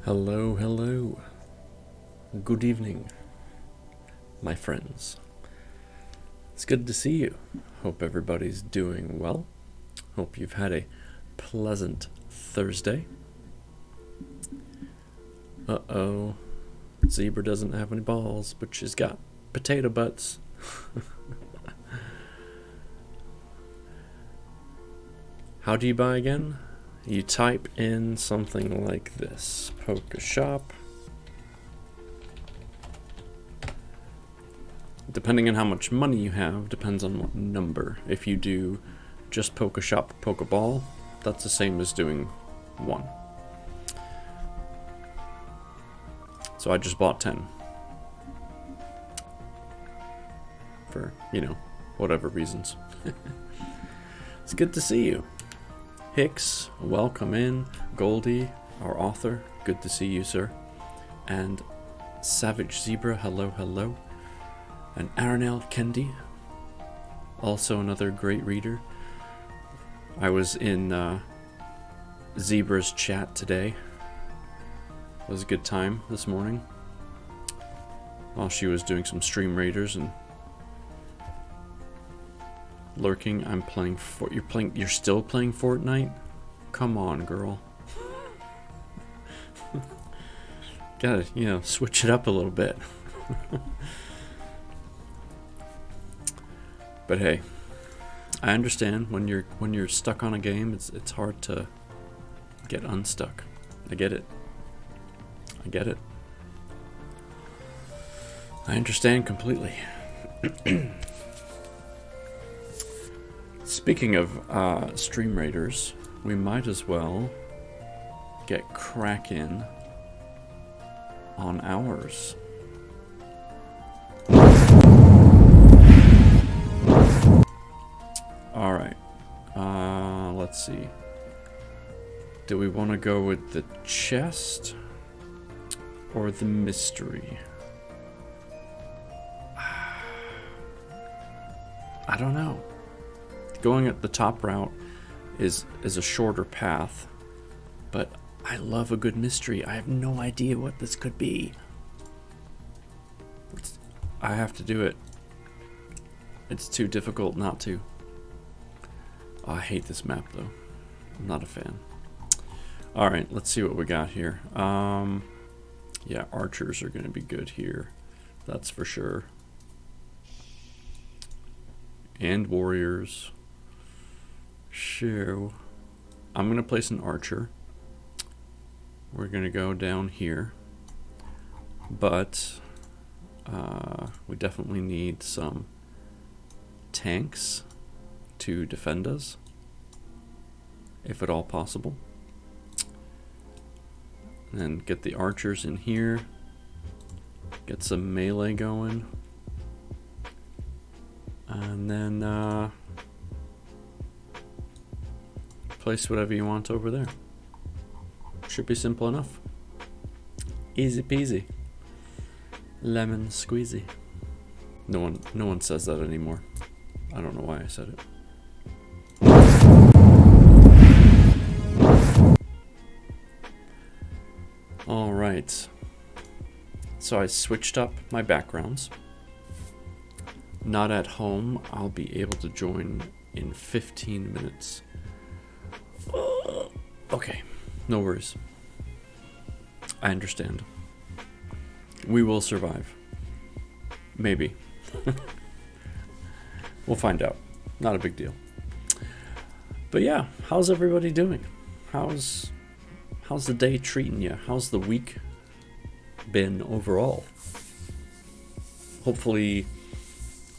Hello, hello. Good evening, my friends. It's good to see you. Hope everybody's doing well. Hope you've had a pleasant Thursday. Uh-oh. Zebra doesn't have any balls, but she's got potato butts. How do you buy again? You type in something like this. Poke shop. Depending on how much money you have, depends on what number. If you do just poke shop, poke ball, that's the same as doing one. So I just bought 10. For, whatever reasons. It's good to see you. Hicks, welcome in. Goldie, our author, good to see you, sir. And Savage Zebra, hello, hello. And Aranel Kendi, also another great reader. I was in Zebra's chat today. It was a good time this morning. While she was doing some stream raiders and lurking, I'm playing you're still playing Fortnite? Come on, girl. Gotta, switch it up a little bit. But hey, I understand when you're stuck on a game, it's hard to get unstuck. I get it. I understand completely. Speaking of stream raiders, we might as well get cracking on ours. Alright, let's see. Do we want to go with the chest or the mystery? I don't know. Going at the top route is a shorter path, but I love a good mystery. I have no idea what this could be. I have to do it. It's too difficult not to. Oh, I hate this map though. I'm not a fan. Alright, let's see what we got here. Yeah, archers are going to be good here. That's for sure. And warriors. Sure. I'm going to place an archer. We're going to go down here. But we definitely need some tanks to defend us, if at all possible. And then get the archers in here. Get some melee going. And then place whatever you want over there. Should be simple enough. Easy peasy. Lemon squeezy. No one says that anymore. I don't know why I said it. Alright. So I switched up my backgrounds. Not at home. I'll be able to join in 15 minutes. Okay, no worries. I understand. We will survive. Maybe. We'll find out. Not a big deal. But yeah, how's everybody doing? How's the day treating you? How's the week been overall? Hopefully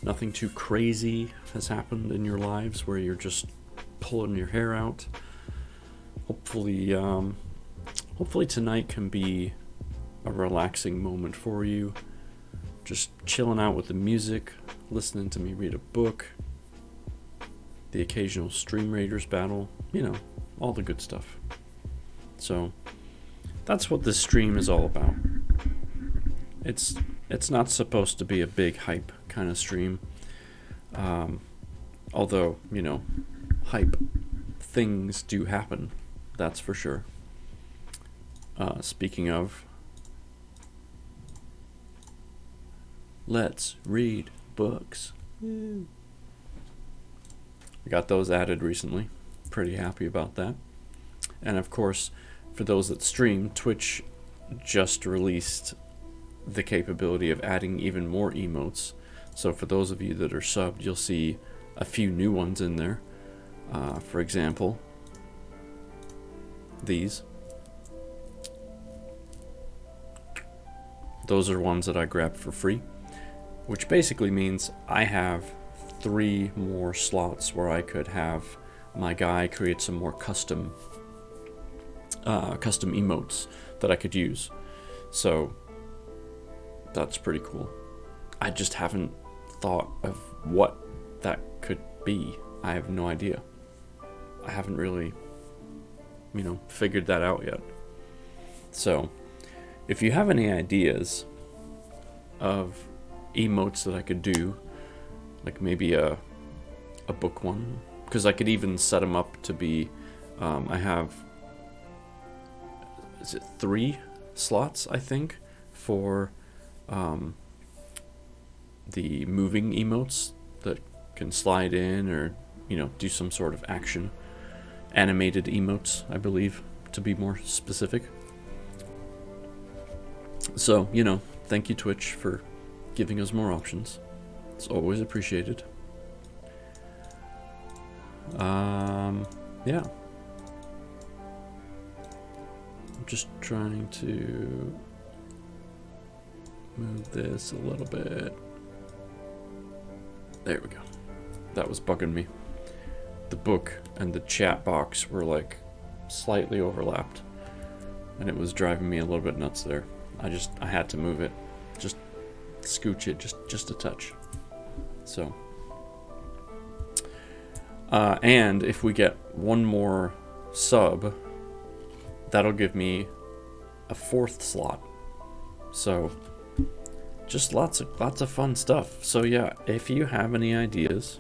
nothing too crazy has happened in your lives where you're just pulling your hair out. Hopefully tonight can be a relaxing moment for you. Just chilling out with the music, listening to me read a book, the occasional Stream Raiders battle, all the good stuff. So that's what this stream is all about. It's not supposed to be a big hype kind of stream. Although, hype things do happen, that's for sure. Speaking of, let's read books. I got those added recently. Pretty happy about that. And of course, for those that stream, Twitch just released the capability of adding even more emotes. So for those of you that are subbed, you'll see a few new ones in there. For example, these. Those are ones that I grabbed for free, which basically means I have 3 more slots where I could have my guy create some more custom emotes that I could use. So that's pretty cool. I just haven't thought of what that could be. I have no idea. I haven't really, figured that out yet. So if you have any ideas of emotes that I could do, like maybe a book one, because I could even set them up to be, I have, is it 3 slots, I think, for the moving emotes that can slide in or, do some sort of action. Animated emotes, I believe, to be more specific. So, thank you, Twitch, for giving us more options. It's always appreciated. Yeah. I'm just trying to move this a little bit. There we go. That was bugging me. The book and the chat box were like slightly overlapped, and it was driving me a little bit nuts there. I had to move it, just scooch it just a touch. So, and if we get one more sub, that'll give me a 4th slot. So, just lots of fun stuff. So yeah, if you have any ideas,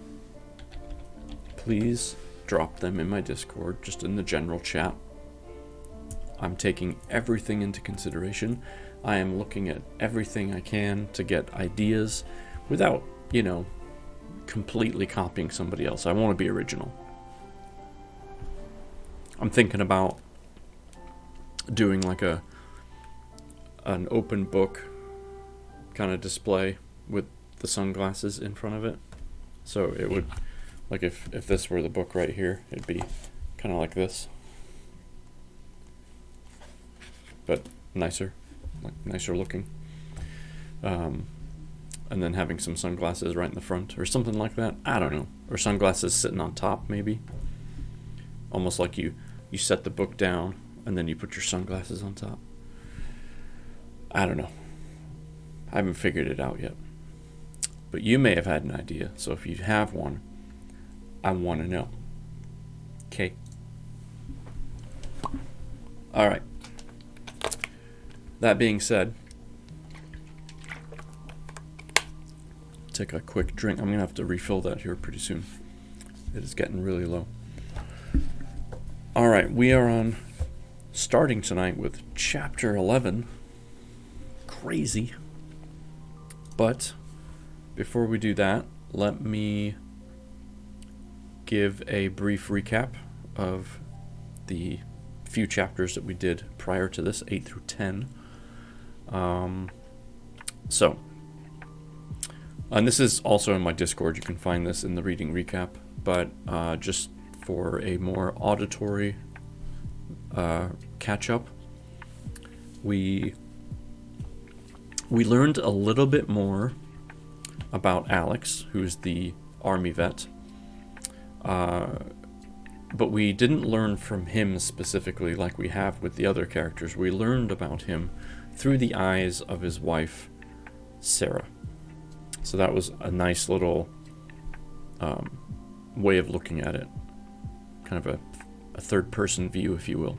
please drop them in my Discord, just in the general chat. I'm taking everything into consideration. I am looking at everything I can to get ideas without, completely copying somebody else. I want to be original. I'm thinking about doing like an open book kind of display with the sunglasses in front of it. So it would, like if this were the book right here, it'd be kind of like this, but nicer looking. And then having some sunglasses right in the front or something like that. I don't know. Or sunglasses sitting on top, maybe. Almost like you set the book down and then you put your sunglasses on top. I don't know. I haven't figured it out yet. But you may have had an idea. So if you have one, I want to know. Okay. All right. That being said, take a quick drink. I'm going to have to refill that here pretty soon. It is getting really low. All right, we are starting tonight with Chapter 11. Crazy. But before we do that, let me give a brief recap of the few chapters that we did prior to this, 8 through 10. And this is also in my Discord. You can find this in the reading recap, but just for a more auditory catch-up, we learned a little bit more about Alex, who's the army vet, but we didn't learn from him specifically like we have with the other characters. We learned about him through the eyes of his wife, Sarah. So that was a nice little way of looking at it. Kind of a third-person view, if you will.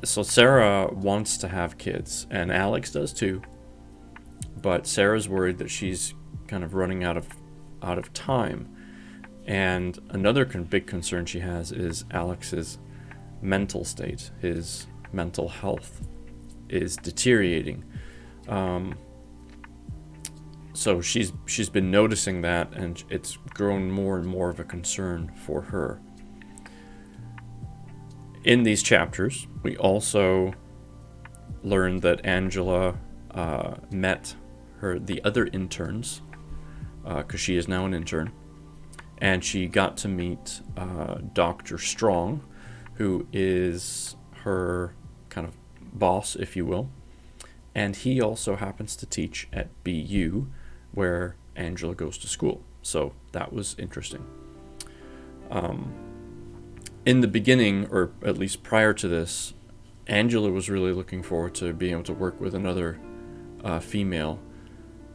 So Sarah wants to have kids, and Alex does too. But Sarah's worried that she's kind of running out of time. And another big concern she has is Alex is mental state, his mental health is deteriorating. So she's been noticing that, and it's grown more and more of a concern for her. In these chapters, we also learned that Angela met the other interns, because she is now an intern, and she got to meet Dr. Strong, who is her kind of boss, if you will, and he also happens to teach at BU, where Angela goes to school. So that was interesting. In the beginning, or at least prior to this, Angela was really looking forward to being able to work with another female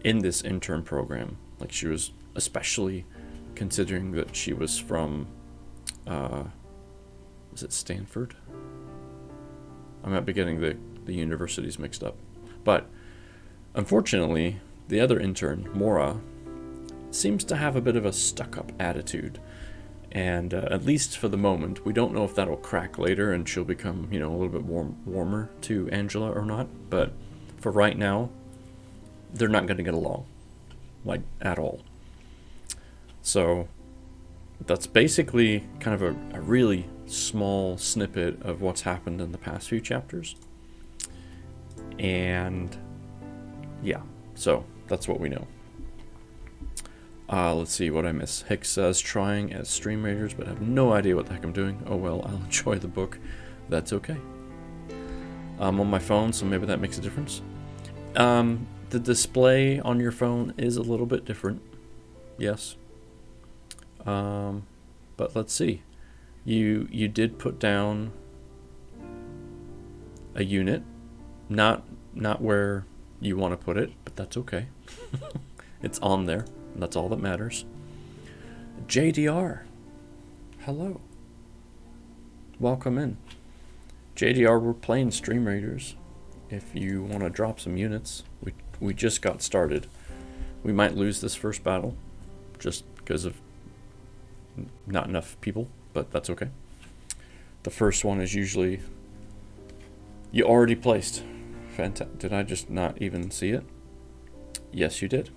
in this intern program. Like, she was especially considering that she was from, was it Stanford? I might be getting the universities mixed up. But unfortunately, the other intern, Mora, seems to have a bit of a stuck-up attitude. And at least for the moment, we don't know if that'll crack later and she'll become, a little bit warmer to Angela or not. But for right now, they're not going to get along, like, at all. So that's basically kind of a really small snippet of what's happened in the past few chapters. And yeah, so that's what we know. Let's see what I miss. Hicks says, trying as Stream Raiders, but I have no idea what the heck I'm doing. Oh well, I'll enjoy the book. That's okay. I'm on my phone, so maybe that makes a difference. The display on your phone is a little bit different. Yes. But let's see. You did put down a unit. Not where you want to put it, but that's okay. It's on there. And that's all that matters. JDR, hello. Welcome in. JDR, we're playing Stream Raiders. If you want to drop some units, we just got started. We might lose this first battle, just because of not enough people, but that's okay. The first one is usually... You already placed. Fantastic. Did I just not even see it? Yes, you did.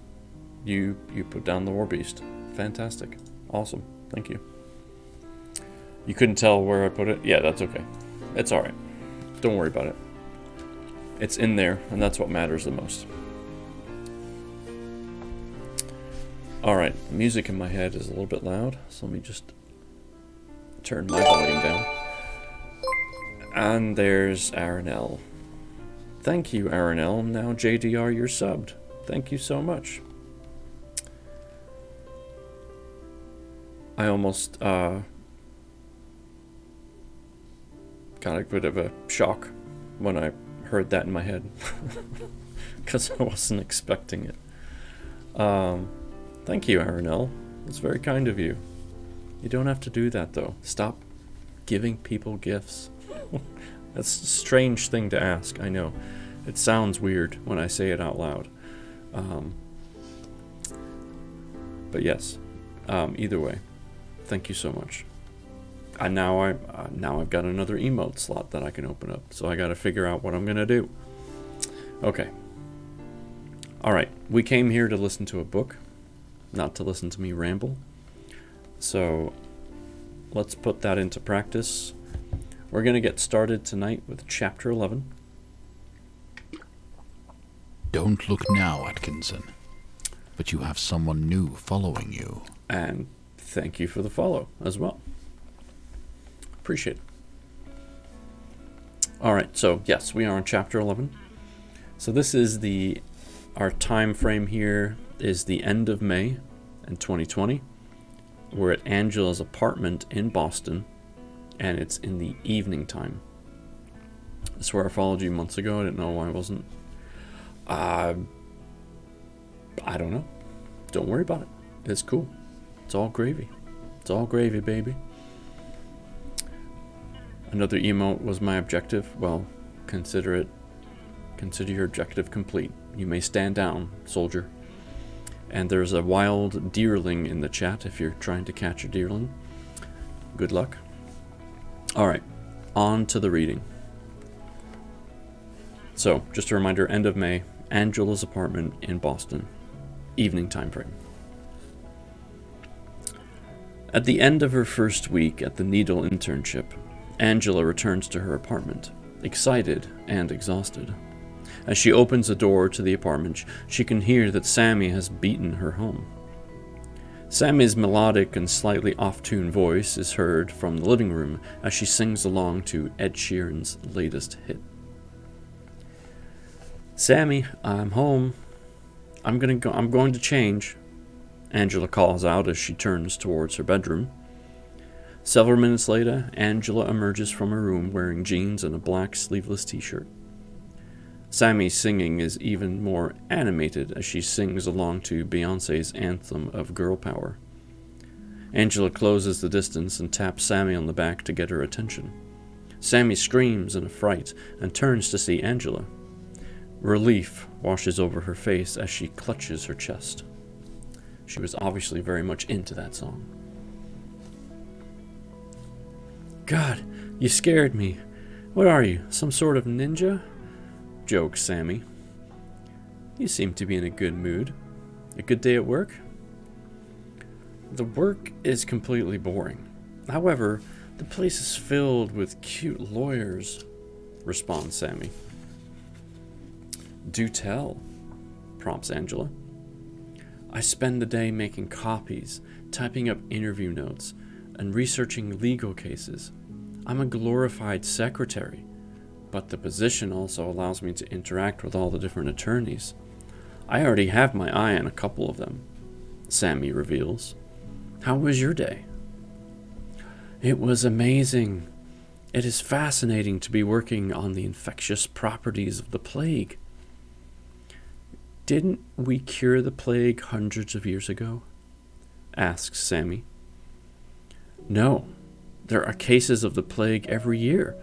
You put down the War Beast. Fantastic. Awesome. Thank you. You couldn't tell where I put it? Yeah, that's okay. It's alright. Don't worry about it. It's in there, and that's what matters the most. Alright, music in my head is a little bit loud, so let me just turn my volume down. And there's Aranel. Thank you, Aranel. Now JDR, you're subbed. Thank you so much. I almost got a bit of a shock when I heard that in my head, because I wasn't expecting it. Thank you, Aranel. That's very kind of you. You don't have to do that, though. Stop giving people gifts. That's a strange thing to ask, I know. It sounds weird when I say it out loud. But yes, either way. Thank you so much. And now I've got another emote slot that I can open up, so I got to figure out what I'm gonna do. Okay. All right. We came here to listen to a book, not to listen to me ramble. So let's put that into practice. We're gonna get started tonight with Chapter 11. Don't look now, Atkinson. But you have someone new following you. And thank you for the follow as well. Appreciate it. Alright, so yes, we are on Chapter 11. So this is our time frame here is the end of May in 2020. We're at Angela's apartment in Boston, and it's in the evening time. I swear I followed you months ago. I didn't know why I wasn't. I don't know. Don't worry about it. It's cool. It's all gravy. It's all gravy, baby. Another emote was my objective. Well, consider your objective complete. You may stand down, soldier. And there's a wild deerling in the chat if you're trying to catch a deerling. Good luck. Alright. On to the reading. So, just a reminder, end of May, Angela's apartment in Boston. Evening time frame. At the end of her first week at the needle internship, Angela returns to her apartment, excited and exhausted. As she opens the door to the apartment, she can hear that Sammy has beaten her home. Sammy's melodic and slightly off-tune voice is heard from the living room as she sings along to Ed Sheeran's latest hit. "Sammy, I'm home. I'm going to change," Angela calls out as she turns towards her bedroom. Several minutes later, Angela emerges from her room wearing jeans and a black sleeveless t-shirt. Sammy's singing is even more animated as she sings along to Beyoncé's anthem of girl power. Angela closes the distance and taps Sammy on the back to get her attention. Sammy screams in affright and turns to see Angela. Relief washes over her face as she clutches her chest. She was obviously very much into that song. "God, you scared me. What are you, some sort of ninja?" jokes Sammy. "You seem to be in a good mood. A good day at work?" "The work is completely boring. However, the place is filled with cute lawyers," responds Sammy. "Do tell," prompts Angela. "I spend the day making copies, typing up interview notes, and researching legal cases. I'm a glorified secretary, but the position also allows me to interact with all the different attorneys. I already have my eye on a couple of them," Sammy reveals. "How was your day?" "It was amazing. It is fascinating to be working on the infectious properties of the plague." "Didn't we cure the plague hundreds of years ago?" asks Sammy. "No. There are cases of the plague every year,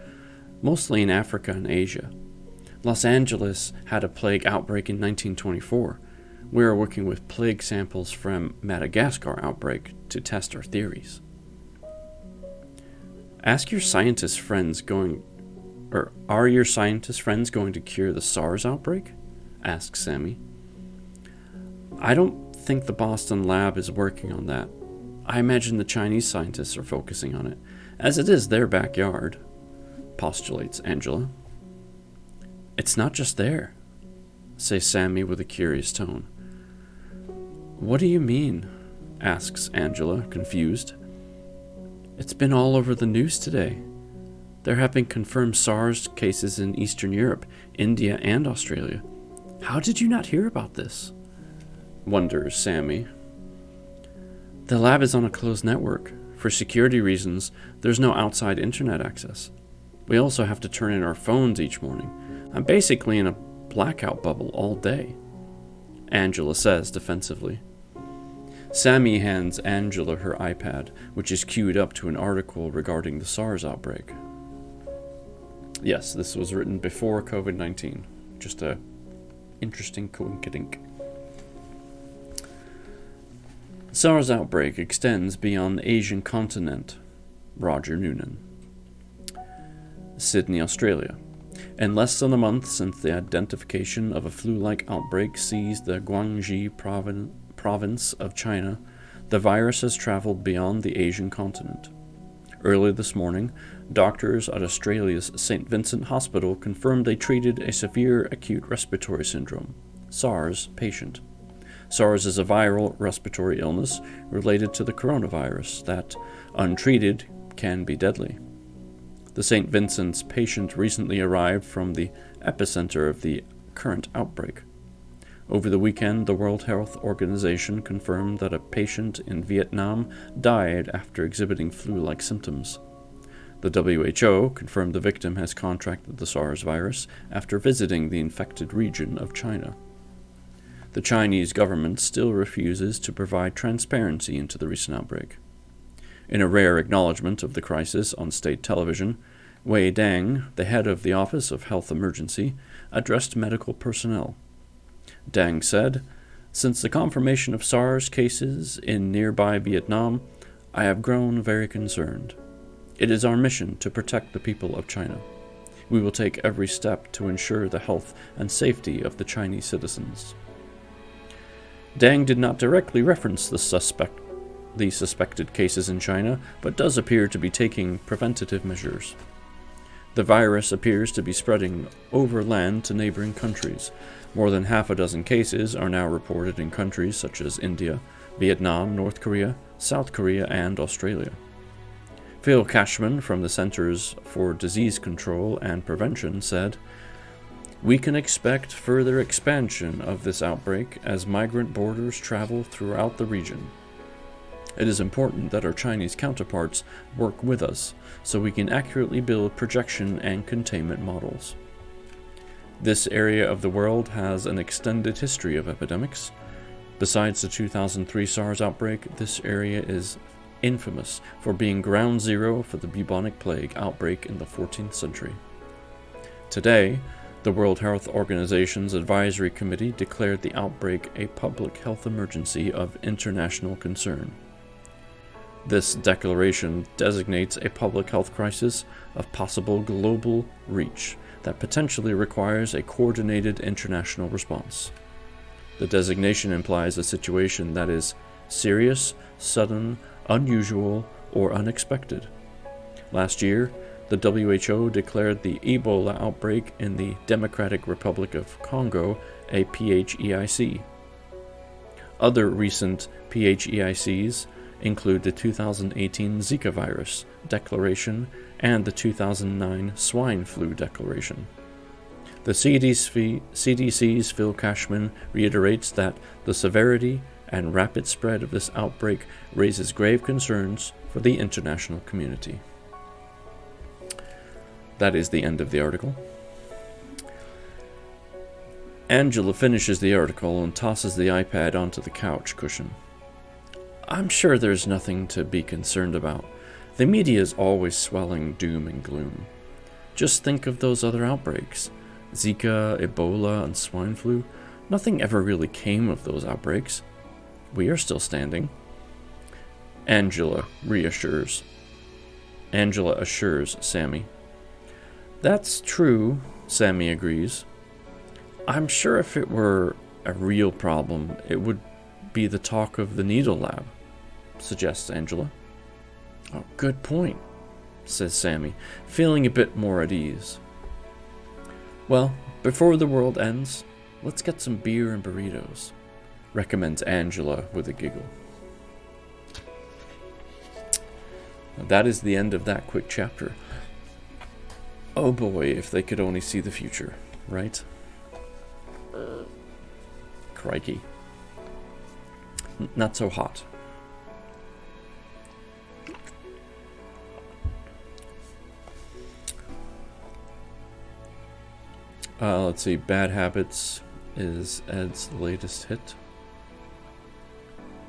mostly in Africa and Asia. Los Angeles had a plague outbreak in 1924. We are working with plague samples from Madagascar outbreak to test our theories." Are your scientist friends going to cure the SARS outbreak?" asks Sammy. "I don't think the Boston lab is working on that. I imagine the Chinese scientists are focusing on it, as it is their backyard," postulates Angela. "It's not just there," says Sammy with a curious tone. "What do you mean?" asks Angela, confused. "It's been all over the news today. There have been confirmed SARS cases in Eastern Europe, India, and Australia. How did you not hear about this?" wonders Sammy. "The lab is on a closed network. For security reasons, there's no outside internet access. We also have to turn in our phones each morning. I'm basically in a blackout bubble all day," Angela says defensively. Sammy hands Angela her iPad, which is queued up to an article regarding the SARS outbreak. Yes, this was written before COVID-19. Just a interesting coinkydink. SARS outbreak extends beyond the Asian continent. Roger Noonan. Sydney, Australia. In less than a month since the identification of a flu-like outbreak seized the Guangxi province of China, the virus has traveled beyond the Asian continent. Early this morning, doctors at Australia's St. Vincent Hospital confirmed they treated a severe acute respiratory syndrome, SARS, patient. SARS is a viral respiratory illness related to the coronavirus that, untreated, can be deadly. The St. Vincent's patient recently arrived from the epicenter of the current outbreak. Over the weekend, the World Health Organization confirmed that a patient in Vietnam died after exhibiting flu-like symptoms. The WHO confirmed the victim has contracted the SARS virus after visiting the infected region of China. The Chinese government still refuses to provide transparency into the recent outbreak. In a rare acknowledgement of the crisis on state television, Wei Deng, the head of the Office of Health Emergency, addressed medical personnel. Deng said, "Since the confirmation of SARS cases in nearby Vietnam, I have grown very concerned. It is our mission to protect the people of China. We will take every step to ensure the health and safety of the Chinese citizens. Deng did not directly reference the suspected cases in China, but does appear to be taking preventative measures. The virus appears to be spreading over land to neighboring countries. More than half a dozen cases are now reported in countries such as India, Vietnam, North Korea, South Korea, and Australia. Phil Cashman from the Centers for Disease Control and Prevention said, "We can expect further expansion of this outbreak as migrant borders travel throughout the region. It is important that our Chinese counterparts work with us so we can accurately build projection and containment models. This area of the world has an extended history of epidemics. Besides the 2003 SARS outbreak, this area is infamous for being ground zero for the bubonic plague outbreak in the 14th century. Today, the World Health Organization's Advisory Committee declared the outbreak a public health emergency of international concern. This declaration designates a public health crisis of possible global reach that potentially requires a coordinated international response. The designation implies a situation that is serious, sudden, unusual, or unexpected. Last year, the WHO declared the Ebola outbreak in the Democratic Republic of Congo a PHEIC. Other recent PHEICs include the 2018 Zika virus declaration and the 2009 swine flu declaration. The CDC's Phil Cashman reiterates that the severity and rapid spread of this outbreak raises grave concerns for the international community. That is the end of the article. Angela finishes the article and tosses the iPad onto the couch cushion. I'm sure there's nothing to be concerned about. The media is always swelling doom and gloom. Just think of those other outbreaks. Zika, Ebola, and swine flu. Nothing ever really came of those outbreaks. We are still standing. Angela assures Sammy. That's true, Sammy agrees. I'm sure if it were a real problem, it would be the talk of the needle lab, suggests Angela. Oh, good point, says Sammy, feeling a bit more at ease. Well, before the world ends, let's get some beer and burritos, recommends Angela with a giggle. Now, that is the end of that quick chapter. Oh boy, if they could only see the future, right? Crikey. Not so hot. Let's see, Bad Habits is Ed's latest hit.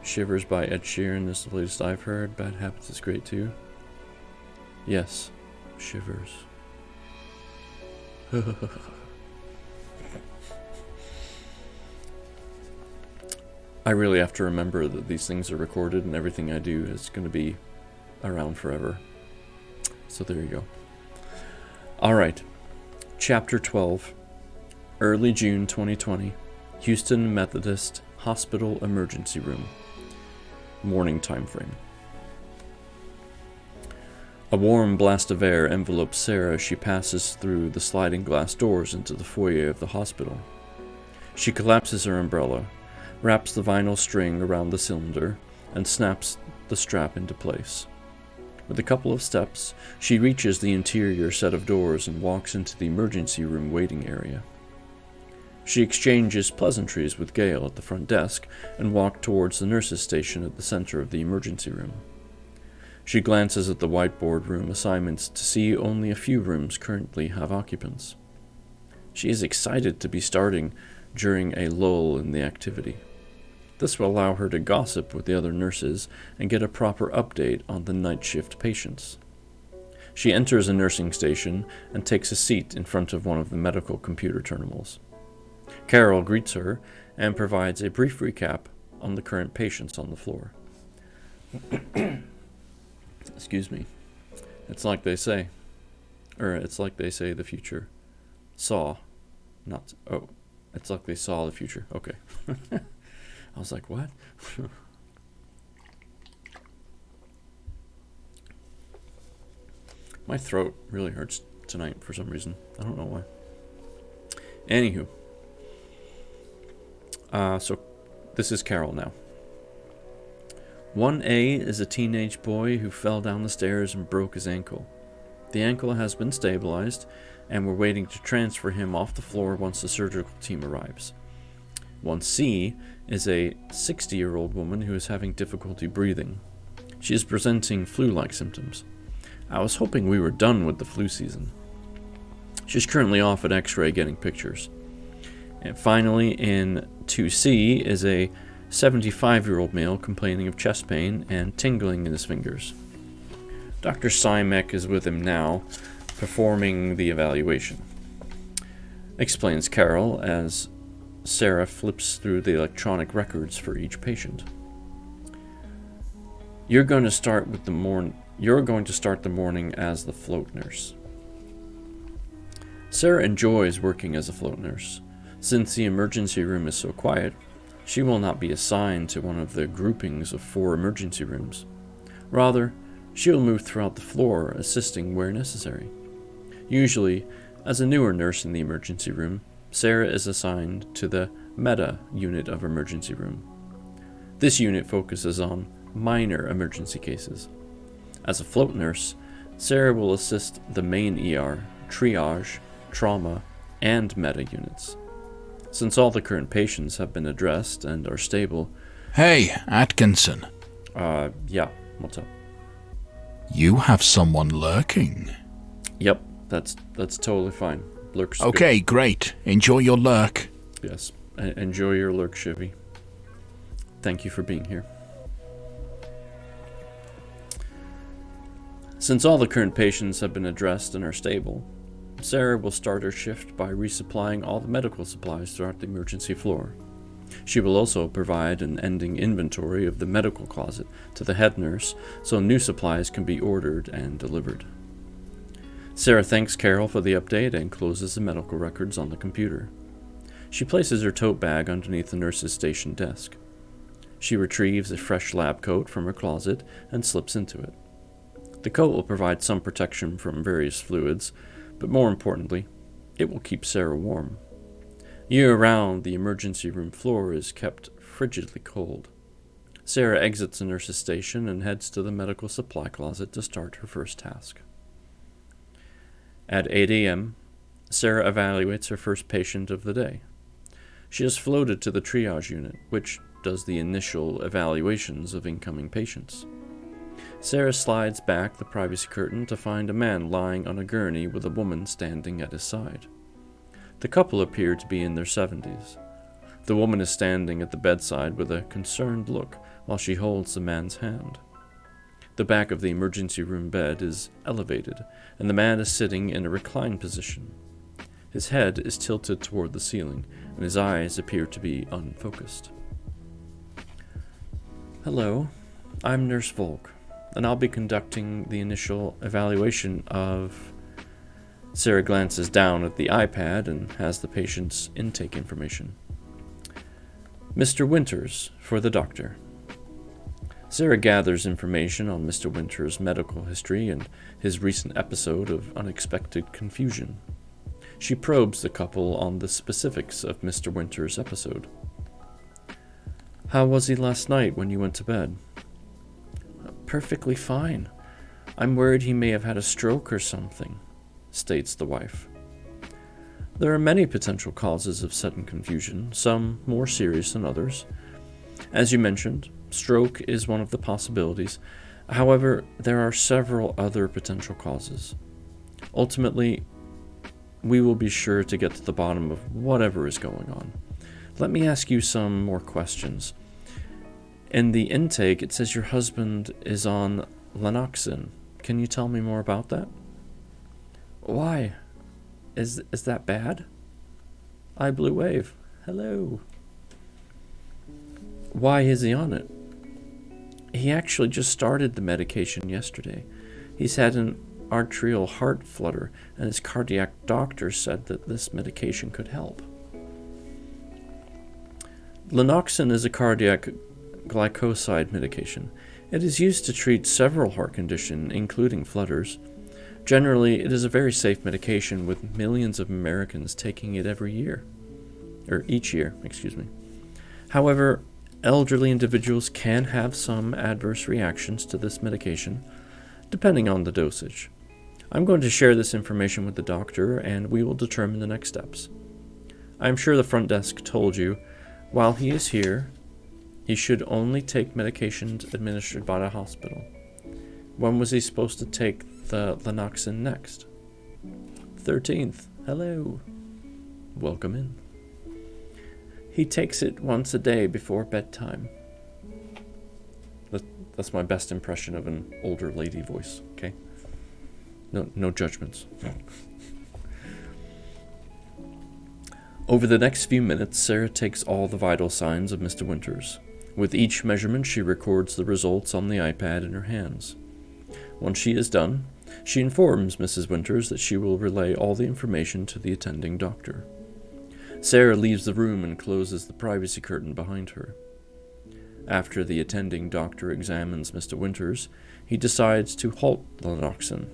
Shivers by Ed Sheeran is the latest I've heard. Bad Habits is great too. Yes, Shivers. I really have to remember that these things are recorded and everything I do is going to be around forever. So there you go. Alright, Chapter 12. Early June 2020. Houston Methodist Hospital Emergency Room. Morning time frame. A warm blast of air envelopes Sarah as she passes through the sliding glass doors into the foyer of the hospital. She collapses her umbrella, wraps the vinyl string around the cylinder, and snaps the strap into place. With a couple of steps, she reaches the interior set of doors and walks into the emergency room waiting area. She exchanges pleasantries with Gail at the front desk and walks towards the nurse's station at the center of the emergency room. She glances at the whiteboard room assignments to see only a few rooms currently have occupants. She is excited to be starting during a lull in the activity. This will allow her to gossip with the other nurses and get a proper update on the night shift patients. She enters a nursing station and takes a seat in front of one of the medical computer terminals. Carol greets her and provides a brief recap on the current patients on the floor. Excuse me. It's like they say. Or it's like they say the future saw. Not... Oh. It's like they saw the future. Okay. I was like, what? My throat really hurts tonight for some reason. I don't know why. Anywho. So this is Carol now. 1A is a teenage boy who fell down the stairs and broke his ankle. The ankle has been stabilized, and we're waiting to transfer him off the floor once the surgical team arrives. 1C is a 60-year-old woman who is having difficulty breathing. She is presenting flu-like symptoms. I was hoping we were done with the flu season. She's currently off at X-ray getting pictures. And finally, in 2C is a 75-year-old male complaining of chest pain and tingling in his fingers. Dr. Simek is with him now, performing the evaluation. Explains Carol as Sarah flips through the electronic records for each patient. You're going to start the morning as the float nurse. Sarah enjoys working as a float nurse. Since the emergency room is so quiet, she will not be assigned to one of the groupings of 4 emergency rooms. Rather, she will move throughout the floor, assisting where necessary. Usually, as a newer nurse in the emergency room, Sarah is assigned to the Meta unit of emergency room. This unit focuses on minor emergency cases. As a float nurse, Sarah will assist the main ER, triage, trauma, and Meta units. Since all the current patients have been addressed and are stable... Hey, Atkinson. Yeah, what's up? You have someone lurking. Yep, that's totally fine. Lurk's okay, good. Great. Enjoy your lurk. Yes, enjoy your lurk, Shivy. Thank you for being here. Since all the current patients have been addressed and are stable, Sarah will start her shift by resupplying all the medical supplies throughout the emergency floor. She will also provide an ending inventory of the medical closet to the head nurse so new supplies can be ordered and delivered. Sarah thanks Carol for the update and closes the medical records on the computer. She places her tote bag underneath the nurse's station desk. She retrieves a fresh lab coat from her closet and slips into it. The coat will provide some protection from various fluids, but more importantly, it will keep Sarah warm. Year-round, the emergency room floor is kept frigidly cold. Sarah exits the nurse's station and heads to the medical supply closet to start her first task. At 8 a.m., Sarah evaluates her first patient of the day. She is floated to the triage unit, which does the initial evaluations of incoming patients. Sarah slides back the privacy curtain to find a man lying on a gurney with a woman standing at his side. The couple appear to be in their 70s. The woman is standing at the bedside with a concerned look while she holds the man's hand. The back of the emergency room bed is elevated, and the man is sitting in a reclined position. His head is tilted toward the ceiling, and his eyes appear to be unfocused. Hello, I'm Nurse Volk, and I'll be conducting the initial evaluation of... Sarah glances down at the iPad and has the patient's intake information. Mr. Winters, for the doctor. Sarah gathers information on Mr. Winters' medical history and his recent episode of unexpected confusion. She probes the couple on the specifics of Mr. Winters' episode. How was he last night when you went to bed? Perfectly fine. I'm worried he may have had a stroke or something, states the wife. There are many potential causes of sudden confusion, some more serious than others. As you mentioned, stroke is one of the possibilities. However, there are several other potential causes. Ultimately, we will be sure to get to the bottom of whatever is going on. Let me ask you some more questions. In the intake, it says your husband is on Lanoxin. Can you tell me more about that? Why? Is that bad? Blue Wave. Hello. Why is he on it? He actually just started the medication yesterday. He's had an arterial heart flutter, and his cardiac doctor said that this medication could help. Lanoxin is a cardiac glycoside medication. It is used to treat several heart conditions, including flutters. Generally, it is a very safe medication, with millions of Americans taking it each year. However, elderly individuals can have some adverse reactions to this medication, depending on the dosage. I'm going to share this information with the doctor, and we will determine the next steps. I am sure the front desk told you, while he is here, he should only take medications administered by the hospital. When was he supposed to take the Lanoxin next? 13th. Hello. Welcome in. He takes it once a day before bedtime. That's my best impression of an older lady voice, okay? No judgments. Over the next few minutes, Sarah takes all the vital signs of Mr. Winters. With each measurement, she records the results on the iPad in her hands. Once she is done, she informs Mrs. Winters that she will relay all the information to the attending doctor. Sarah leaves the room and closes the privacy curtain behind her. After the attending doctor examines Mr. Winters, he decides to halt the Lanoxin.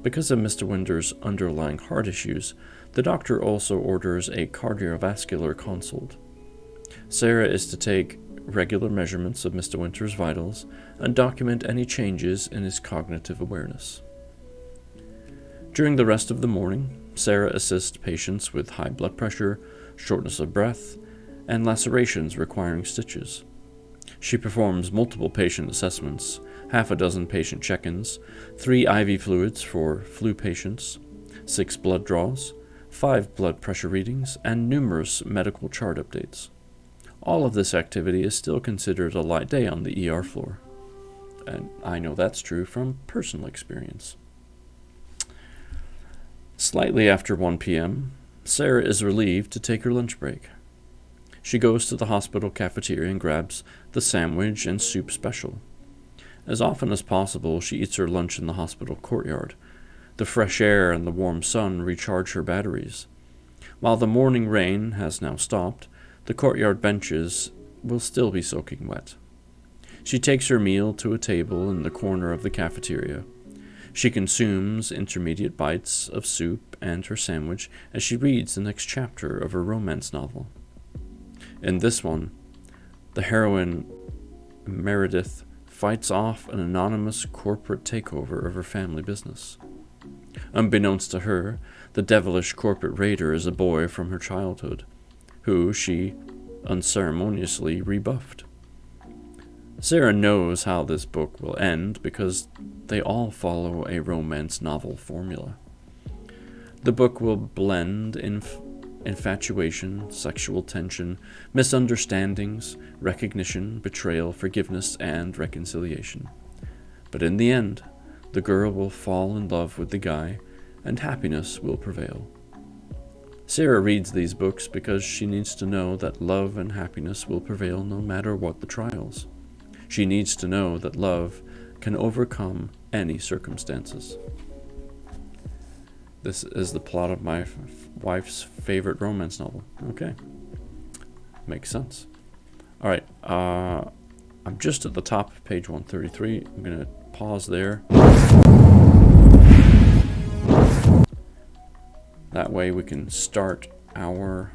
Because of Mr. Winters' underlying heart issues, the doctor also orders a cardiovascular consult. Sarah is to take regular measurements of Mr. Winters' vitals and document any changes in his cognitive awareness. During the rest of the morning, Sarah assists patients with high blood pressure, shortness of breath, and lacerations requiring stitches. She performs multiple patient assessments, half a dozen patient check-ins, 3 IV fluids for flu patients, 6 blood draws, 5 blood pressure readings, and numerous medical chart updates. All of this activity is still considered a light day on the ER floor. And I know that's true from personal experience. Slightly after 1 p.m., Sarah is relieved to take her lunch break. She goes to the hospital cafeteria and grabs the sandwich and soup special. As often as possible, she eats her lunch in the hospital courtyard. The fresh air and the warm sun recharge her batteries. While the morning rain has now stopped, the courtyard benches will still be soaking wet. She takes her meal to a table in the corner of the cafeteria. She consumes intermediate bites of soup and her sandwich as she reads the next chapter of her romance novel. In this one, the heroine, Meredith, fights off an anonymous corporate takeover of her family business. Unbeknownst to her, the devilish corporate raider is a boy from her childhood, who she unceremoniously rebuffed. Sarah knows how this book will end because they all follow a romance novel formula. The book will blend infatuation, sexual tension, misunderstandings, recognition, betrayal, forgiveness, and reconciliation. But in the end, the girl will fall in love with the guy, and happiness will prevail. Sarah reads these books because she needs to know that love and happiness will prevail no matter what the trials. She needs to know that love can overcome any circumstances. This is the plot of my wife's favorite romance novel. Okay. Makes sense. All right. I'm just at the top of page 133. I'm going to pause there. That way we can start our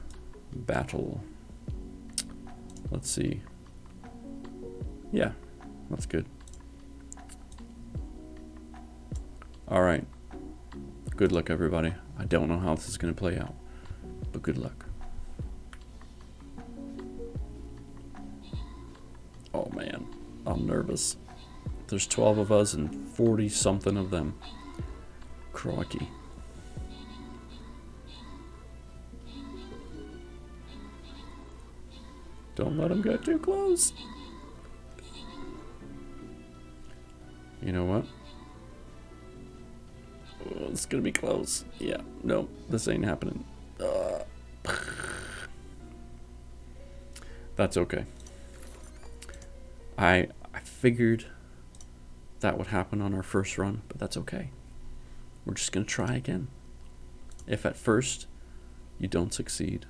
battle. Let's see. Yeah, that's good. All right. Good luck, everybody. I don't know how this is going to play out, but good luck. Oh, man. I'm nervous. There's 12 of us and 40-something of them. Crikey. Don't let them get too close. You know what? Oh, it's gonna be close. Yeah, no, this ain't happening. That's okay. I figured that would happen on our first run, but that's okay. we're just going to try again. If at first you don't succeed,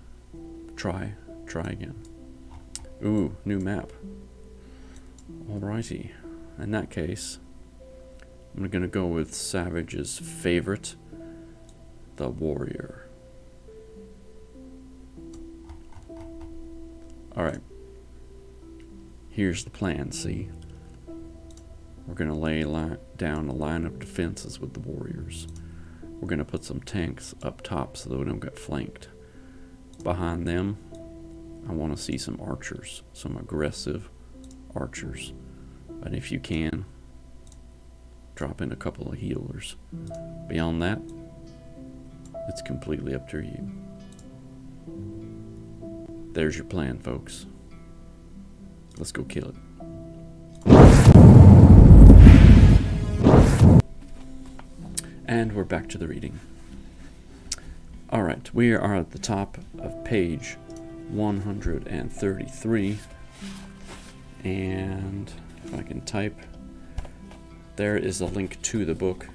try again. Ooh, new map. Alrighty. In that case, I'm going to go with Savage's favorite, the Warrior. Alright. Here's the plan, see? We're going to lay down a line of defenses with the Warriors. We're going to put some tanks up top so that we don't get flanked. Behind them, I want to see some archers, some aggressive archers. And if you can, drop in a couple of healers. Beyond that, it's completely up to you. There's your plan, folks. Let's go kill it. And we're back to the reading. Alright, we are at the top of page 133. And if I can type, there is a link to the book.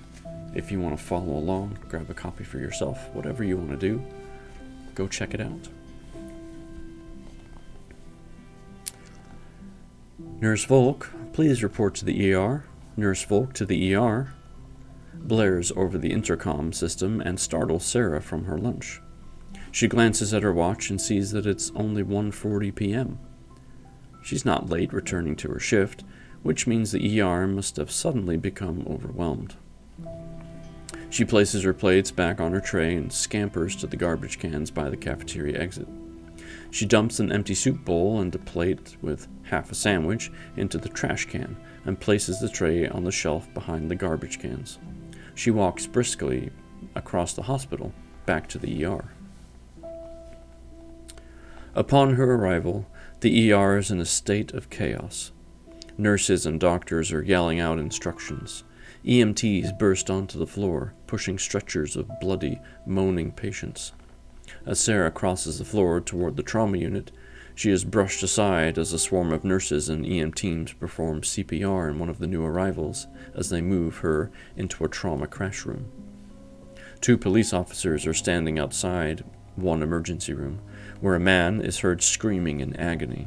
If you want to follow along, grab a copy for yourself, whatever you want to do, go check it out. Nurse Volk, please report to the ER. Nurse Volk to the ER. Blares over the intercom system and startles Sarah from her lunch. She glances at her watch and sees that it's only 1:40 p.m. She's not late returning to her shift, which means the ER must have suddenly become overwhelmed. She places her plates back on her tray and scampers to the garbage cans by the cafeteria exit. She dumps an empty soup bowl and a plate with half a sandwich into the trash can and places the tray on the shelf behind the garbage cans. She walks briskly across the hospital, back to the ER. Upon her arrival, the ER is in a state of chaos. Nurses and doctors are yelling out instructions. EMTs burst onto the floor, pushing stretchers of bloody, moaning patients. As Sarah crosses the floor toward the trauma unit, she is brushed aside as a swarm of nurses and EMTs perform CPR in one of the new arrivals as they move her into a trauma crash room. 2 police officers are standing outside one emergency room, where a man is heard screaming in agony.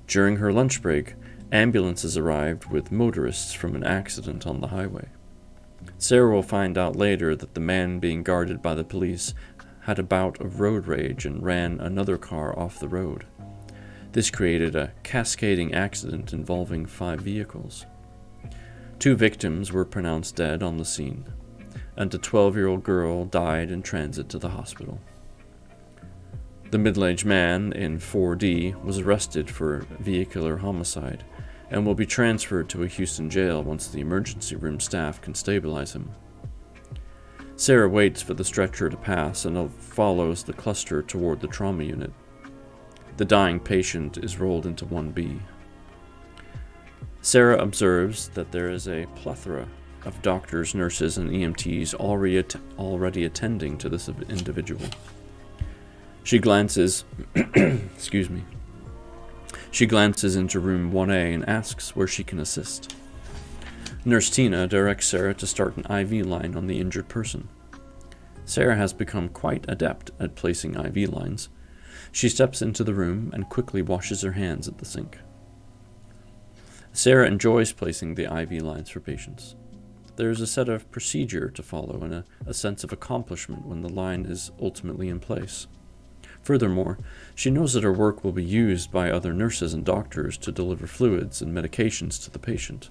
During her lunch break, ambulances arrived with motorists from an accident on the highway. Sarah will find out later that the man being guarded by the police had a bout of road rage and ran another car off the road. This created a cascading accident involving 5 vehicles. 2 victims were pronounced dead on the scene, and a 12-year-old girl died in transit to the hospital. The middle-aged man in 4D was arrested for vehicular homicide and will be transferred to a Houston jail once the emergency room staff can stabilize him. Sarah waits for the stretcher to pass and follows the cluster toward the trauma unit. The dying patient is rolled into 1B. Sarah observes that there is a plethora of doctors, nurses, and EMTs already attending to this individual. She glances She glances into room 1A and asks where she can assist. Nurse Tina directs Sarah to start an IV line on the injured person. Sarah has become quite adept at placing IV lines. She steps into the room and quickly washes her hands at the sink. Sarah enjoys placing the IV lines for patients. There is a set of procedure to follow and a sense of accomplishment when the line is ultimately in place. Furthermore, she knows that her work will be used by other nurses and doctors to deliver fluids and medications to the patient.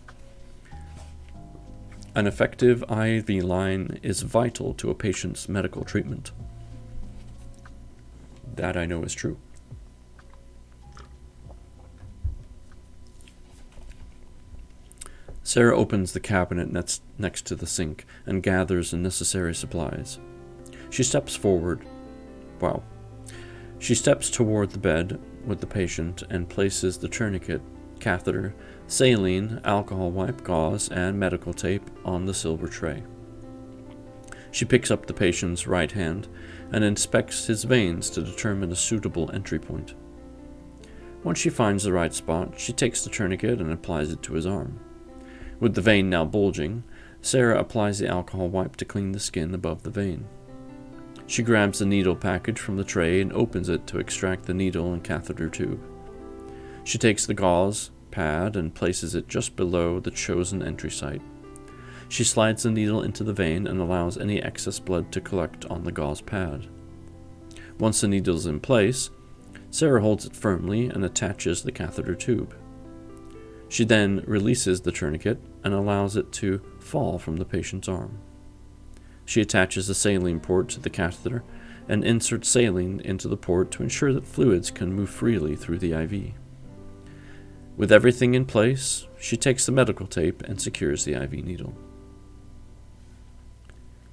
An effective IV line is vital to a patient's medical treatment. That I know is true. Sarah opens the cabinet next to the sink and gathers the necessary supplies. She steps toward the bed with the patient and places the tourniquet, catheter, saline, alcohol wipe, gauze, and medical tape on the silver tray. She picks up the patient's right hand and inspects his veins to determine a suitable entry point. Once she finds the right spot, she takes the tourniquet and applies it to his arm. With the vein now bulging, Sarah applies the alcohol wipe to clean the skin above the vein. She grabs the needle package from the tray and opens it to extract the needle and catheter tube. She takes the gauze pad and places it just below the chosen entry site. She slides the needle into the vein and allows any excess blood to collect on the gauze pad. Once the needle is in place, Sarah holds it firmly and attaches the catheter tube. She then releases the tourniquet and allows it to fall from the patient's arm. She attaches the saline port to the catheter and inserts saline into the port to ensure that fluids can move freely through the IV. With everything in place, she takes the medical tape and secures the IV needle.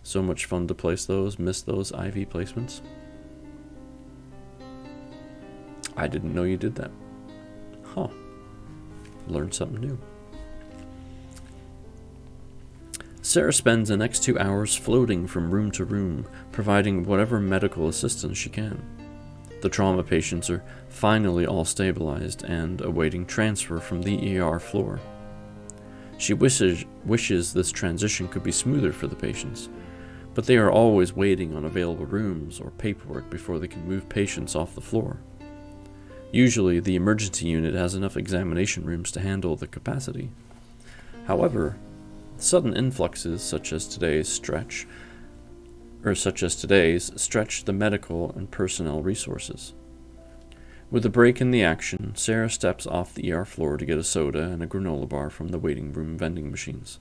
So much fun to place those, miss those IV placements. I didn't know you did that. Huh. Learned something new. Sarah spends the next 2 hours floating from room to room, providing whatever medical assistance she can. The trauma patients are finally all stabilized and awaiting transfer from the ER floor. She wishes this transition could be smoother for the patients, but they are always waiting on available rooms or paperwork before they can move patients off the floor. Usually, the emergency unit has enough examination rooms to handle the capacity. However, sudden influxes such as today's stretch the medical and personnel resources. With a break in the action, Sarah steps off the ER floor to get a soda and a granola bar from the waiting room vending machines.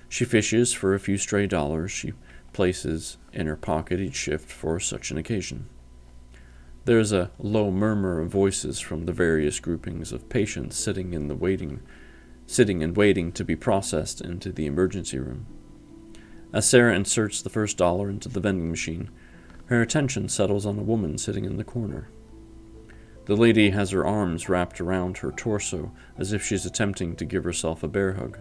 She fishes for a few stray dollars she places in her pocket each shift for such an occasion. There is a low murmur of voices from the various groupings of patients sitting and waiting to be processed into the emergency room. As Sarah inserts the first dollar into the vending machine, her attention settles on a woman sitting in the corner. The lady has her arms wrapped around her torso as if she's attempting to give herself a bear hug.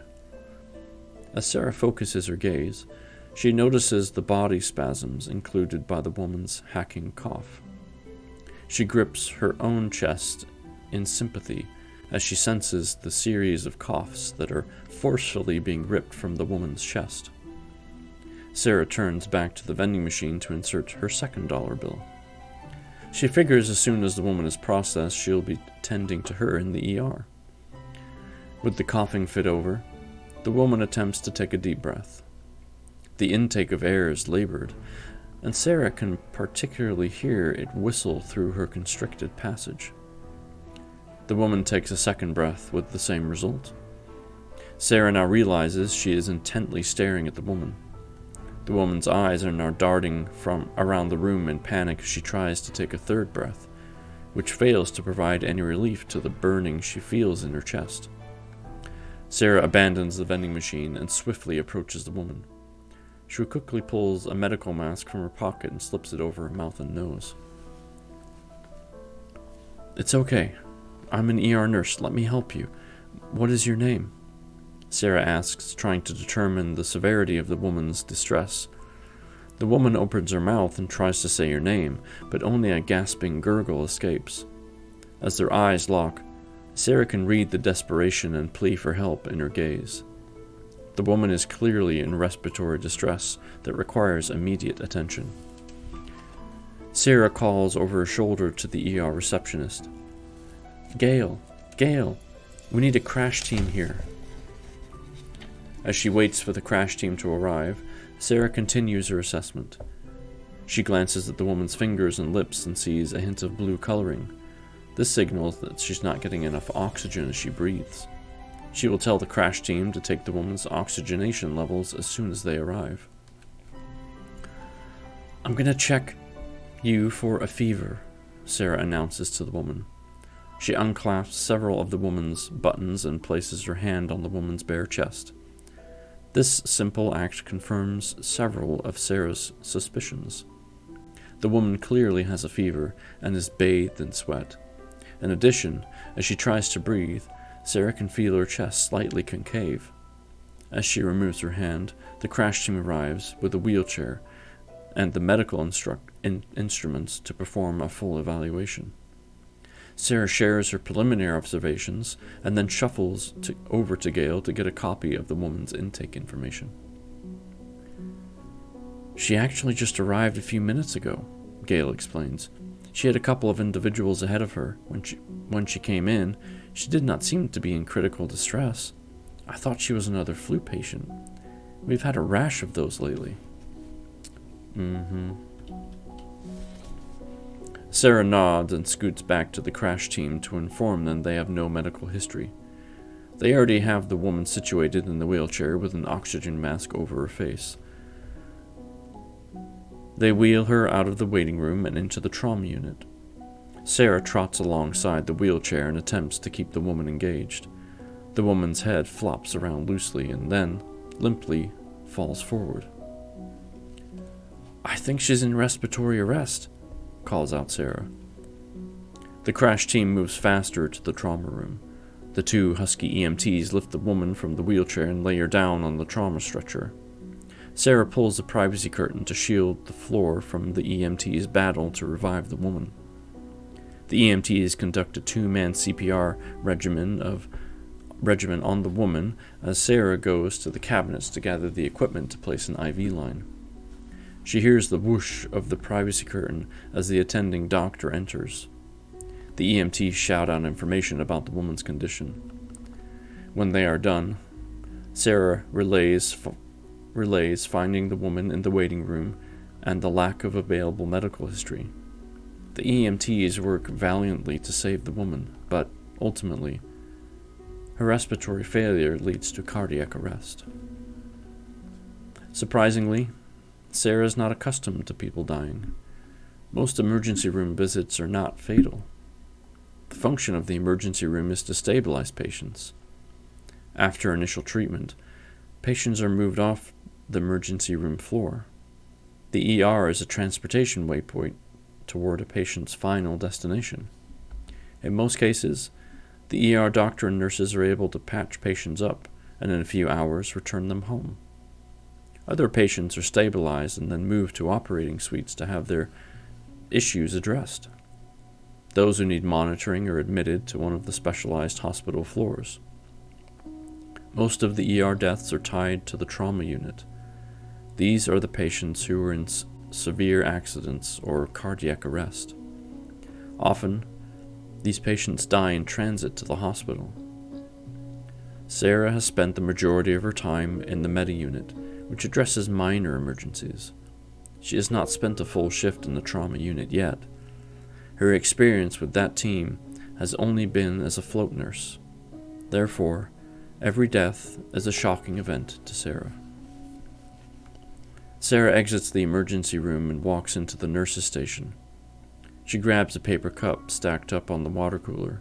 As Sarah focuses her gaze, she notices the body spasms included by the woman's hacking cough. She grips her own chest in sympathy as she senses the series of coughs that are forcefully being ripped from the woman's chest. Sarah turns back to the vending machine to insert her second dollar bill. She figures as soon as the woman is processed, she'll be tending to her in the ER. With the coughing fit over, the woman attempts to take a deep breath. The intake of air is labored, and Sarah can particularly hear it whistle through her constricted passage. The woman takes a second breath with the same result. Sarah now realizes she is intently staring at the woman. The woman's eyes are now darting from around the room in panic as she tries to take a third breath, which fails to provide any relief to the burning she feels in her chest. Sarah abandons the vending machine and swiftly approaches the woman. She quickly pulls a medical mask from her pocket and slips it over her mouth and nose. "It's okay. I'm an ER nurse. Let me help you. What is your name?" Sarah asks, trying to determine the severity of the woman's distress. The woman opens her mouth and tries to say her name, but only a gasping gurgle escapes. As their eyes lock, Sarah can read the desperation and plea for help in her gaze. The woman is clearly in respiratory distress that requires immediate attention. Sarah calls over her shoulder to the ER receptionist. Gail, we need a crash team here." As she waits for the crash team to arrive, Sarah continues her assessment. She glances at the woman's fingers and lips and sees a hint of blue coloring. This signals that she's not getting enough oxygen as she breathes. She will tell the crash team to take the woman's oxygenation levels as soon as they arrive. "I'm going to check you for a fever," Sarah announces to the woman. She unclasps several of the woman's buttons and places her hand on the woman's bare chest. This simple act confirms several of Sarah's suspicions. The woman clearly has a fever and is bathed in sweat. In addition, as she tries to breathe, Sarah can feel her chest slightly concave. As she removes her hand, the crash team arrives with a wheelchair and the medical instruments to perform a full evaluation. Sarah shares her preliminary observations and then shuffles over to Gail to get a copy of the woman's intake information. She actually just arrived a few minutes ago, Gail explains. She had a couple of individuals ahead of her. When she came in, she did not seem to be in critical distress. I thought she was another flu patient. We've had a rash of those lately. Sarah nods and scoots back to the crash team to inform them they have no medical history. They already have the woman situated in the wheelchair with an oxygen mask over her face. They wheel her out of the waiting room and into the trauma unit. Sarah trots alongside the wheelchair and attempts to keep the woman engaged. The woman's head flops around loosely and then, limply, falls forward. I think she's in respiratory arrest, calls out Sarah. The crash team moves faster to the trauma room. The two husky EMTs lift the woman from the wheelchair and lay her down on the trauma stretcher. Sarah pulls the privacy curtain to shield the floor from the EMT's battle to revive the woman. The EMTs conduct a two-man CPR regimen on the woman as Sarah goes to the cabinets to gather the equipment to place an IV line. She hears the whoosh of the privacy curtain as the attending doctor enters. The EMTs shout out information about the woman's condition. When they are done, Sarah relays finding the woman in the waiting room and the lack of available medical history. The EMTs work valiantly to save the woman, but ultimately, her respiratory failure leads to cardiac arrest. Surprisingly, Sarah is not accustomed to people dying. Most emergency room visits are not fatal. The function of the emergency room is to stabilize patients. After initial treatment, patients are moved off the emergency room floor. The ER is a transportation waypoint toward a patient's final destination. In most cases, the ER doctor and nurses are able to patch patients up and in a few hours return them home. Other patients are stabilized and then moved to operating suites to have their issues addressed. Those who need monitoring are admitted to one of the specialized hospital floors. Most of the ER deaths are tied to the trauma unit. These are the patients who are in severe accidents or cardiac arrest. Often, these patients die in transit to the hospital. Sarah has spent the majority of her time in the Medi unit, which addresses minor emergencies. She has not spent a full shift in the trauma unit yet. Her experience with that team has only been as a float nurse. Therefore, every death is a shocking event to Sarah. Sarah exits the emergency room and walks into the nurse's station. She grabs a paper cup stacked up on the water cooler.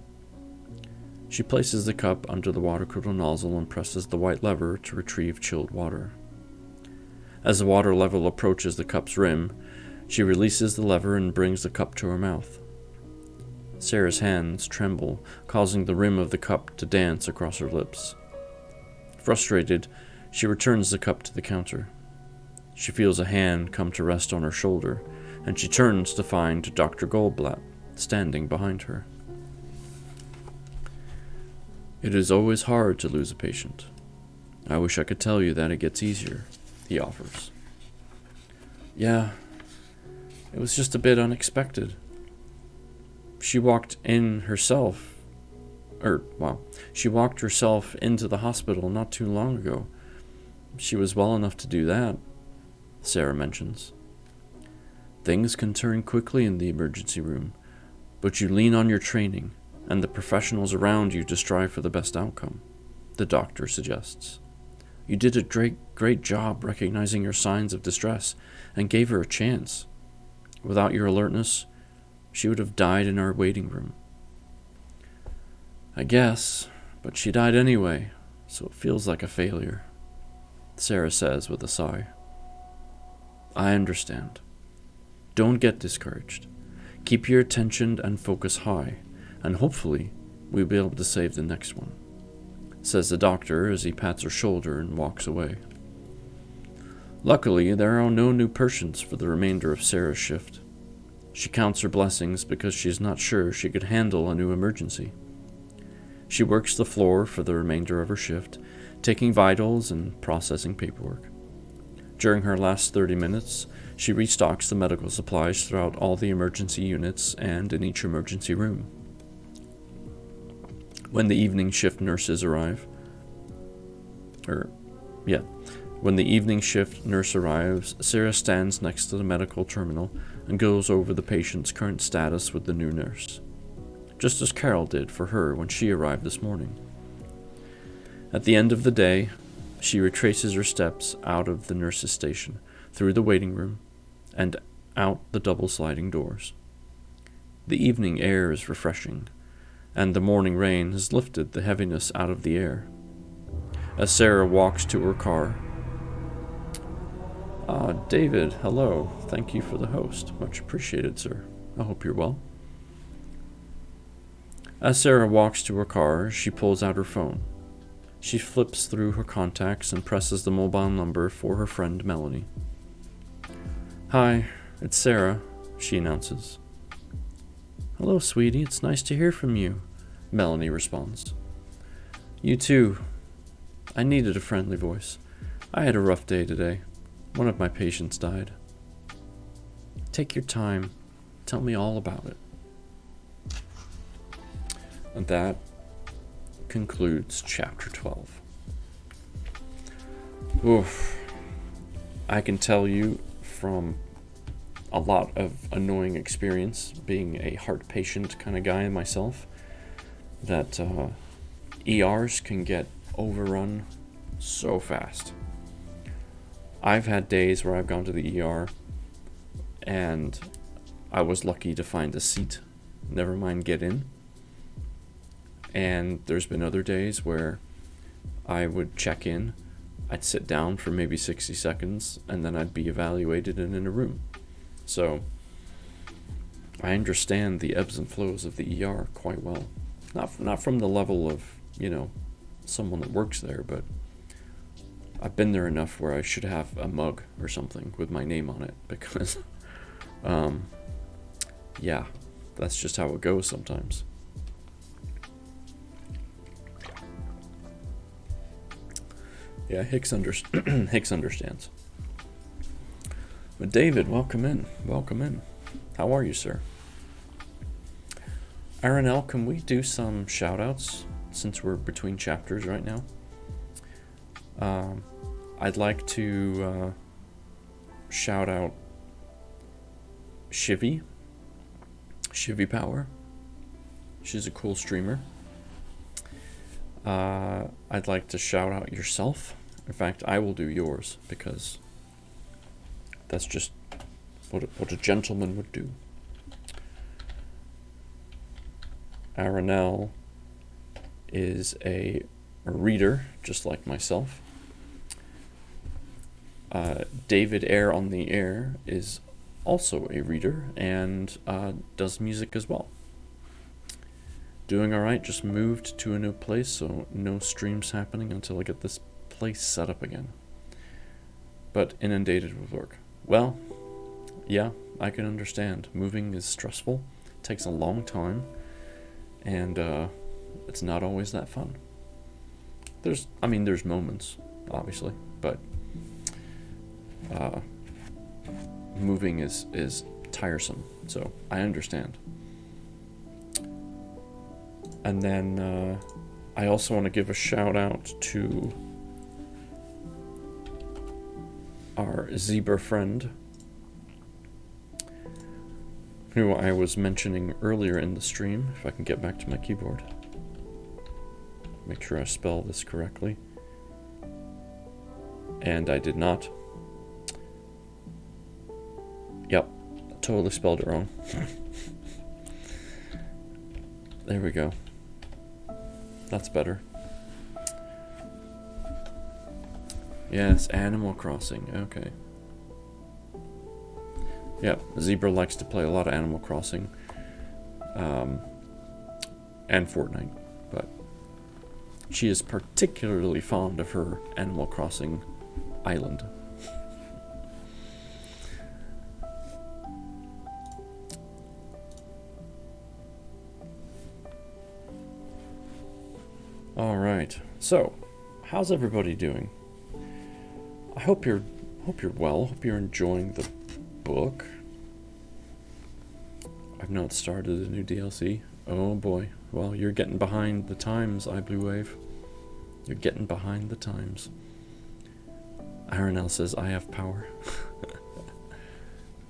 She places the cup under the water cooler nozzle and presses the white lever to retrieve chilled water. As the water level approaches the cup's rim, she releases the lever and brings the cup to her mouth. Sarah's hands tremble, causing the rim of the cup to dance across her lips. Frustrated, she returns the cup to the counter. She feels a hand come to rest on her shoulder, and she turns to find Dr. Goldblatt standing behind her. It is always hard to lose a patient. I wish I could tell you that it gets easier, he offers. Yeah, it was just a bit unexpected. She walked herself into the hospital not too long ago. She was well enough to do that, Sarah mentions. Things can turn quickly in the emergency room, but you lean on your training and the professionals around you to strive for the best outcome, the doctor suggests. You did a great job recognizing her signs of distress and gave her a chance. Without your alertness, she would have died in our waiting room. I guess, but she died anyway, so it feels like a failure, Sarah says with a sigh. I understand. Don't get discouraged. Keep your attention and focus high, and hopefully we'll be able to save the next one, says the doctor as he pats her shoulder and walks away. Luckily, there are no new patients for the remainder of Sarah's shift. She counts her blessings because she's not sure she could handle a new emergency. She works the floor for the remainder of her shift, taking vitals and processing paperwork. During her last 30 minutes, she restocks the medical supplies throughout all the emergency units and in each emergency room. When the evening shift nurses arrive, when the evening shift nurse arrives, Sarah stands next to the medical terminal and goes over the patient's current status with the new nurse, just as Carol did for her when she arrived this morning. At the end of the day, she retraces her steps out of the nurse's station, through the waiting room, and out the double sliding doors. The evening air is refreshing, and the morning rain has lifted the heaviness out of the air. As Sarah walks to her car, David, hello. Thank you for the host. Much appreciated, sir. I hope you're well. As Sarah walks to her car, she pulls out her phone. She flips through her contacts and presses the mobile number for her friend Melanie. Hi, it's Sarah, she announces. Hello, sweetie. It's nice to hear from you, Melanie responds. You too. I needed a friendly voice. I had a rough day today. One of my patients died. Take your time. Tell me all about it. And that concludes chapter 12. Oof. I can tell you from a lot of annoying experience, being a heart patient kind of guy myself, that ERs can get overrun so fast. I've had days where I've gone to the ER and I was lucky to find a seat, never mind get in. And there's been other days where I would check in, I'd sit down for maybe 60 seconds, and then I'd be evaluated and in a room. So I understand the ebbs and flows of the ER quite well. Not from the level of, someone that works there, but I've been there enough where I should have a mug or something with my name on it, because that's just how it goes sometimes. Yeah, Hicks understands. But David, welcome in. How are you, sir? Aranel, can we do some shout-outs since we're between chapters right now? I'd like to shout out Shivy Power. She's a cool streamer. I'd like to shout out yourself. In fact, I will do yours because that's just what a gentleman would do. Aranel is a reader, just like myself. David Air on the Air is also a reader and does music as well. Doing alright, just moved to a new place, so no streams happening until I get this place set up again. But inundated with work. Well, yeah, I can understand. Moving is stressful, takes a long time, and it's not always that fun. There's moments, obviously, but moving is tiresome, so I understand. And then I also want to give a shout out to our zebra friend, who I was mentioning earlier in the stream. If I can get back to my keyboard. Make sure I spell this correctly. And I did not. Yep, totally spelled it wrong. There we go. That's better. Yes, Animal Crossing. Okay. Yep, Zebra likes to play a lot of Animal Crossing. And Fortnite. But she is particularly fond of her Animal Crossing island. Alright, so, how's everybody doing? I hope you're well, hope you're enjoying the book. I've not started a new DLC. Oh boy, well, you're getting behind the times, iBlueWave. You're getting behind the times. Aranel says, I have power.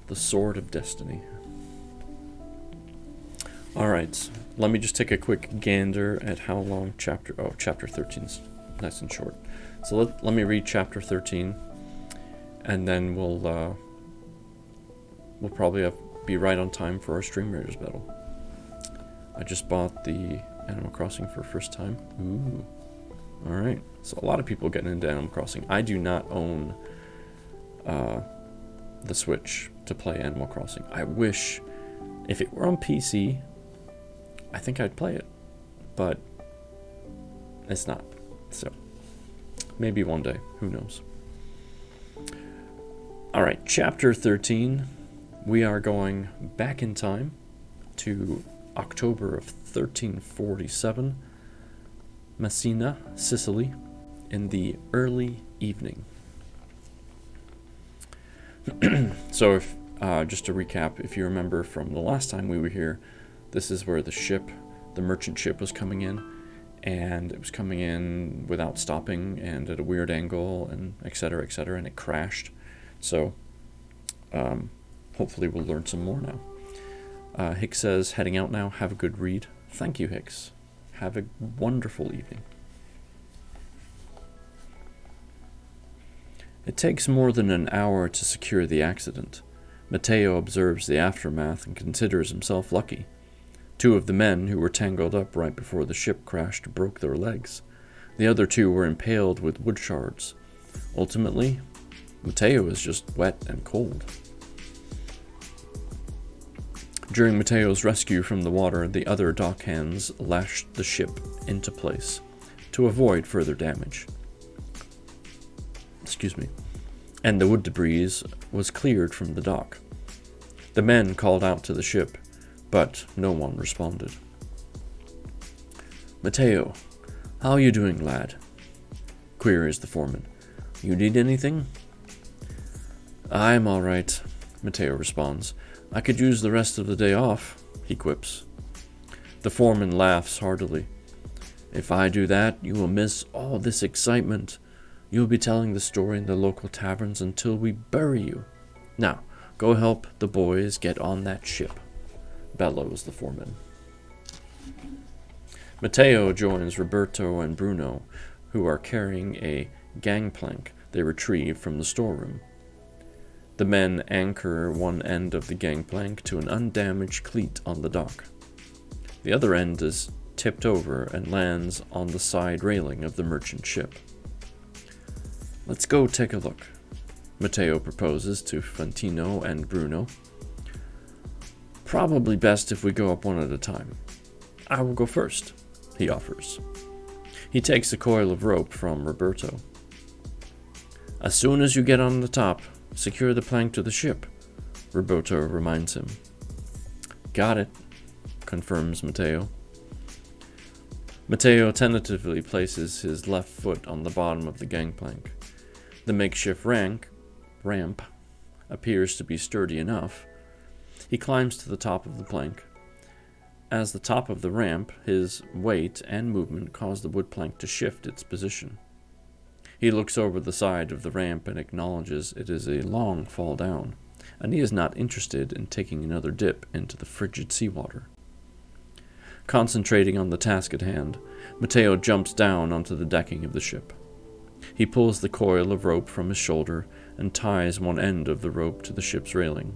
The Sword of Destiny. Alright, let me just take a quick gander at how long chapter 13's nice and short. So let me read chapter 13, and then we'll probably be right on time for our Stream Raiders battle. I just bought the Animal Crossing for first time. Ooh. Alright, so a lot of people getting into Animal Crossing. I do not own the Switch to play Animal Crossing. I wish, if it were on PC, I think I'd play it, but it's not. So maybe one day, who knows. Alright, chapter 13. We are going back in time to October of 1347, Messina, Sicily, in the early evening. So if just to recap, if you remember from the last time we were here, this is where the merchant ship was coming in, and it was coming in without stopping and at a weird angle, and etc., and it crashed. So hopefully we'll learn some more now. Hicks says, heading out now, have a good read. Thank you, Hicks. Have a wonderful evening. It takes more than an hour to secure the accident. Matteo observes the aftermath and considers himself lucky. 2 of the men who were tangled up right before the ship crashed broke their legs. The other 2 were impaled with wood shards. Ultimately, Matteo is just wet and cold. During Matteo's rescue from the water, the other dockhands lashed the ship into place to avoid further damage. And the wood debris was cleared from the dock. The men called out to the ship, but no one responded. Matteo, how are you doing, lad? Queries the foreman. You need anything? I'm all right, Matteo responds. I could use the rest of the day off, he quips. The foreman laughs heartily. If I do that, you will miss all this excitement. You will be telling the story in the local taverns until we bury you. Now, go help the boys get on that ship, bellows the foreman. Matteo joins Roberto and Bruno, who are carrying a gangplank they retrieve from the storeroom. The men anchor one end of the gangplank to an undamaged cleat on the dock. The other end is tipped over and lands on the side railing of the merchant ship. Let's go take a look, Matteo proposes to Fantino and Bruno. Probably best if we go up one at a time. I will go first, he offers. He takes a coil of rope from Roberto. As soon as you get on the top, secure the plank to the ship, Roberto reminds him. Got it, confirms Matteo. Matteo tentatively places his left foot on the bottom of the gangplank. The makeshift ramp appears to be sturdy enough. He climbs to the top of the plank. As the top of the ramp, his weight and movement cause the wood plank to shift its position. He looks over the side of the ramp and acknowledges it is a long fall down, and he is not interested in taking another dip into the frigid seawater. Concentrating on the task at hand, Matteo jumps down onto the decking of the ship. He pulls the coil of rope from his shoulder and ties one end of the rope to the ship's railing.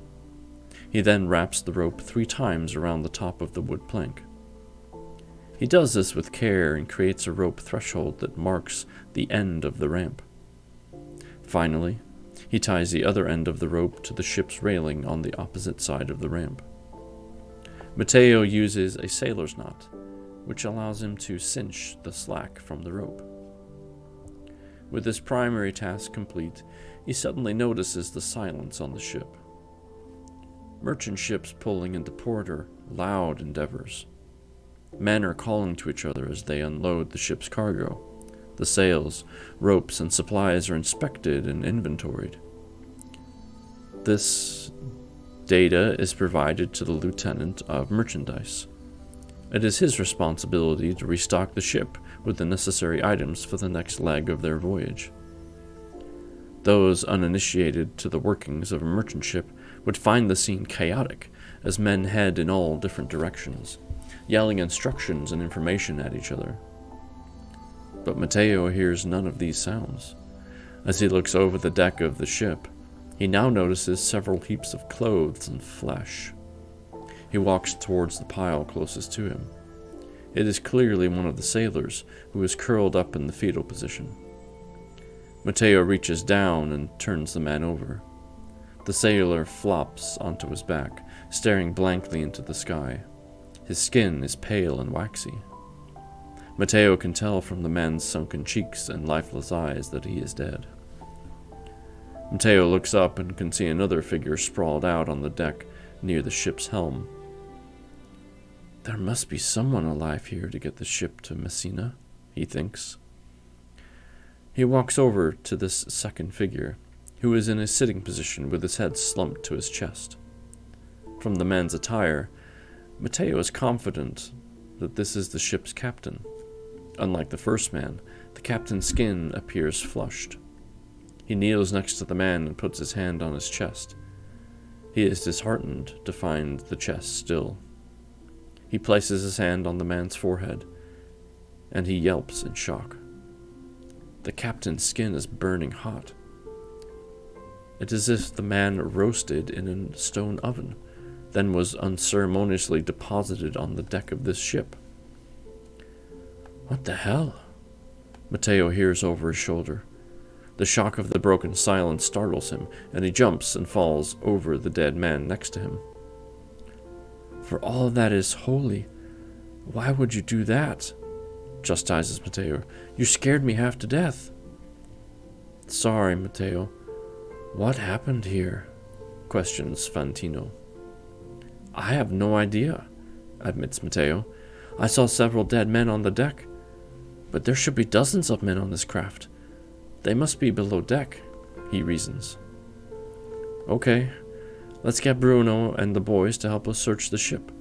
He then wraps the rope 3 times around the top of the wood plank. He does this with care and creates a rope threshold that marks the end of the ramp. Finally, he ties the other end of the rope to the ship's railing on the opposite side of the ramp. Matteo uses a sailor's knot, which allows him to cinch the slack from the rope. With this primary task complete, he suddenly notices the silence on the ship. Merchant ships pulling into port are loud endeavors. Men are calling to each other as they unload the ship's cargo. The sails, ropes, and supplies are inspected and inventoried. This data is provided to the lieutenant of merchandise. It is his responsibility to restock the ship with the necessary items for the next leg of their voyage. Those uninitiated to the workings of a merchant ship would find the scene chaotic as men head in all different directions, yelling instructions and information at each other. But Matteo hears none of these sounds. As he looks over the deck of the ship, he now notices several heaps of clothes and flesh. He walks towards the pile closest to him. It is clearly one of the sailors who is curled up in the fetal position. Matteo reaches down and turns the man over. The sailor flops onto his back, staring blankly into the sky. His skin is pale and waxy. Matteo can tell from the man's sunken cheeks and lifeless eyes that he is dead. Matteo looks up and can see another figure sprawled out on the deck near the ship's helm. There must be someone alive here to get the ship to Messina, he thinks. He walks over to this second figure, who is in a sitting position with his head slumped to his chest. From the man's attire, Matteo is confident that this is the ship's captain. Unlike the first man, the captain's skin appears flushed. He kneels next to the man and puts his hand on his chest. He is disheartened to find the chest still. He places his hand on the man's forehead, and he yelps in shock. The captain's skin is burning hot. It is as if the man roasted in a stone oven, then was unceremoniously deposited on the deck of this ship. What the hell? Matteo hears over his shoulder. The shock of the broken silence startles him, and he jumps and falls over the dead man next to him. For all that is holy, why would you do that? Chastises Matteo. You scared me half to death. Sorry, Matteo. What happened here? Questions Fantino. I have no idea, admits Matteo. I saw several dead men on the deck, but there should be dozens of men on this craft. They must be below deck, he reasons. Okay, let's get Bruno and the boys to help us search the ship.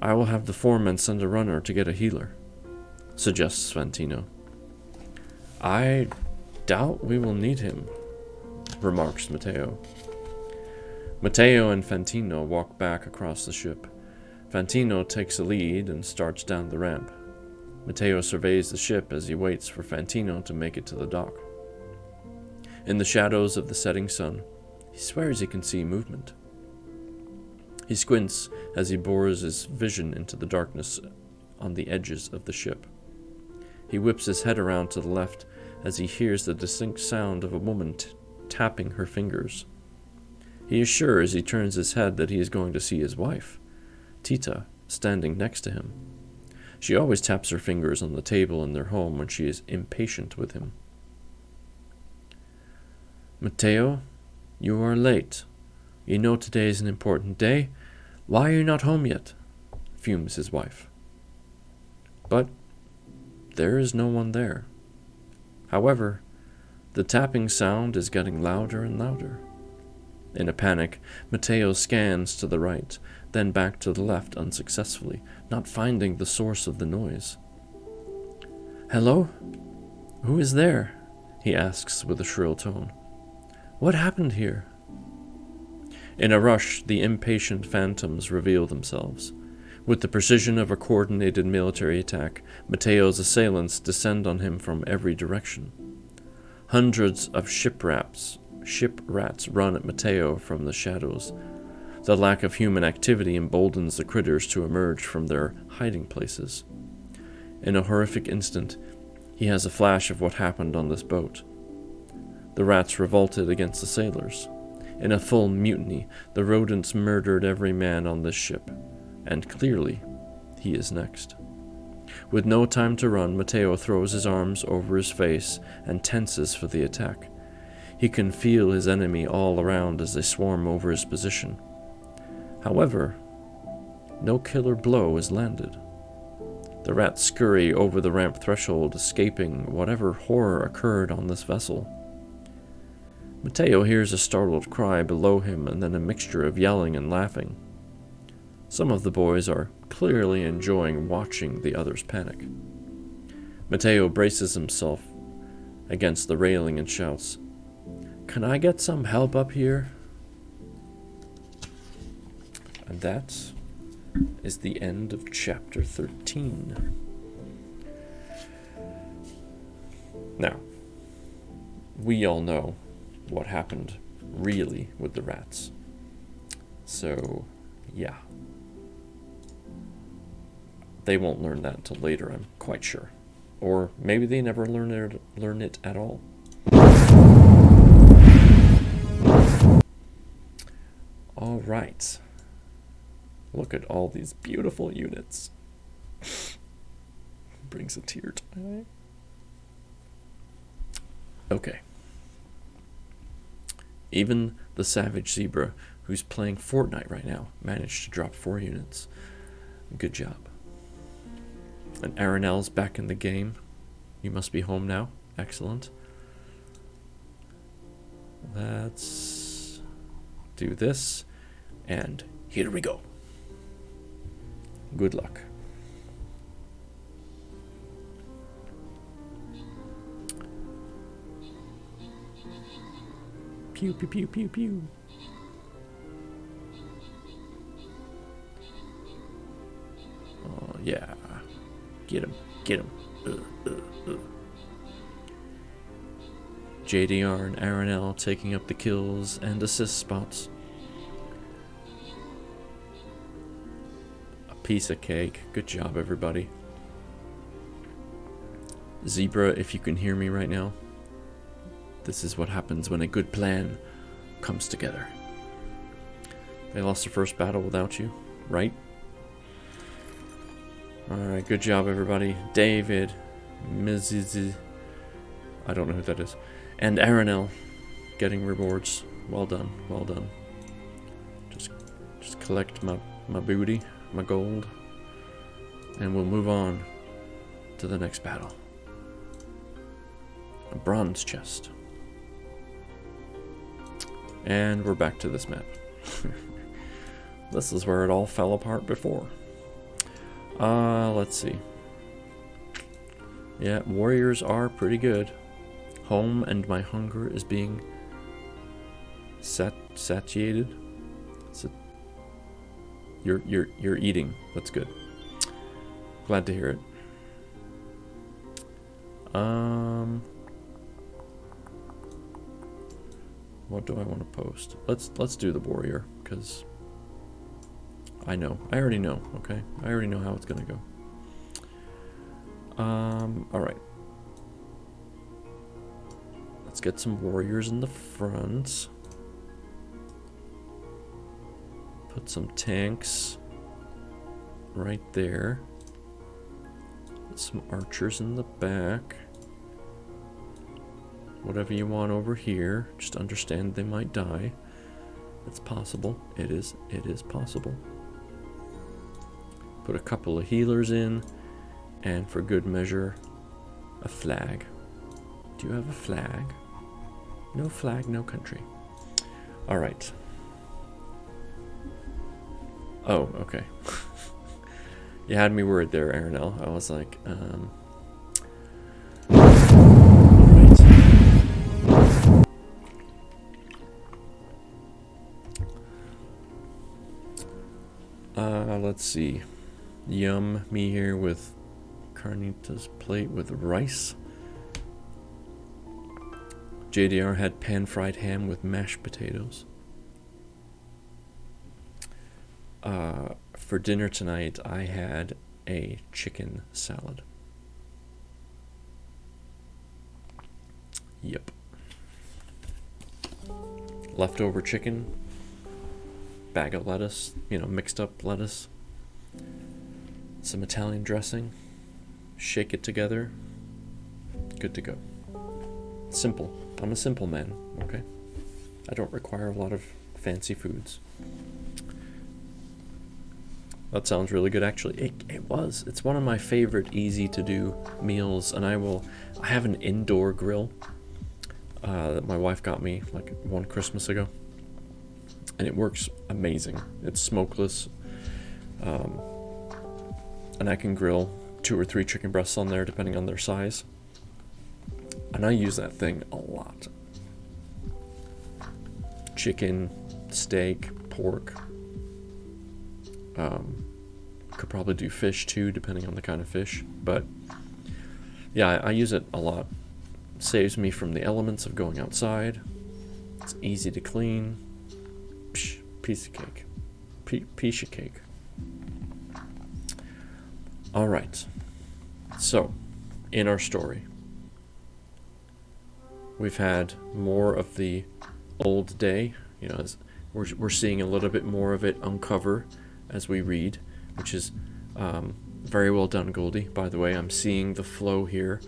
I will have the foreman send a runner to get a healer, suggests Fantino. I doubt we will need him, remarks Matteo. Matteo and Fantino walk back across the ship. Fantino takes the lead and starts down the ramp. Matteo surveys the ship as he waits for Fantino to make it to the dock. In the shadows of the setting sun, he swears he can see movement. He squints as he bores his vision into the darkness on the edges of the ship. He whips his head around to the left as he hears the distinct sound of a woman tapping her fingers. He is sure as he turns his head that he is going to see his wife, Tita, standing next to him. She always taps her fingers on the table in their home when she is impatient with him. Matteo, you are late. You know today is an important day. Why are you not home yet? Fumes his wife. But there is no one there. However, the tapping sound is getting louder and louder. In a panic, Matteo scans to the right, then back to the left unsuccessfully, not finding the source of the noise. Hello? Who is there? He asks with a shrill tone. What happened here? In a rush, the impatient phantoms reveal themselves. With the precision of a coordinated military attack, Matteo's assailants descend on him from every direction. Hundreds of ship rats run at Matteo from the shadows. The lack of human activity emboldens the critters to emerge from their hiding places. In a horrific instant, he has a flash of what happened on this boat. The rats revolted against the sailors. In a full mutiny, the rodents murdered every man on this ship, and clearly, he is next. With no time to run, Matteo throws his arms over his face and tenses for the attack. He can feel his enemy all around as they swarm over his position. However, no killer blow is landed. The rats scurry over the ramp threshold, escaping whatever horror occurred on this vessel. Mateo hears a startled cry below him and then a mixture of yelling and laughing. Some of the boys are clearly enjoying watching the others panic. Mateo braces himself against the railing and shouts, "Can I get some help up here?" And that is the end of chapter 13. Now, we all know what happened really with the rats. So, yeah. They won't learn that until later, I'm quite sure. Or maybe they never learn it at all. All right. Look at all these beautiful units. Brings a tear to my eye. Okay. Even the Savage Zebra, who's playing Fortnite right now, managed to drop 4 units. Good job. And Aranel's back in the game. You must be home now. Excellent. Let's do this. And here we go. Good luck. Pew, pew, pew, pew, pew. Oh, yeah. Get him. Get him. JDR and Aranel taking up the kills and assist spots. A piece of cake. Good job, everybody. Zebra, if you can hear me right now, this is what happens when a good plan comes together. They lost the first battle without you, right? Alright, good job, everybody. David, Mrs. I don't know who that is. And Aranel getting rewards. Well done, well done. Just collect my booty, my gold, and we'll move on to the next battle. A bronze chest. And we're back to this map. This is where it all fell apart before. Let's see. Yeah, warriors are pretty good. Home and my hunger is being satiated. You're eating. That's good. Glad to hear it. What do I want to post? Let's do the warrior, because I already know, okay? I already know how it's gonna go. Alright. Let's get some warriors in the front. Put some tanks right there. Put some archers in the back. Whatever you want over here. Just understand they might die. It's possible. It is possible. Put a couple of healers in. And for good measure, a flag. Do you have a flag? No flag, no country. Alright. Oh, okay. You had me worried there, Aranel. I was like, let's see. Yum, me here with carnitas plate with rice. JDR had pan-fried ham with mashed potatoes. For dinner tonight, I had a chicken salad. Yep. Leftover chicken, bag of lettuce, mixed up lettuce, some Italian dressing, shake it together, good to go. Simple. I'm a simple man, okay? I don't require a lot of fancy foods. That sounds really good, actually. It was. It's one of my favorite easy-to-do meals, and I have an indoor grill that my wife got me like one Christmas ago, and it works amazing. It's smokeless, and I can grill 2 or 3 chicken breasts on there, depending on their size, and I use that thing a lot. Chicken, steak, pork. Could probably do fish too, depending on the kind of fish. But yeah, I use it a lot. Saves me from the elements of going outside. It's easy to clean. Psh, piece of cake. Piece of cake. All right. So, in our story, we've had more of the old day. You know, as we're seeing a little bit more of it uncover as we read, which is very well done, Goldie. By the way, I'm seeing the flow here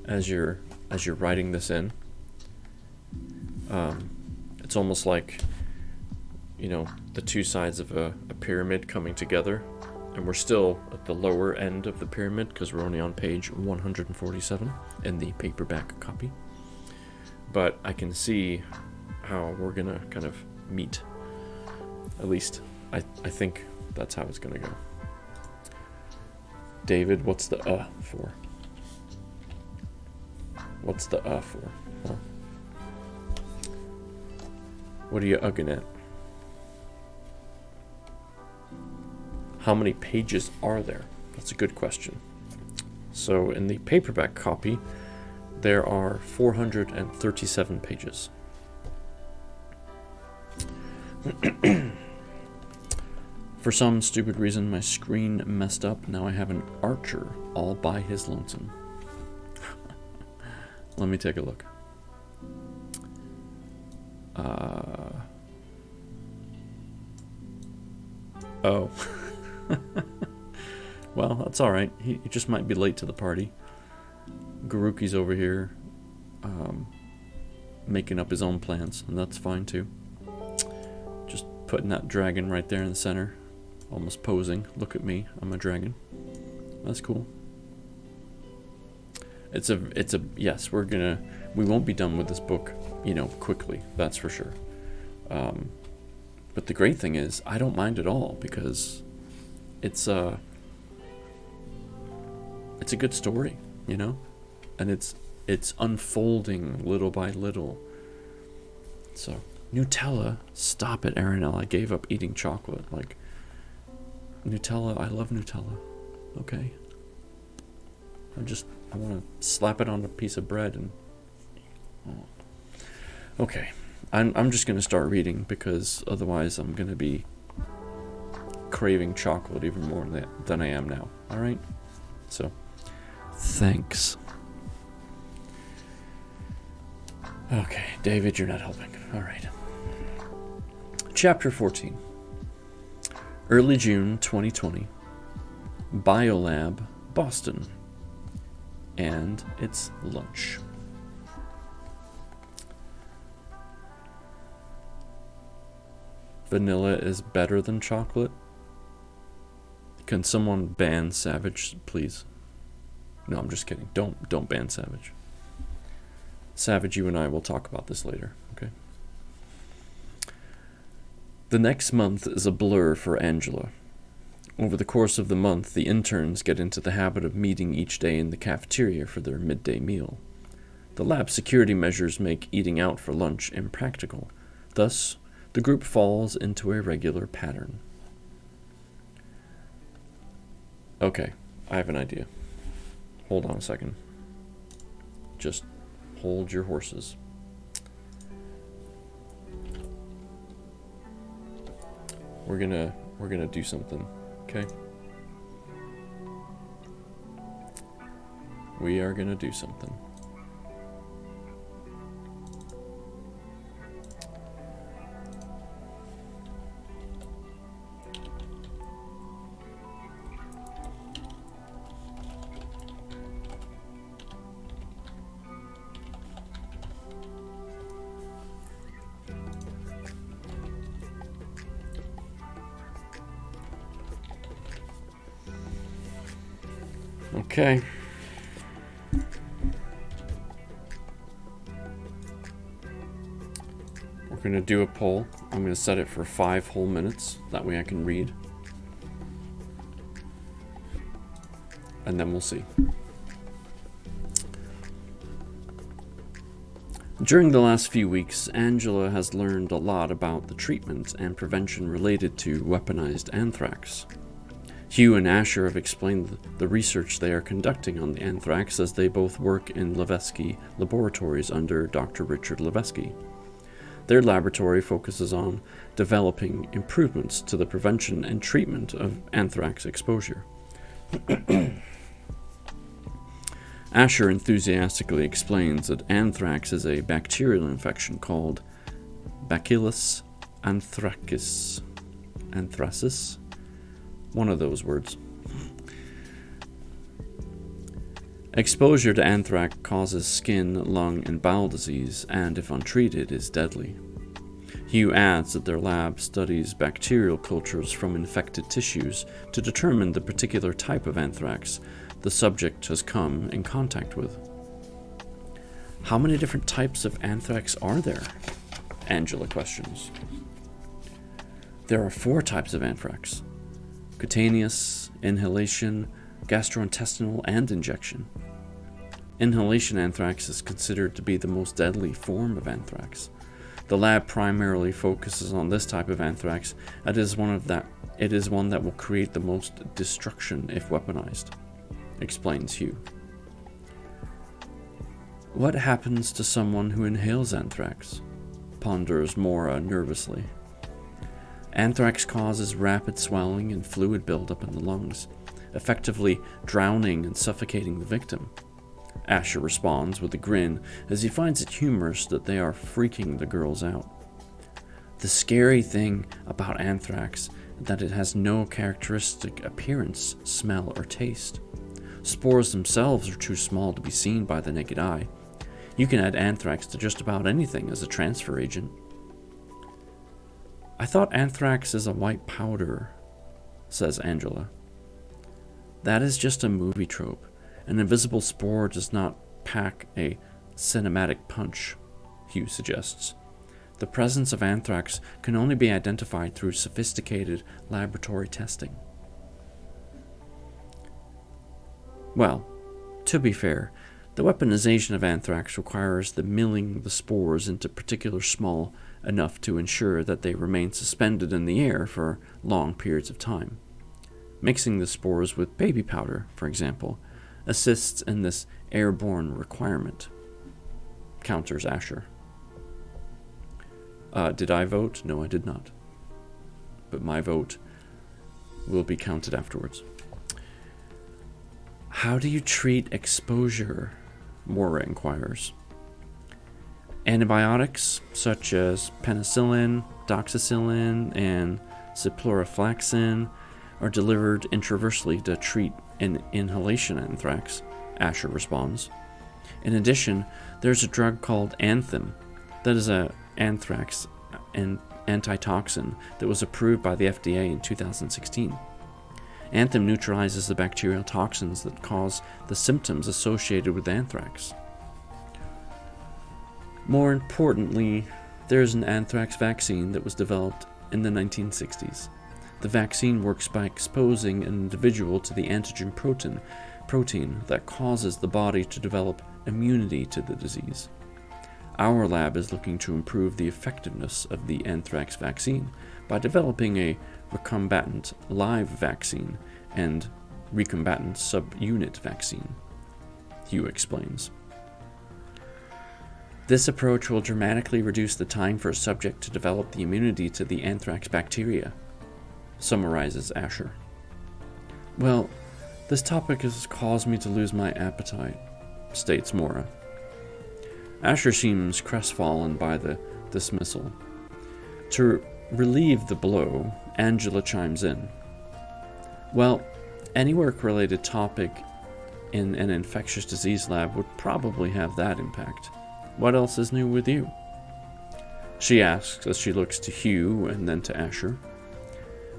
as you're writing this in. It's almost like, you know, the 2 sides of a pyramid coming together, and we're still at the lower end of the pyramid because we're only on page 147 in the paperback copy. But I can see how we're gonna kind of meet. At least I think that's how it's gonna go. David, what's the for? What's the for? Huh? What are you ugging at? How many pages are there? That's a good question. So in the paperback copy, there are 437 pages. For some stupid reason, my screen messed up. Now I have an archer all by his lonesome. Let me take a look. Oh. Well, that's alright. He just might be late to the party. Garuki's over here making up his own plans, and that's fine too. Just putting that dragon right there in the center. Almost posing. Look at me, I'm a dragon. That's cool. It's a yes, we won't be done with this book, you know, quickly, that's for sure. But the great thing is, I don't mind at all, because it's a good story, you know? And it's unfolding little by little. So, Nutella, stop it, Aranel. I gave up eating chocolate. Like, Nutella, I love Nutella. Okay. I want to slap it on a piece of bread and... Oh. Okay. I'm just going to start reading, because otherwise I'm going to be craving chocolate even more than I am now. Alright? So, thanks. Okay, David, you're not helping. Alright. Chapter 14. Early June 2020. Biolab, Boston. And it's lunch. Vanilla is better than chocolate? Can someone ban Savage, please? No, I'm just kidding. Don't ban Savage. Savage, you and I will talk about this later, okay? The next month is a blur for Angela. Over the course of the month, the interns get into the habit of meeting each day in the cafeteria for their midday meal. The lab security measures make eating out for lunch impractical. Thus, the group falls into a regular pattern. Okay, I have an idea. Hold on a second. Just hold your horses. We're gonna do something, okay? We are gonna do something. Okay. We're going to do a poll. I'm going to set it for 5 whole minutes. That way I can read. And then we'll see. During the last few weeks, Angela has learned a lot about the treatment and prevention related to weaponized anthrax. Hugh and Asher have explained the research they are conducting on the anthrax as they both work in Levesque laboratories under Dr. Richard Levesque. Their laboratory focuses on developing improvements to the prevention and treatment of anthrax exposure. Asher enthusiastically explains that anthrax is a bacterial infection called Bacillus anthracis. Anthracis? One of those words. Exposure to anthrax causes skin, lung, and bowel disease, and if untreated, is deadly. Hugh adds that their lab studies bacterial cultures from infected tissues to determine the particular type of anthrax the subject has come in contact with. How many different types of anthrax are there? Angela questions. There are 4 types of anthrax: cutaneous, inhalation, gastrointestinal, and injection. Inhalation anthrax is considered to be the most deadly form of anthrax. The lab primarily focuses on this type of anthrax, it is one that will create the most destruction if weaponized, explains Hugh. What happens to someone who inhales anthrax? Ponders Maura nervously. Anthrax causes rapid swelling and fluid buildup in the lungs, effectively drowning and suffocating the victim. Asher responds with a grin as he finds it humorous that they are freaking the girls out. The scary thing about anthrax is that it has no characteristic appearance, smell, or taste. Spores themselves are too small to be seen by the naked eye. You can add anthrax to just about anything as a transfer agent. I thought anthrax is a white powder, says Angela. That is just a movie trope. An invisible spore does not pack a cinematic punch, Hugh suggests. The presence of anthrax can only be identified through sophisticated laboratory testing. Well, to be fair, the weaponization of anthrax requires the milling the spores into particular small enough to ensure that they remain suspended in the air for long periods of time. Mixing the spores with baby powder, for example, assists in this airborne requirement, counters Asher. Did I vote? No, I did not. But my vote will be counted afterwards. How do you treat exposure? Maura inquires. Antibiotics such as penicillin, doxycycline, and ciprofloxacin are delivered intravenously to treat an inhalation anthrax, Asher responds. In addition, there's a drug called Anthem that is an anthrax and antitoxin that was approved by the FDA in 2016. Anthem neutralizes the bacterial toxins that cause the symptoms associated with anthrax. More importantly, there is an anthrax vaccine that was developed in the 1960s. The vaccine works by exposing an individual to the antigen protein that causes the body to develop immunity to the disease. Our lab is looking to improve the effectiveness of the anthrax vaccine by developing a recombatant live vaccine and recombatant subunit vaccine, Hugh explains. This approach will dramatically reduce the time for a subject to develop the immunity to the anthrax bacteria, summarizes Asher. Well, this topic has caused me to lose my appetite, states Maura. Asher seems crestfallen by the dismissal. To relieve the blow, Angela chimes in. Well, any work-related topic in an infectious disease lab would probably have that impact. What else is new with you? She asks as she looks to Hugh and then to Asher.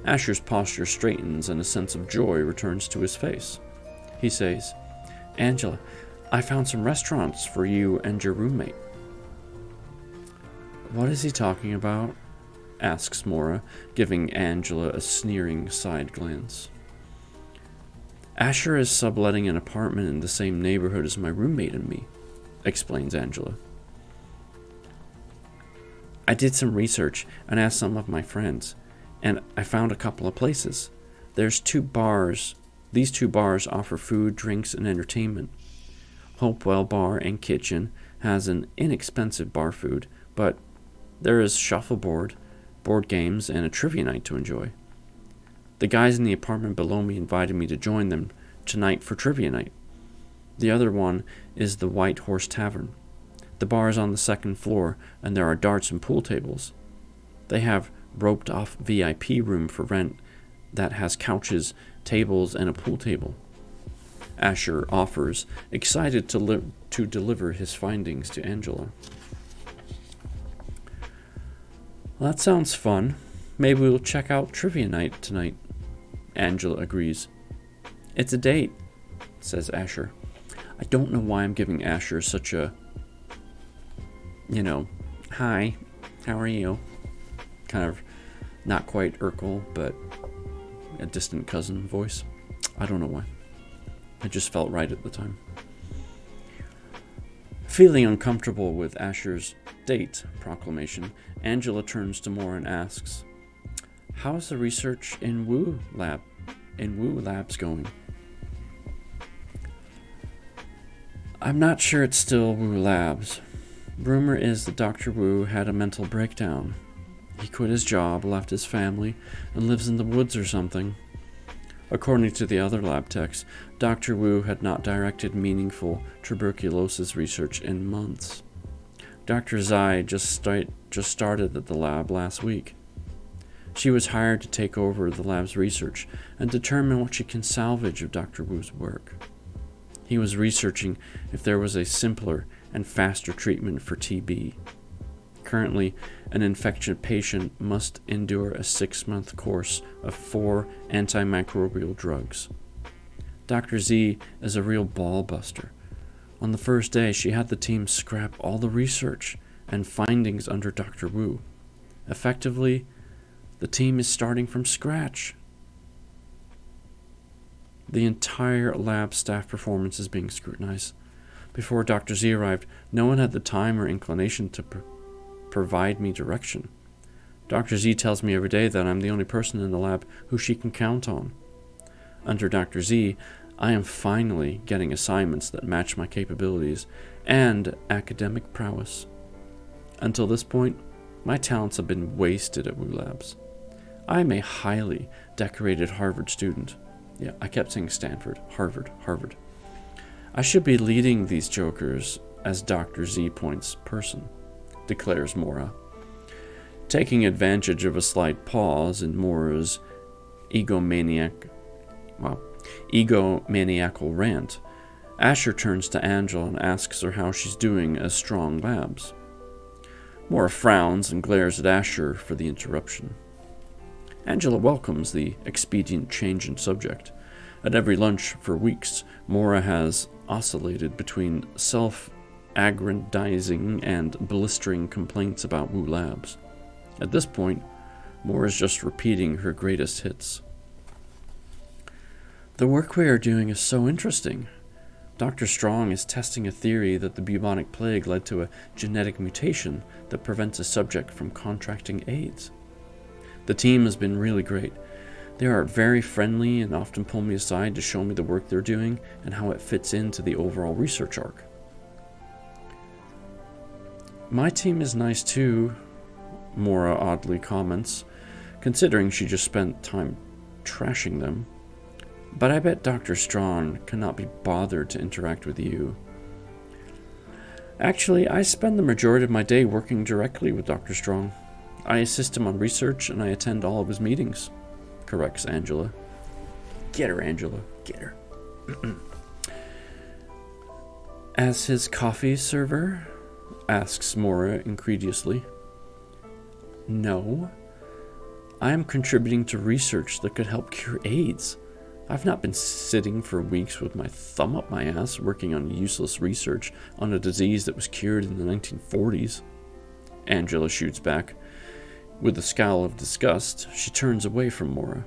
Asher's posture straightens and a sense of joy returns to his face. he says, "Angela, I found some restaurants for you and your roommate." "What is he talking about?" asks Mora, giving Angela a sneering side glance. "Asher is subletting an apartment in the same neighborhood as my roommate and me," explains Angela. "I did some research and asked some of my friends, and I found a couple of places. There's 2 bars. These 2 bars offer food, drinks, and entertainment. Hopewell Bar and Kitchen has an inexpensive bar food, but there is shuffleboard, board games, and a trivia night to enjoy. The guys in the apartment below me invited me to join them tonight for trivia night. The other one is the White Horse Tavern. The bar is on the 2nd floor, and there are darts and pool tables. They have roped-off VIP room for rent that has couches, tables, and a pool table," Asher offers, excited to deliver his findings to Angela. "Well, that sounds fun. Maybe we'll check out trivia night tonight," Angela agrees. "It's a date," says Asher. I don't know why I'm giving Asher such a, "Hi, how are you?" kind of not quite Urkel, but a distant cousin voice. I don't know why. It just felt right at the time. Feeling uncomfortable with Asher's date proclamation, Angela turns to Mora and asks, "How's the research in Wu Labs going?" "I'm not sure it's still Wu Labs. Rumor is that Dr. Wu had a mental breakdown. He quit his job, left his family, and lives in the woods or something. According to the other lab techs, Dr. Wu had not directed meaningful tuberculosis research in months. Dr. Zai just started at the lab last week. She was hired to take over the lab's research and determine what she can salvage of Dr. Wu's work. He was researching if there was a simpler and faster treatment for TB. Currently, an infected patient must endure a 6-month course of 4 antimicrobial drugs. Dr. Z is a real ball buster. On the first day, she had the team scrap all the research and findings under Dr. Wu. Effectively, the team is starting from scratch. The entire lab staff performance is being scrutinized. Before Dr. Z arrived, no one had the time or inclination to provide me direction. Dr. Z tells me every day that I'm the only person in the lab who she can count on. Under Dr. Z, I am finally getting assignments that match my capabilities and academic prowess. Until this point, my talents have been wasted at Wu Labs. I am a highly decorated Harvard student. Yeah, I kept saying Stanford, Harvard. I should be leading these jokers as Dr. Z Point's person, declares Mora. Taking advantage of a slight pause in Mora's egomaniacal rant, Asher turns to Angela and asks her how she's doing as Strong Labs. Mora frowns and glares at Asher for the interruption. Angela welcomes the expedient change in subject. At every lunch for weeks, Mora has oscillated between self-aggrandizing and blistering complaints about Wu Labs. At this point, Mora is just repeating her greatest hits. "The work we are doing is so interesting. Dr. Strong is testing a theory that the bubonic plague led to a genetic mutation that prevents a subject from contracting AIDS. The team has been really great. They are very friendly and often pull me aside to show me the work they're doing and how it fits into the overall research arc. My team is nice too," Mora oddly comments, considering she just spent time trashing them. "But I bet Dr. Strong cannot be bothered to interact with you." "Actually, I spend the majority of my day working directly with Dr. Strong. I assist him on research and I attend all of his meetings," corrects Angela. Get her, Angela. Get her. "As his coffee server?" asks Mora incredulously. "No. I am contributing to research that could help cure AIDS. I've not been sitting for weeks with my thumb up my ass working on useless research on a disease that was cured in the 1940s. Angela shoots back. With a scowl of disgust, she turns away from Mora.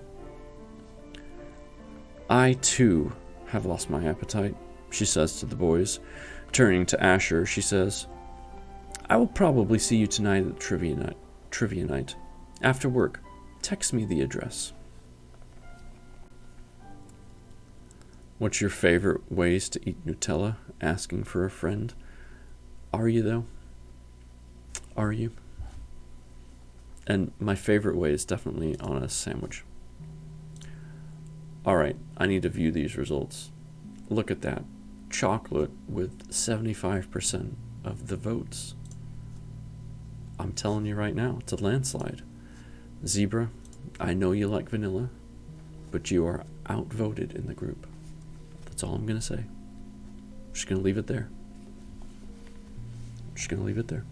I, too, have lost my appetite, she says to the boys. Turning to Asher, she says, I will probably see you tonight at trivia night. After work, text me the address. What's your favorite ways to eat Nutella? Asking for a friend. Are you, though? Are you? And my favorite way is definitely on a sandwich. Alright, I need to view these results. Look at that. Chocolate with 75% of the votes. I'm telling you right now, it's a landslide. Zebra, I know you like vanilla, but you are outvoted in the group. That's all I'm going to say. I'm just going to leave it there. I'm just going to leave it there.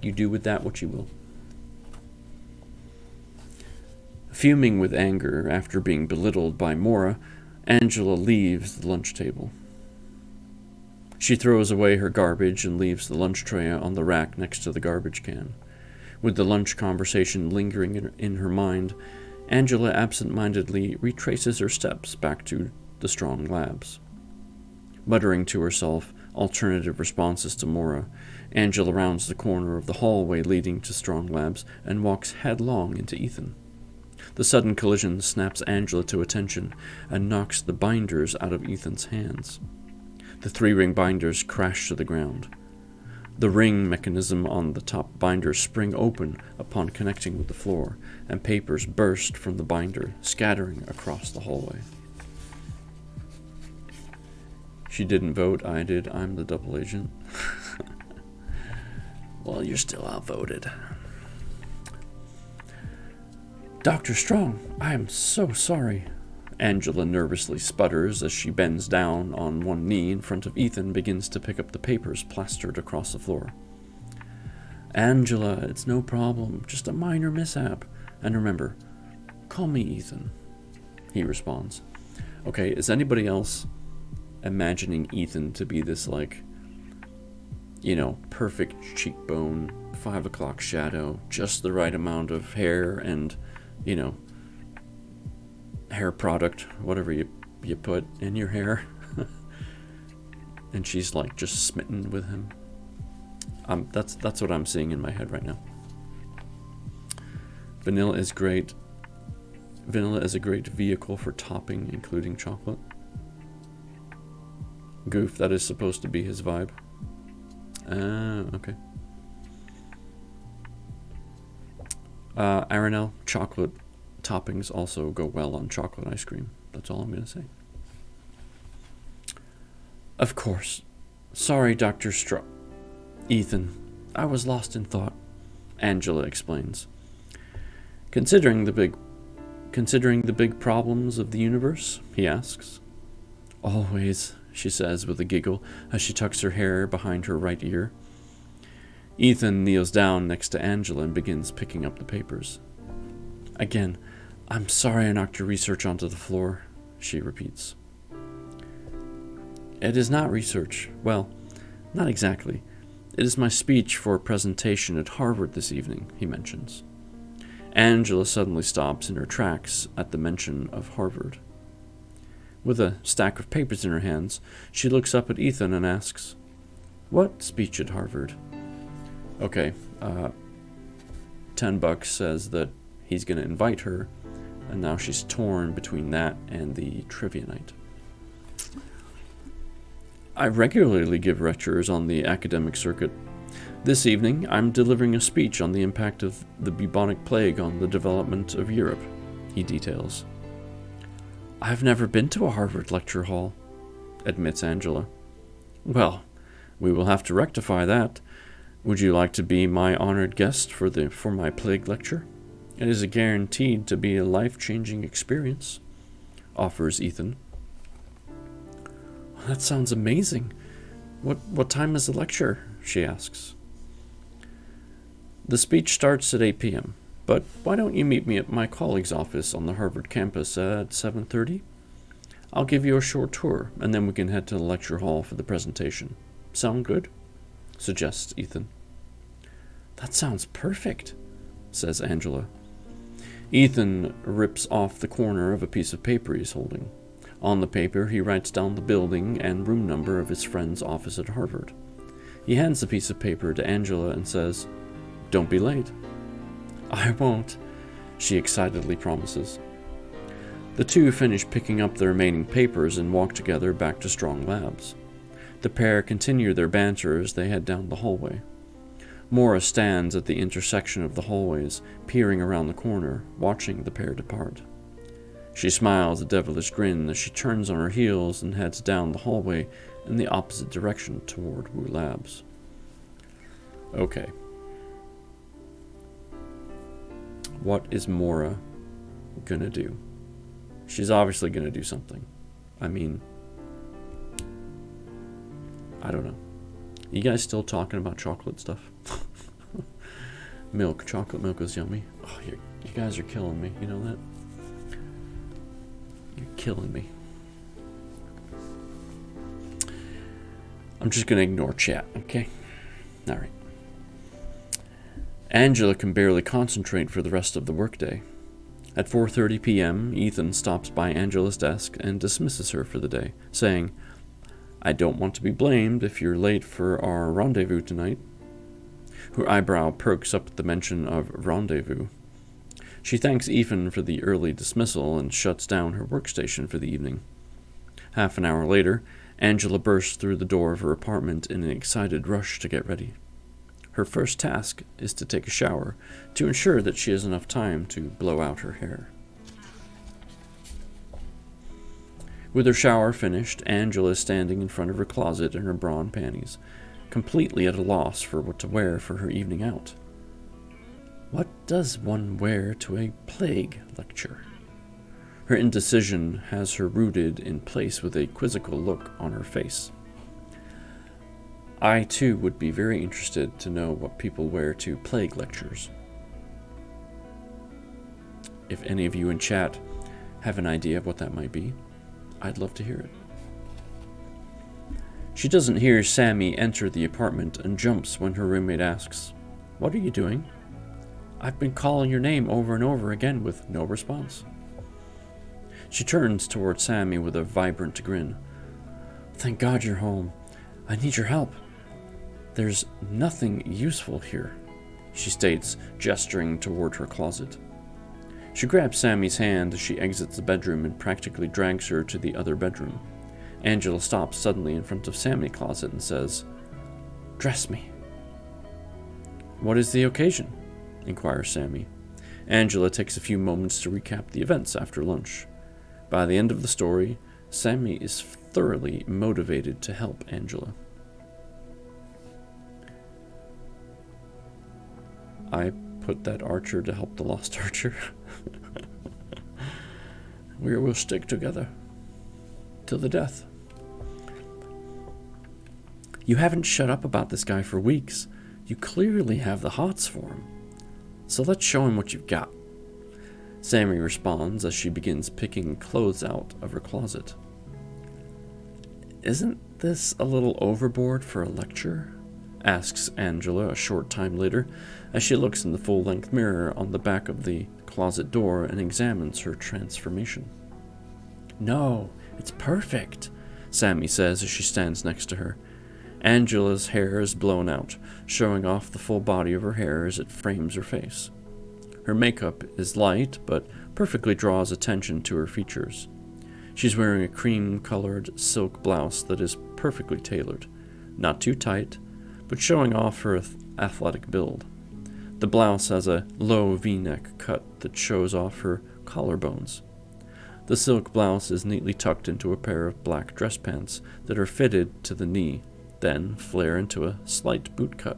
You do with that what you will. Fuming with anger after being belittled by Mora, Angela leaves the lunch table. She throws away her garbage and leaves the lunch tray on the rack next to the garbage can. With the lunch conversation lingering in her mind, Angela absent-mindedly retraces her steps back to the Strong Labs. Muttering to herself alternative responses to Mora, Angela rounds the corner of the hallway leading to Strong Labs and walks headlong into Ethan. The sudden collision snaps Angela to attention and knocks the binders out of Ethan's hands. The 3-ring binders crash to the ground. The ring mechanism on the top binder spring open upon connecting with the floor, and papers burst from the binder, scattering across the hallway. She didn't vote, I did. I'm the double agent. Well, you're still outvoted. Dr. Strong, I am so sorry. Angela nervously sputters as she bends down on one knee in front of Ethan and begins to pick up the papers plastered across the floor. Angela, it's no problem. Just a minor mishap. And remember, call me Ethan. He responds. Okay, is anybody else imagining Ethan to be this, like, perfect cheekbone, 5 o'clock shadow, just the right amount of hair and, hair product, whatever you put in your hair. And she's like just smitten with him. That's what I'm seeing in my head right now. Vanilla is great. Vanilla is a great vehicle for topping, including chocolate. Goof, that is supposed to be his vibe. Okay. Aranel, chocolate toppings also go well on chocolate ice cream. That's all I'm going to say. Of course. Sorry, Dr. Ethan, I was lost in thought, Angela explains. Considering the big problems of the universe, he asks. Always, she says with a giggle as she tucks her hair behind her right ear. Ethan kneels down next to Angela and begins picking up the papers. Again, I'm sorry I knocked your research onto the floor, she repeats. It is not research. Well, not exactly. It is my speech for a presentation at Harvard this evening, he mentions. Angela suddenly stops in her tracks at the mention of Harvard. With a stack of papers in her hands, she looks up at Ethan and asks, What speech at Harvard? Okay, $10 says that he's going to invite her, and now she's torn between that and the trivia night. I regularly give lectures on the academic circuit. This evening, I'm delivering a speech on the impact of the bubonic plague on the development of Europe, he details. I've never been to a Harvard lecture hall, admits Angela. Well, we will have to rectify that. Would you like to be my honored guest for my plague lecture? It is guaranteed to be a life-changing experience, offers Ethan. That sounds amazing. What time is the lecture? She asks. The speech starts at 8 p.m., But why don't you meet me at my colleague's office on the Harvard campus at 7:30? I'll give you a short tour, and then we can head to the lecture hall for the presentation. Sound good? Suggests Ethan. That sounds perfect, says Angela. Ethan rips off the corner of a piece of paper he's holding. On the paper, he writes down the building and room number of his friend's office at Harvard. He hands the piece of paper to Angela and says, "Don't be late." "I won't," she excitedly promises. The two finish picking up the remaining papers and walk together back to Strong Labs. The pair continue their banter as they head down the hallway. Mora stands at the intersection of the hallways, peering around the corner, watching the pair depart. She smiles a devilish grin as she turns on her heels and heads down the hallway in the opposite direction toward Wu Labs. Okay. What is Mora gonna do? She's obviously gonna do something. I mean, I don't know. You guys still talking about chocolate stuff? Milk. Chocolate milk is yummy. Oh, you guys are killing me. You know that? You're killing me. I'm just going to ignore chat, okay? Alright. Angela can barely concentrate for the rest of the workday. At 4:30 p.m., Ethan stops by Angela's desk and dismisses her for the day, saying, "I don't want to be blamed if you're late for our rendezvous tonight." Her eyebrow perks up at the mention of rendezvous. She thanks Ethan for the early dismissal and shuts down her workstation for the evening. Half an hour later, Angela bursts through the door of her apartment in an excited rush to get ready. Her first task is to take a shower to ensure that she has enough time to blow out her hair. With her shower finished, Angela is standing in front of her closet in her bra and panties, completely at a loss for what to wear for her evening out. What does one wear to a plague lecture? Her indecision has her rooted in place with a quizzical look on her face. I, too, would be very interested to know what people wear to plague lectures. If any of you in chat have an idea of what that might be, I'd love to hear it. She doesn't hear Sammy enter the apartment and jumps when her roommate asks, "What are you doing?" "I've been calling your name over and over again with no response." She turns toward Sammy with a vibrant grin. "Thank God you're home. I need your help. There's nothing useful here," she states, gesturing toward her closet. She grabs Sammy's hand as she exits the bedroom and practically drags her to the other bedroom. Angela stops suddenly in front of Sammy's closet and says, "Dress me." "What is the occasion?" inquires Sammy. Angela takes a few moments to recap the events after lunch. By the end of the story, Sammy is thoroughly motivated to help Angela. I put that archer to help the lost archer. We will stick together till the death. You haven't shut up about this guy for weeks. You clearly have the hots for him. So let's show him what you've got. Sammy responds as she begins picking clothes out of her closet. Isn't this a little overboard for a lecture? Asks Angela a short time later as she looks in the full-length mirror on the back of the closet door and examines her transformation. No, it's perfect, Sammy says as she stands next to her. Angela's hair is blown out, showing off the full body of her hair as it frames her face. Her makeup is light, but perfectly draws attention to her features. She's wearing a cream-colored silk blouse that is perfectly tailored, not too tight, but showing off her athletic build. The blouse has a low V-neck cut that shows off her collarbones. The silk blouse is neatly tucked into a pair of black dress pants that are fitted to the knee, then flare into a slight boot cut.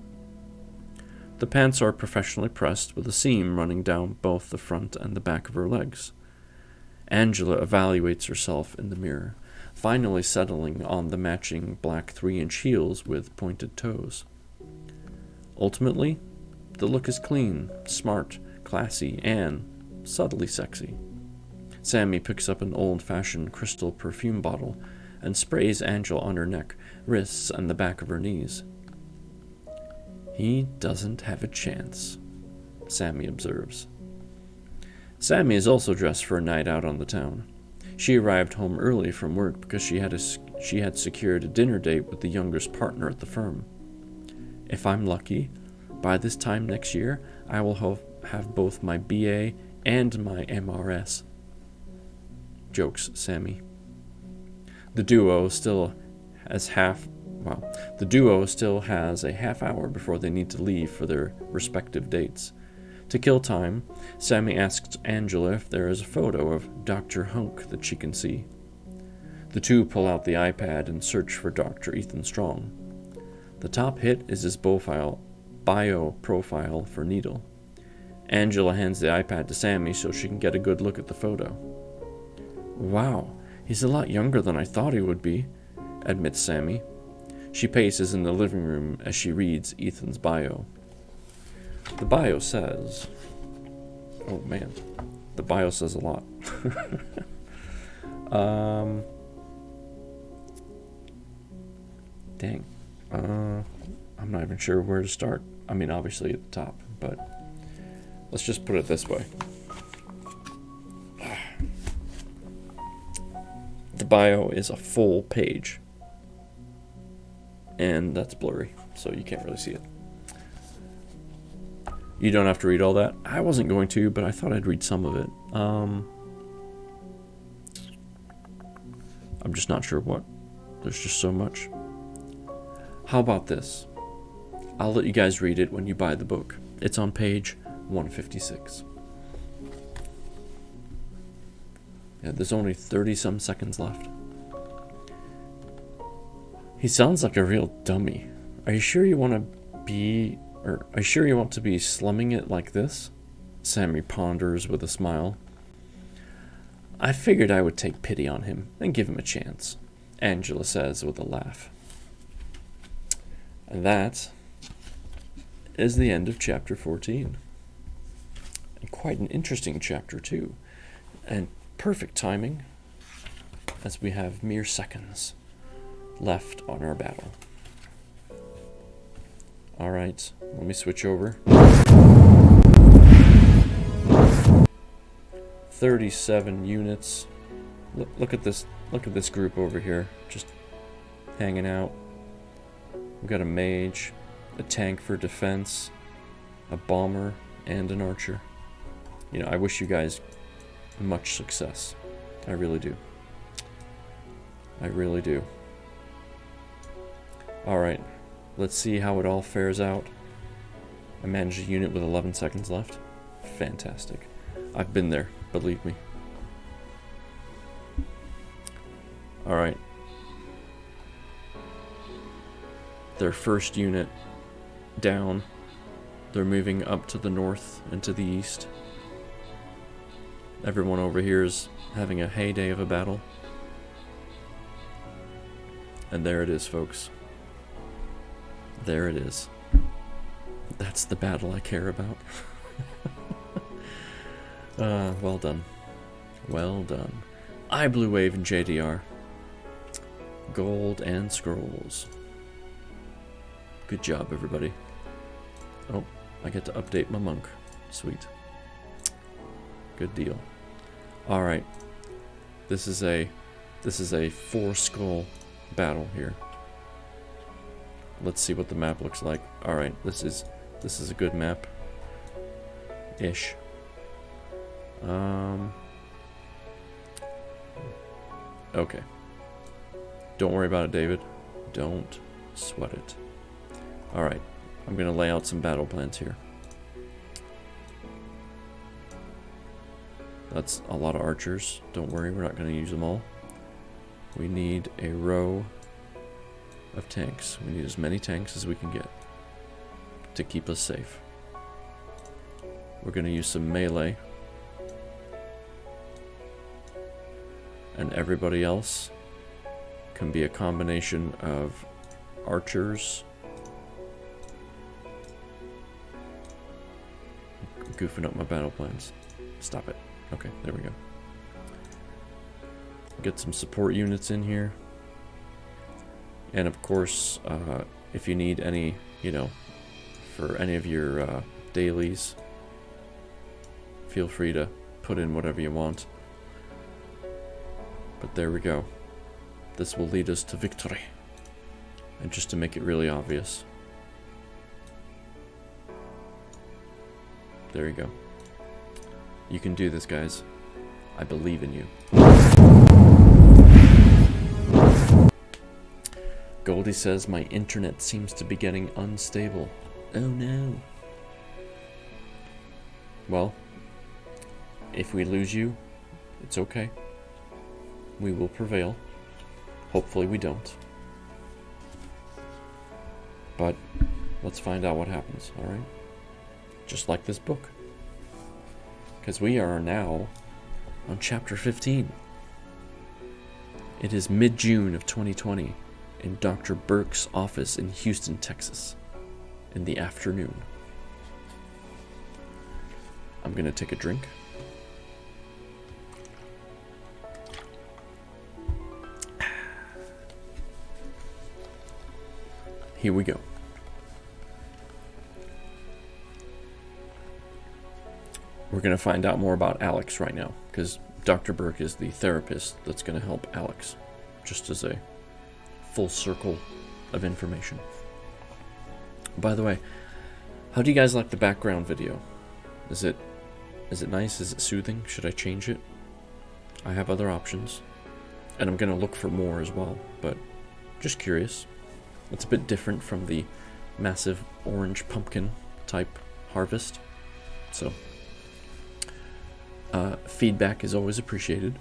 The pants are professionally pressed with a seam running down both the front and the back of her legs. Angela evaluates herself in the mirror, finally settling on the matching black 3-inch heels with pointed toes. Ultimately, the look is clean, smart, classy and subtly sexy. Sammy picks up an old-fashioned crystal perfume bottle and sprays Angela on her neck, wrists, and the back of her knees. He doesn't have a chance, Sammy observes. Sammy is also dressed for a night out on the town. She arrived home early from work because she had secured a dinner date with the youngest partner at the firm. If I'm lucky, by this time next year, I will have both my BA and my MRS, jokes Sammy. The duo still has a half hour before they need to leave for their respective dates. To kill time, Sammy asks Angela if there is a photo of Dr. Hunk that she can see. The two pull out the iPad and search for Dr. Ethan Strong. The top hit is his bio profile for Needle. Angela hands the iPad to Sammy so she can get a good look at the photo. Wow, he's a lot younger than I thought he would be, admits Sammy. She paces in the living room as she reads Ethan's bio. The bio says... Oh man, the bio says a lot. Dang. I'm not even sure where to start. I mean, obviously at the top, but let's just put it this way. The bio is a full page, and that's blurry, so you can't really see it. You don't have to read all that. I wasn't going to, but I thought I'd read some of it. I'm just not sure what. There's just so much. How about this? I'll let you guys read it when you buy the book. It's on page 156. Yeah, there's only 30-some seconds left. He sounds like a real dummy. Are you sure you want to be slumming it like this? Sammy ponders with a smile. I figured I would take pity on him and give him a chance, Angela says with a laugh. And that is the end of chapter 14. And quite an interesting chapter too. And perfect timing, as we have mere seconds left on our battle. Alright, let me switch over. 37 units. Look at this group over here, just hanging out. We've got a mage, a tank for defense, a bomber, and an archer. You know, I wish you guys much success. I really do. I really do. Alright, let's see how it all fares out. I managed a unit with 11 seconds left. Fantastic. I've been there, believe me. Alright. Their first unit down. They're moving up to the north and to the east. Everyone over here is having a heyday of a battle. And there it is, folks. There it is. That's the battle I care about. Well done. Well done. I Blue Wave and JDR. Gold and scrolls. Good job, everybody. Oh, I get to update my monk. Sweet. Good deal. Alright. This is a 4-skull battle here. Let's see what the map looks like. Alright, this is a good map. Ish. Okay. Don't worry about it, David. Don't sweat it. Alright, I'm gonna lay out some battle plans here. That's a lot of archers. Don't worry, we're not gonna use them all. We need a row of tanks. We need as many tanks as we can get to keep us safe. We're gonna use some melee. And everybody else can be a combination of archers, goofing up my battle plans. Stop it. Okay, there we go. Get some support units in here. And of course, if you need any, for any of your dailies, feel free to put in whatever you want. But there we go. This will lead us to victory. And just to make it really obvious. There you go. You can do this, guys. I believe in you. Goldie says my internet seems to be getting unstable. Oh no. Well, if we lose you, it's okay. We will prevail. Hopefully we don't. But let's find out what happens, alright? Just like this book. Because we are now on chapter 15. It is mid-June of 2020 in Dr. Burke's office in Houston, Texas, in the afternoon. I'm gonna take a drink. Here we go. We're going to find out more about Alex right now, because Dr. Burke is the therapist that's going to help Alex, just as a full circle of information. By the way, how do you guys like the background video? Is it nice? Is it soothing? Should I change it? I have other options, and I'm going to look for more as well, but just curious. It's a bit different from the massive orange pumpkin type harvest, so feedback is always appreciated.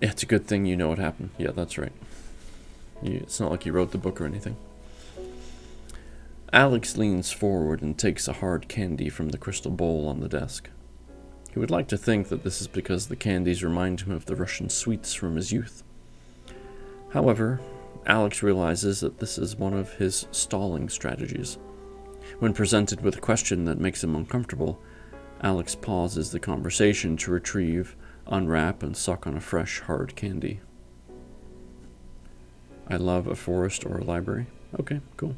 Yeah, it's a good thing you know what happened. Yeah, that's right. It's not like you wrote the book or anything. Alex leans forward and takes a hard candy from the crystal bowl on the desk. He would like to think that this is because the candies remind him of the Russian sweets from his youth. However, Alex realizes that this is one of his stalling strategies. When presented with a question that makes him uncomfortable, Alex pauses the conversation to retrieve, unwrap, and suck on a fresh, hard candy. I love a forest or a library. Okay, cool.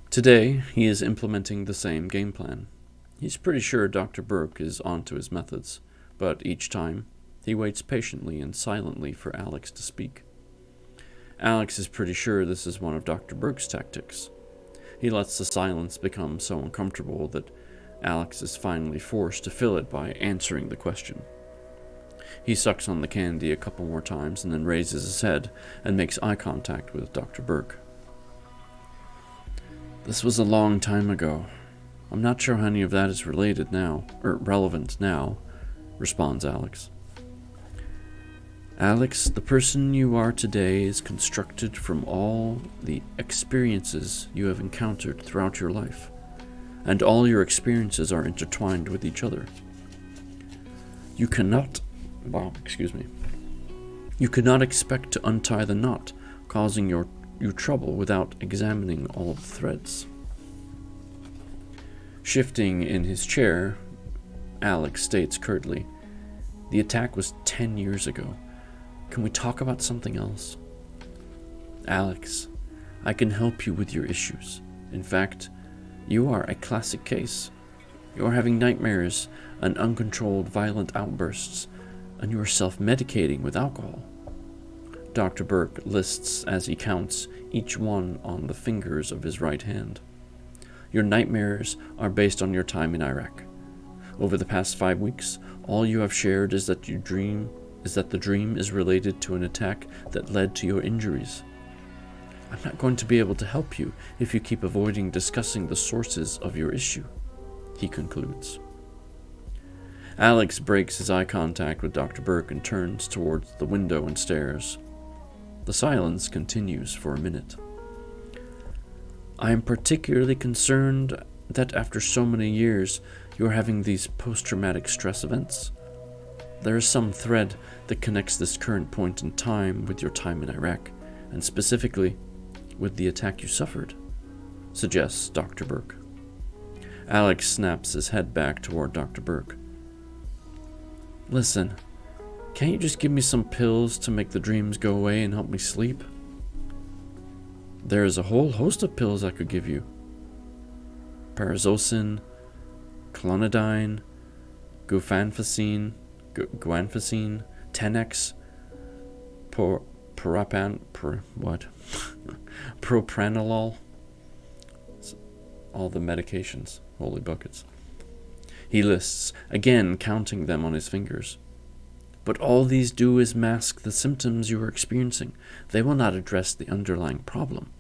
Today, he is implementing the same game plan. He's pretty sure Dr. Burke is onto his methods, but each time, he waits patiently and silently for Alex to speak. Alex is pretty sure this is one of Dr. Burke's tactics. He lets the silence become so uncomfortable that Alex is finally forced to fill it by answering the question. He sucks on the candy a couple more times and then raises his head and makes eye contact with Dr. Burke. This was a long time ago. I'm not sure how any of that is related now, or relevant now, responds Alex. Alex, the person you are today is constructed from all the experiences you have encountered throughout your life, and all your experiences are intertwined with each other. You cannot expect to untie the knot, causing you trouble without examining all of the threads. Shifting in his chair, Alex states curtly, the attack was 10 years ago. Can we talk about something else? Alex, I can help you with your issues. In fact, you are a classic case. You are having nightmares and uncontrolled violent outbursts, and you are self-medicating with alcohol. Dr. Burke lists as he counts each one on the fingers of his right hand. Your nightmares are based on your time in Iraq. Over the past 5 weeks, all you have shared is that the dream is related to an attack that led to your injuries. I'm not going to be able to help you if you keep avoiding discussing the sources of your issue, he concludes. Alex breaks his eye contact with Dr. Burke and turns towards the window and stares. The silence continues for a minute. I am particularly concerned that after so many years, you are having these post-traumatic stress events. There is some thread that connects this current point in time with your time in Iraq, and specifically with the attack you suffered, suggests Dr. Burke. Alex snaps his head back toward Dr. Burke. Listen, can't you just give me some pills to make the dreams go away and help me sleep? There is a whole host of pills I could give you. Parazocin, clonidine, guanfacine, Tenex, propranolol. All the medications, holy buckets. He lists, again counting them on his fingers. But all these do is mask the symptoms you are experiencing. They will not address the underlying problem.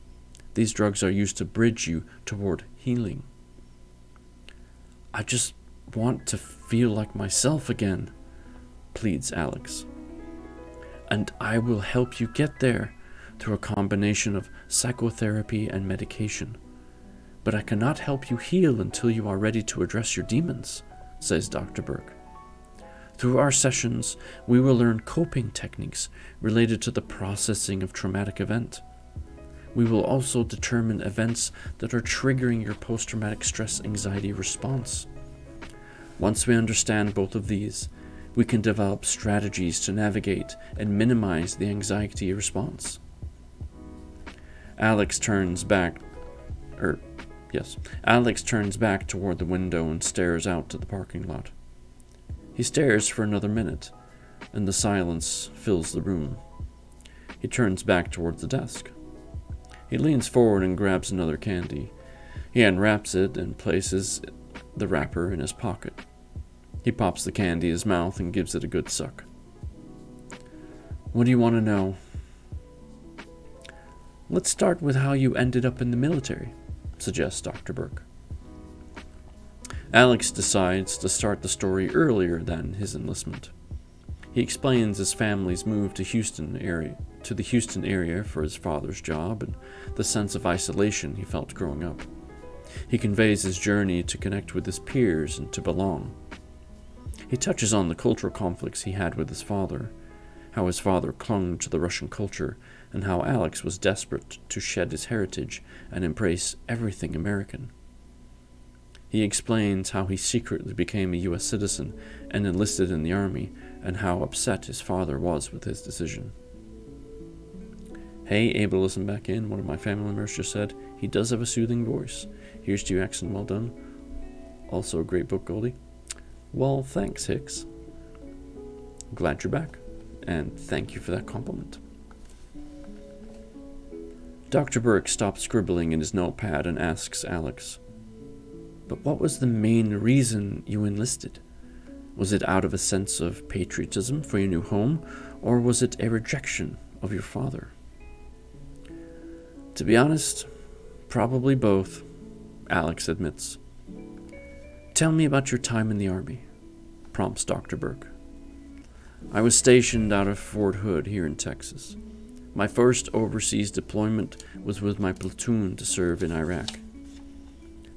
These drugs are used to bridge you toward healing. I just want to feel like myself again, pleads Alex. And I will help you get there through a combination of psychotherapy and medication. But I cannot help you heal until you are ready to address your demons, says Dr. Burke. Through our sessions, we will learn coping techniques related to the processing of traumatic event. We will also determine events that are triggering your post-traumatic stress anxiety response. Once we understand both of these, we can develop strategies to navigate and minimize the anxiety response. Alex turns back toward the window and stares out to the parking lot. He stares for another minute, and the silence fills the room. He turns back towards the desk. He leans forward and grabs another candy. He unwraps it and places the wrapper in his pocket. He pops the candy in his mouth and gives it a good suck. What do you want to know? Let's start with how you ended up in the military, suggests Dr. Burke. Alex decides to start the story earlier than his enlistment. He explains his family's move to the Houston area for his father's job and the sense of isolation he felt growing up. He conveys his journey to connect with his peers and to belong. He touches on the cultural conflicts he had with his father, how his father clung to the Russian culture, and how Alex was desperate to shed his heritage and embrace everything American. He explains how he secretly became a U.S. citizen and enlisted in the Army, and how upset his father was with his decision. Hey, able to listen back in, one of my family members just said, he does have a soothing voice. Here's to you, accent, well done. Also a great book, Goldie. Well, thanks, Hicks. Glad you're back, and thank you for that compliment. Dr. Burke stops scribbling in his notepad and asks Alex, but what was the main reason you enlisted? Was it out of a sense of patriotism for your new home, or was it a rejection of your father? To be honest, probably both, Alex admits. Tell me about your time in the Army, prompts Dr. Burke. I was stationed out of Fort Hood here in Texas. My first overseas deployment was with my platoon to serve in Iraq.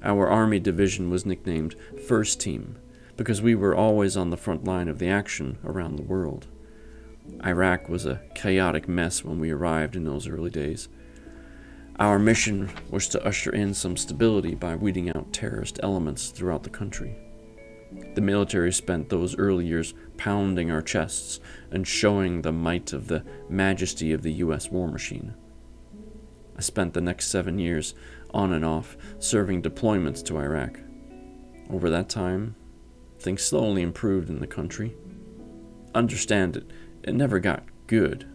Our Army division was nicknamed First Team because we were always on the front line of the action around the world. Iraq was a chaotic mess when we arrived in those early days. Our mission was to usher in some stability by weeding out terrorist elements throughout the country. The military spent those early years pounding our chests and showing the might of the majesty of the U.S. war machine. I spent the next 7 years on and off serving deployments to Iraq. Over that time, things slowly improved in the country. Understand it never got good,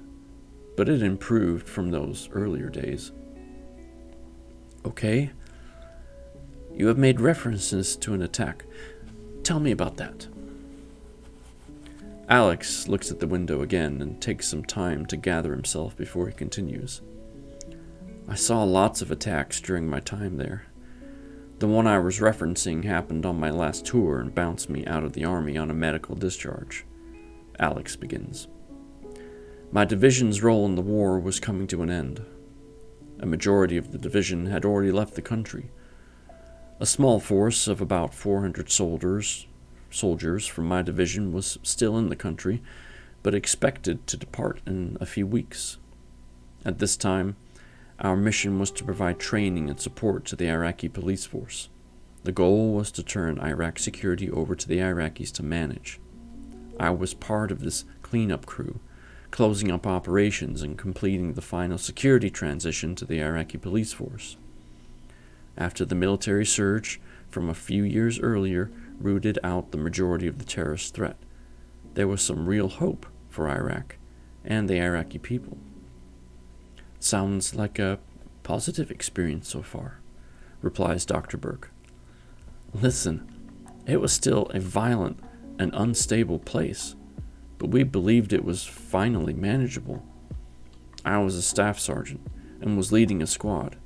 but it improved from those earlier days. Okay, you have made references to an attack. Tell me about that. Alex looks at the window again and takes some time to gather himself before he continues. I saw lots of attacks during my time there. The one I was referencing happened on my last tour and bounced me out of the Army on a medical discharge. Alex begins. My division's role in the war was coming to an end. A majority of the division had already left the country. A small force of about 400 soldiers from my division was still in the country, but expected to depart in a few weeks. At this time, our mission was to provide training and support to the Iraqi police force. The goal was to turn Iraq security over to the Iraqis to manage. I was part of this cleanup crew, closing up operations and completing the final security transition to the Iraqi police force. After the military surge from a few years earlier rooted out the majority of the terrorist threat, there was some real hope for Iraq and the Iraqi people. Sounds like a positive experience so far, replies Dr. Burke. Listen, it was still a violent and unstable place, but we believed it was finally manageable. I was a staff sergeant and was leading a squad.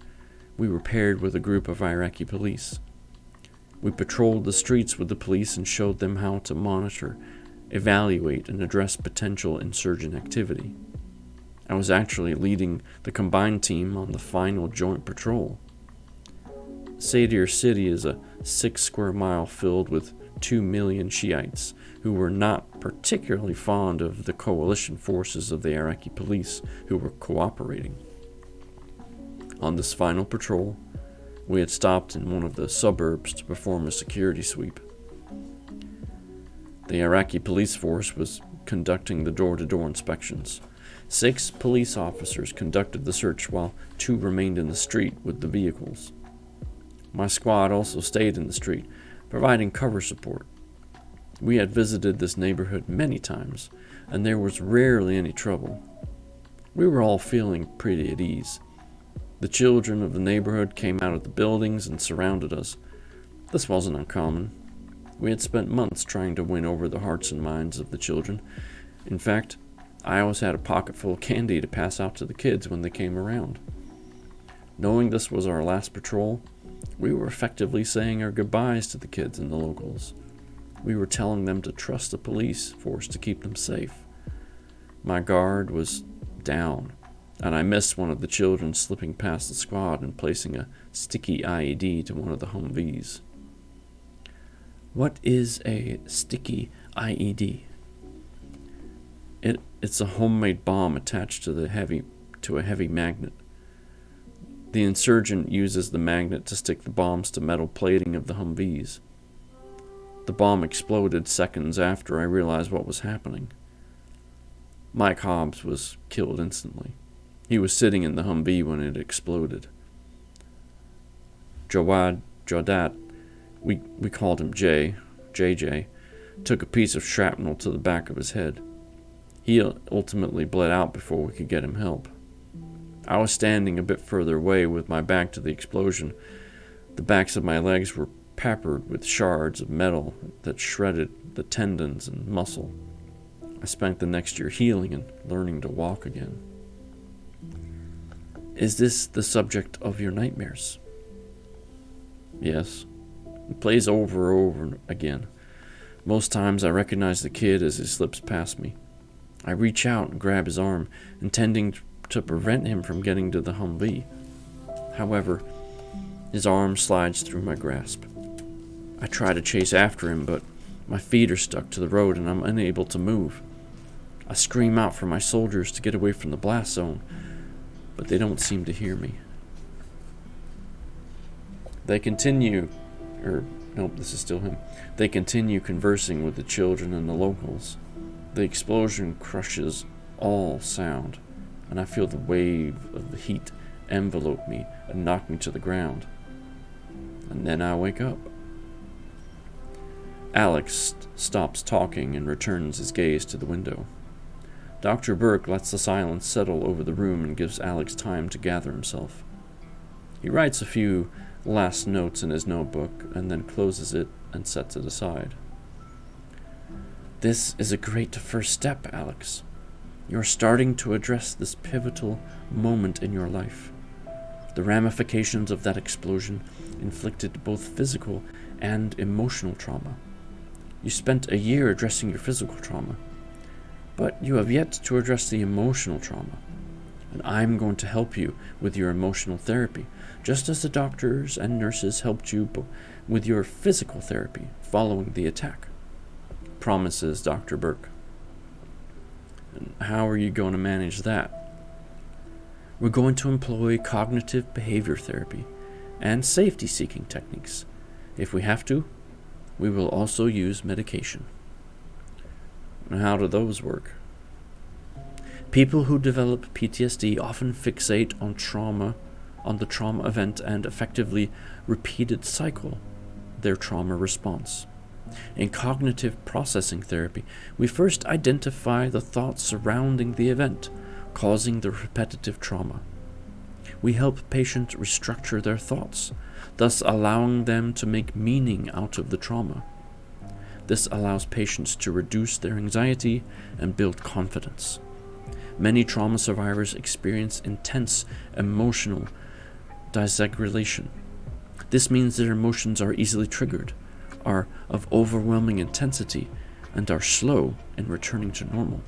We were paired with a group of Iraqi police. We patrolled the streets with the police and showed them how to monitor, evaluate, and address potential insurgent activity. I was actually leading the combined team on the final joint patrol. Sadir City is a 6 square mile filled with 2 million Shiites who were not particularly fond of the coalition forces of the Iraqi police who were cooperating. On this final patrol, we had stopped in one of the suburbs to perform a security sweep. The Iraqi police force was conducting the door-to-door inspections. 6 police officers conducted the search while 2 remained in the street with the vehicles. My squad also stayed in the street, providing cover support. We had visited this neighborhood many times, and there was rarely any trouble. We were all feeling pretty at ease. The children of the neighborhood came out of the buildings and surrounded us. This wasn't uncommon. We had spent months trying to win over the hearts and minds of the children. In fact, I always had a pocket full of candy to pass out to the kids when they came around. Knowing this was our last patrol, we were effectively saying our goodbyes to the kids and the locals. We were telling them to trust the police force to keep them safe. My guard was down, and I missed one of the children slipping past the squad and placing a sticky IED to one of the Humvees. What is a sticky IED? It's a homemade bomb attached to a heavy magnet. The insurgent uses the magnet to stick the bombs to metal plating of the Humvees. The bomb exploded seconds after I realized what was happening. Mike Hobbs was killed instantly. He was sitting in the Humvee when it exploded. Jawad, we called him JJ, took a piece of shrapnel to the back of his head. He ultimately bled out before we could get him help. I was standing a bit further away with my back to the explosion. The backs of my legs were peppered with shards of metal that shredded the tendons and muscle. I spent the next year healing and learning to walk again. Is this the subject of your nightmares? Yes. It plays over and over again. Most times I recognize the kid as he slips past me. I reach out and grab his arm, intending to prevent him from getting to the Humvee. However, his arm slides through my grasp. I try to chase after him, but my feet are stuck to the road and I'm unable to move. I scream out for my soldiers to get away from the blast zone, but they don't seem to hear me. They continue conversing with the children and the locals. The explosion crushes all sound, and I feel the wave of the heat envelope me and knock me to the ground. And then I wake up. Alex stops talking and returns his gaze to the window. Dr. Burke lets the silence settle over the room and gives Alex time to gather himself. He writes a few last notes in his notebook and then closes it and sets it aside. This is a great first step, Alex. You're starting to address this pivotal moment in your life. The ramifications of that explosion inflicted both physical and emotional trauma. You spent a year addressing your physical trauma, but you have yet to address the emotional trauma. And I'm going to help you with your emotional therapy, just as the doctors and nurses helped you with your physical therapy following the attack, promises Dr. Burke. And how are you going to manage that? we're going to employ cognitive behavior therapy and safety-seeking techniques. If we have to, we will also use medication. And how do those work? People who develop PTSD often fixate on the trauma event and effectively repeated cycle their trauma response. In cognitive processing therapy, we first identify the thoughts surrounding the event causing the repetitive trauma. We help patients restructure their thoughts, thus allowing them to make meaning out of the trauma. This allows patients to reduce their anxiety and build confidence. Many trauma survivors experience intense emotional dysregulation. This means their emotions are easily triggered, are of overwhelming intensity, and are slow in returning to normal.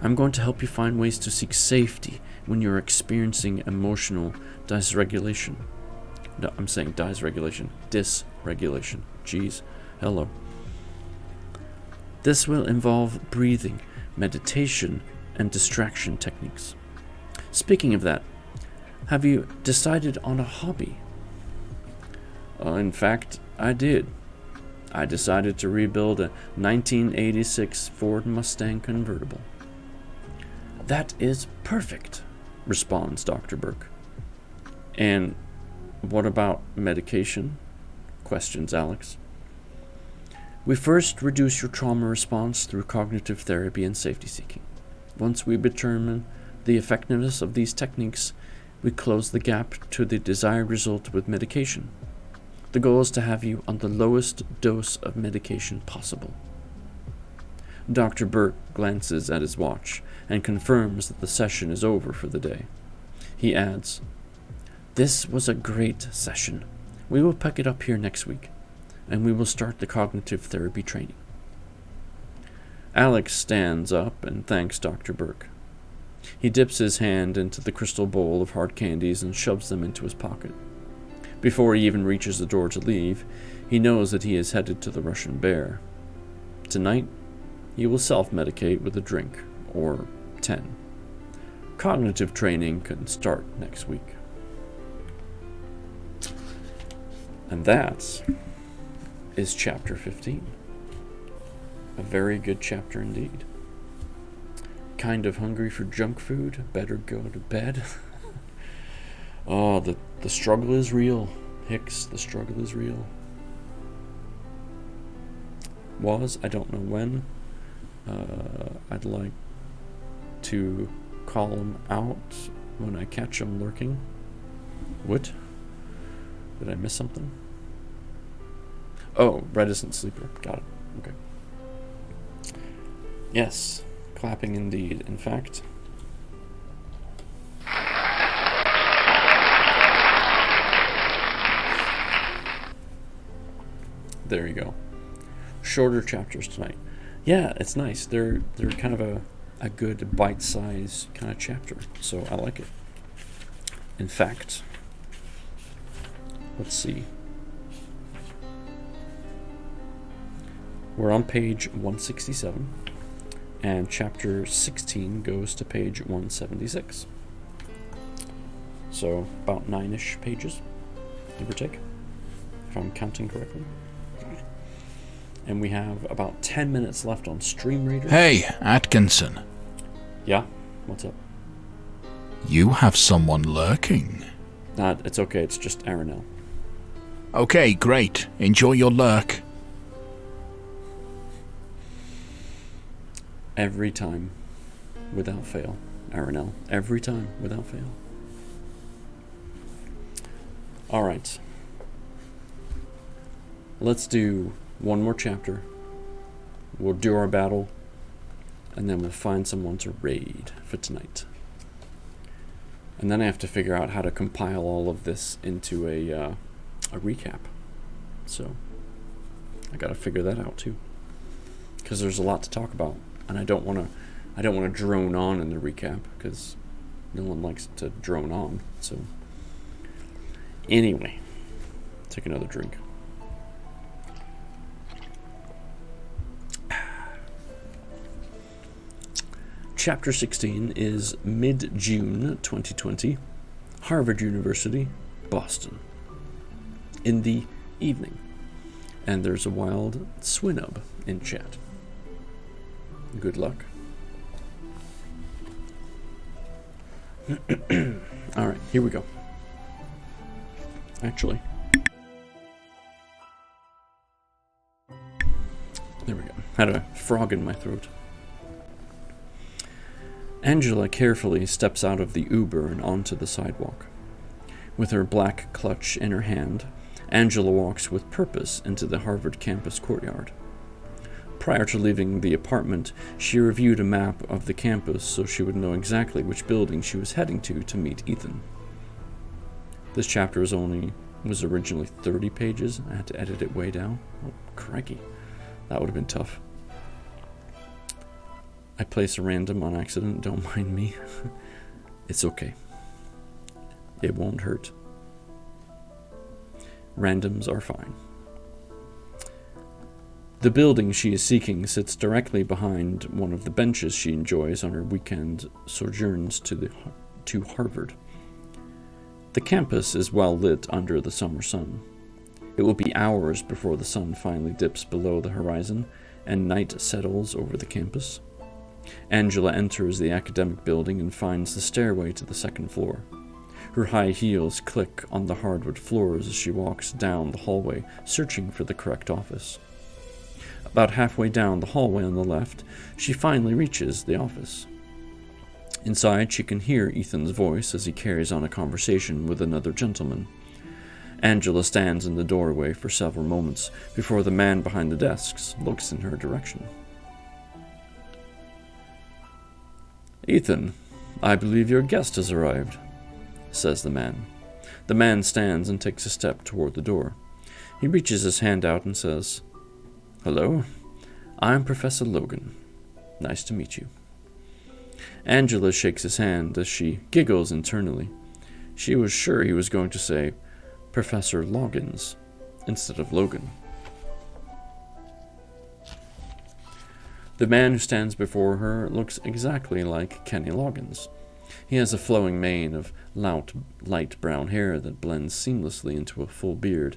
I'm going to help you find ways to seek safety when you're experiencing emotional dysregulation. No, I'm saying dysregulation. Dysregulation. Jeez. Hello. This will involve breathing, meditation, and distraction techniques. Speaking of that, have you decided on a hobby? In fact, I did. I decided to rebuild a 1986 Ford Mustang convertible. That is perfect, responds Dr. Burke. And what about medication? Questions Alex. We first reduce your trauma response through cognitive therapy and safety seeking. Once we determine the effectiveness of these techniques, we close the gap to the desired result with medication. The goal is to have you on the lowest dose of medication possible. Dr. Burke glances at his watch and confirms that the session is over for the day. He adds, "This was a great session. We will pick it up here next week, and we will start the cognitive therapy training." Alex stands up and thanks Dr. Burke. He dips his hand into the crystal bowl of hard candies and shoves them into his pocket. Before he even reaches the door to leave, he knows that he is headed to the Russian Bear. Tonight, he will self-medicate with a drink, or 10. Cognitive training can start next week. And that is chapter 15. A very good chapter indeed. Kind of hungry for junk food? Better go to bed. Oh, the struggle is real. Hicks, the struggle is real. I don't know when. I'd like to call him out when I catch him lurking. What? Did I miss something? Oh, reticent sleeper. Got it. Okay. Yes, clapping indeed. In fact, there you go. Shorter chapters tonight. Yeah, it's nice. They're kind of a good bite-sized kind of chapter, so I like it. In fact, let's see. We're on page 167, and chapter 16 goes to page 176. So about 9-ish pages, give or take, if I'm counting correctly. And we have about 10 minutes left on Stream Reader. Hey, Atkinson. Yeah? What's up? You have someone lurking. It's okay, it's just Aranel. Okay, great. Enjoy your lurk. Every time, without fail, Aranel. Every time, without fail. Alright. Let's do one more chapter. We'll do our battle, and then we'll find someone to raid for tonight. And then I have to figure out how to compile all of this into a recap. So I gotta figure that out too, because there's a lot to talk about, and I don't want to drone on in the recap because no one likes to drone on. So anyway, take another drink. Chapter 16 is mid-June 2020, Harvard University, Boston. In the evening, and there's a wild swinub in chat. Good luck. Alright, here we go. Actually, there we go. Had a frog in my throat. Angela carefully steps out of the Uber and onto the sidewalk. With her black clutch in her hand, Angela walks with purpose into the Harvard campus courtyard. Prior to leaving the apartment, she reviewed a map of the campus so she would know exactly which building she was heading to meet Ethan. This chapter was originally 30 pages. I had to edit it way down. Oh, crikey. That would have been tough. I place a random on accident, don't mind me. It's okay. It won't hurt. Randoms are fine. The building she is seeking sits directly behind one of the benches she enjoys on her weekend sojourns to Harvard. The campus is well lit under the summer sun. It will be hours before the sun finally dips below the horizon and night settles over the campus. Angela enters the academic building and finds the stairway to the second floor. Her high heels click on the hardwood floors as she walks down the hallway, searching for the correct office. About halfway down the hallway on the left, she finally reaches the office. Inside, she can hear Ethan's voice as he carries on a conversation with another gentleman. Angela stands in the doorway for several moments before the man behind the desks looks in her direction. "Ethan, I believe your guest has arrived," says the man. The man stands and takes a step toward the door. He reaches his hand out and says, "Hello, I'm Professor Logan. Nice to meet you." Angela shakes his hand as she giggles internally. She was sure he was going to say Professor Loggins instead of Logan. The man who stands before her looks exactly like Kenny Loggins. He has a flowing mane of light brown hair that blends seamlessly into a full beard,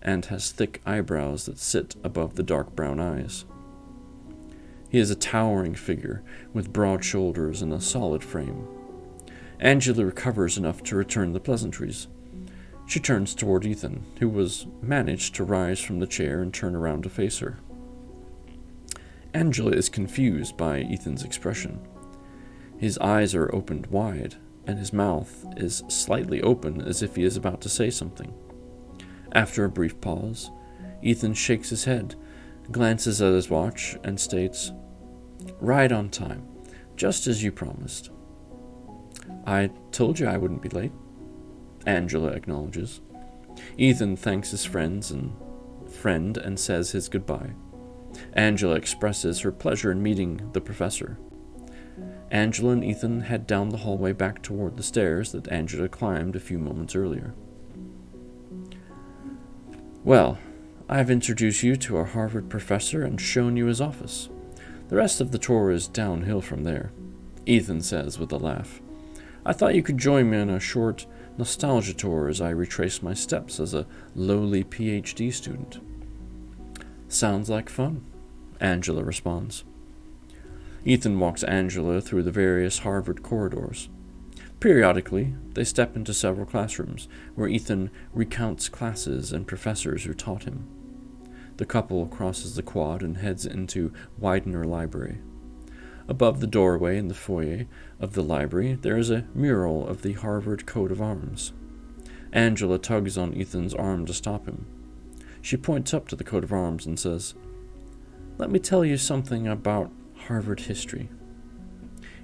and has thick eyebrows that sit above the dark brown eyes. He is a towering figure with broad shoulders and a solid frame. Angela recovers enough to return the pleasantries. She turns toward Ethan, who was managed to rise from the chair and turn around to face her. Angela is confused by Ethan's expression. His eyes are opened wide, and his mouth is slightly open as if he is about to say something. After a brief pause, Ethan shakes his head, glances at his watch, and states, "Right on time, just as you promised." "I told you I wouldn't be late," Angela acknowledges. Ethan thanks his friend and says his goodbye. Angela expresses her pleasure in meeting the professor. Angela and Ethan head down the hallway back toward the stairs that Angela climbed a few moments earlier. "Well, I've introduced you to our Harvard professor and shown you his office. The rest of the tour is downhill from there," Ethan says with a laugh. "I thought you could join me on a short nostalgia tour as I retrace my steps as a lowly PhD student." "Sounds like fun," Angela responds. Ethan walks Angela through the various Harvard corridors. Periodically, they step into several classrooms, where Ethan recounts classes and professors who taught him. The couple crosses the quad and heads into Widener Library. Above the doorway in the foyer of the library, there is a mural of the Harvard coat of arms. Angela tugs on Ethan's arm to stop him. She points up to the coat of arms and says, "Let me tell you something about Harvard history."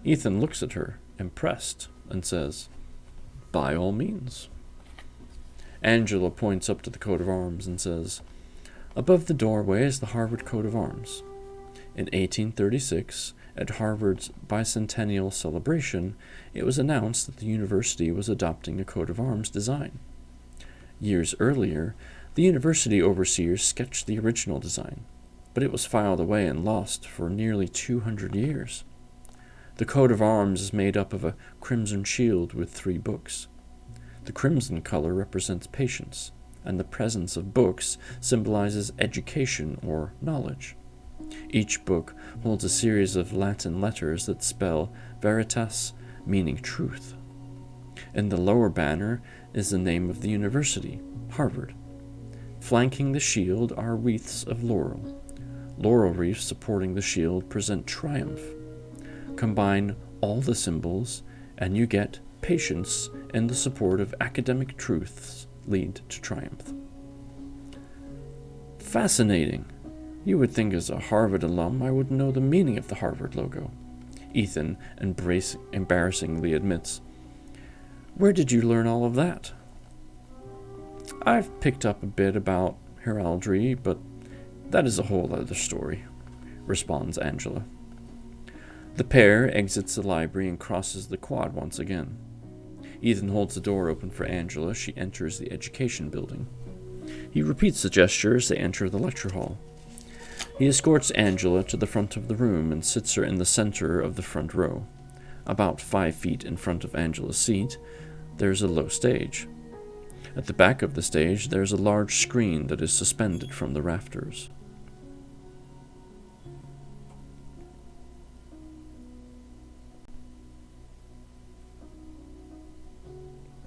Ethan looks at her, impressed, and says, "By all means." Angela points up to the coat of arms and says, "Above the doorway is the Harvard coat of arms. In 1836, at Harvard's bicentennial celebration, it was announced that the university was adopting a coat of arms design. Years earlier, the university overseers sketched the original design, but it was filed away and lost for nearly 200 years. The coat of arms is made up of a crimson shield with 3 books. The crimson color represents patience, and the presence of books symbolizes education or knowledge. Each book holds a series of Latin letters that spell veritas, meaning truth. In the lower banner is the name of the university, Harvard. Flanking the shield are wreaths of laurel. Laurel wreaths supporting the shield present triumph. Combine all the symbols, and you get patience and the support of academic truths lead to triumph. Fascinating. You would think as a Harvard alum I would know the meaning of the Harvard logo. Ethan embarrassingly admits. Where did you learn all of that? I've picked up a bit about heraldry, but that is a whole other story, responds Angela. The pair exits the library and crosses the quad once again. Ethan holds the door open for Angela. She enters the education building. He repeats the gesture as they enter the lecture hall. He escorts Angela to the front of the room and sits her in the center of the front row. About 5 feet in front of Angela's seat, there's a low stage. At the back of the stage, there's a large screen that is suspended from the rafters.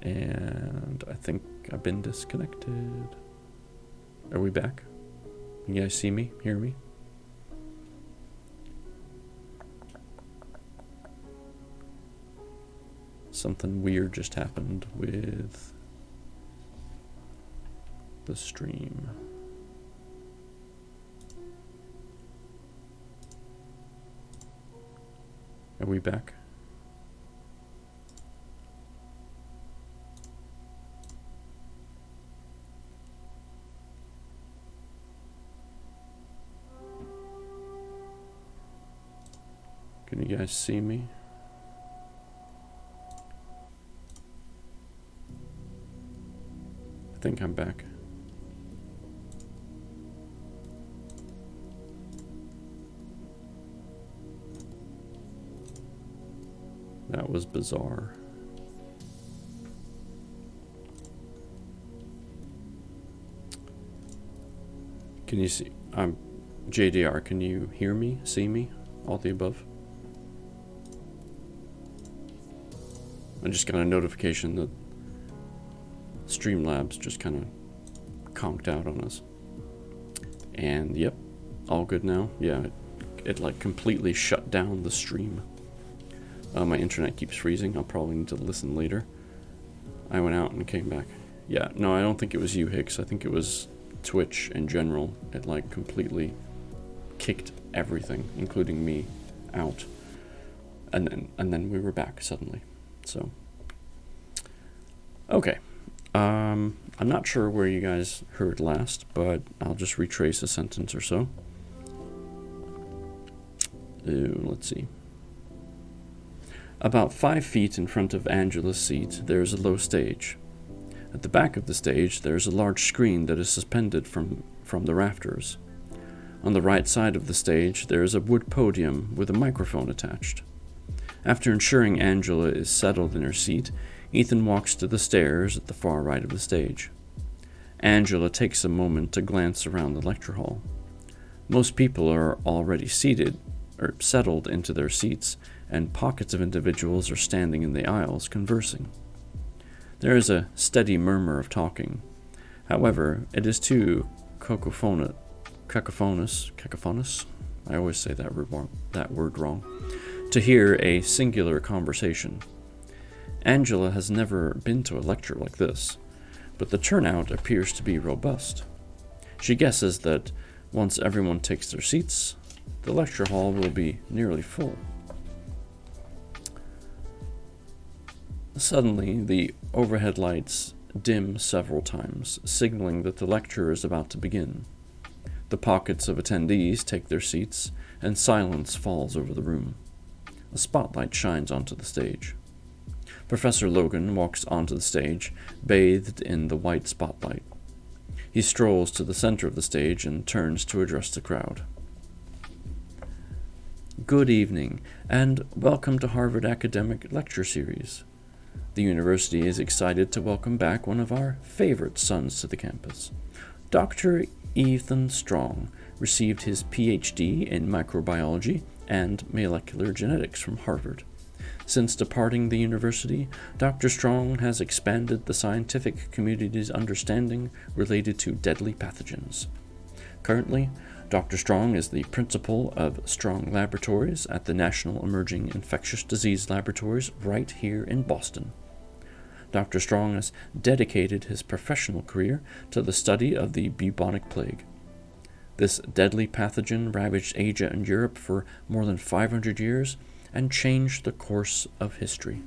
And I think I've been disconnected. Are we back? You guys see me? Hear me? Something weird just happened with the stream. Are we back? Can you guys see me? I think I'm back. That was bizarre. Can you see? I'm JDR. Can you hear me? See me? All the above? I just got a notification that Streamlabs just kind of conked out on us. And yep, all good now. Yeah, it like completely shut down the stream. My internet keeps freezing. I'll probably need to listen later. I went out and came back. Yeah, no, I don't think it was you, Hicks. I think it was Twitch in general. It like completely kicked everything, including me, out. And then we were back suddenly. So, okay. I'm not sure where you guys heard last, but I'll just retrace a sentence or so. Let's see. About 5 feet in front of Angela's seat, there is a low stage. At the back of the stage, there is a large screen that is suspended from the rafters. On the right side of the stage, there is a wood podium with a microphone attached. After ensuring Angela is settled in her seat, Ethan walks to the stairs at the far right of the stage. Angela takes a moment to glance around the lecture hall. Most people are already settled into their seats, and pockets of individuals are standing in the aisles conversing. There is a steady murmur of talking. However, it is too cacophonous, I always say that word wrong, to hear a singular conversation. Angela has never been to a lecture like this, but the turnout appears to be robust. She guesses that once everyone takes their seats, the lecture hall will be nearly full. Suddenly, the overhead lights dim several times, signaling that the lecture is about to begin. The pockets of attendees take their seats, and silence falls over the room. A spotlight shines onto the stage. Professor Logan walks onto the stage, bathed in the white spotlight. He strolls to the center of the stage and turns to address the crowd. Good evening, and welcome to Harvard Academic Lecture Series. The university is excited to welcome back one of our favorite sons to the campus. Dr. Ethan Strong received his PhD in microbiology and molecular genetics from Harvard. Since departing the university, Dr. Strong has expanded the scientific community's understanding related to deadly pathogens. Currently, Dr. Strong is the principal of Strong Laboratories at the National Emerging Infectious Disease Laboratories right here in Boston. Dr. Strong has dedicated his professional career to the study of the bubonic plague. This deadly pathogen ravaged Asia and Europe for more than 500 years and changed the course of history.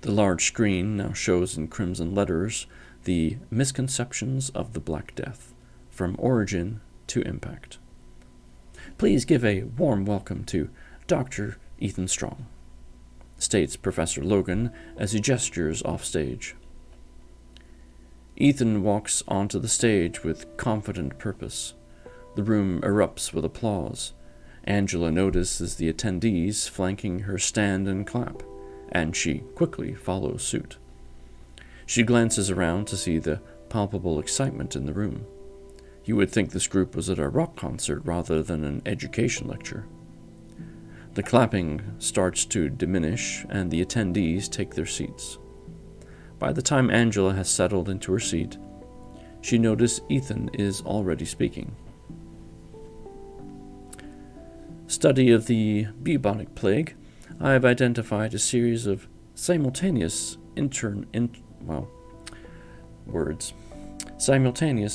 The large screen now shows in crimson letters the misconceptions of the Black Death, from origin to impact. Please give a warm welcome to Dr. Ethan Strong, states Professor Logan as he gestures off stage. Ethan walks onto the stage with confident purpose. The room erupts with applause. Angela notices the attendees flanking her stand and clap, and she quickly follows suit. She glances around to see the palpable excitement in the room. You would think this group was at a rock concert rather than an education lecture. The clapping starts to diminish, and the attendees take their seats. By the time Angela has settled into her seat, she notices Ethan is already speaking. Study of the bubonic plague, I have identified a series of simultaneous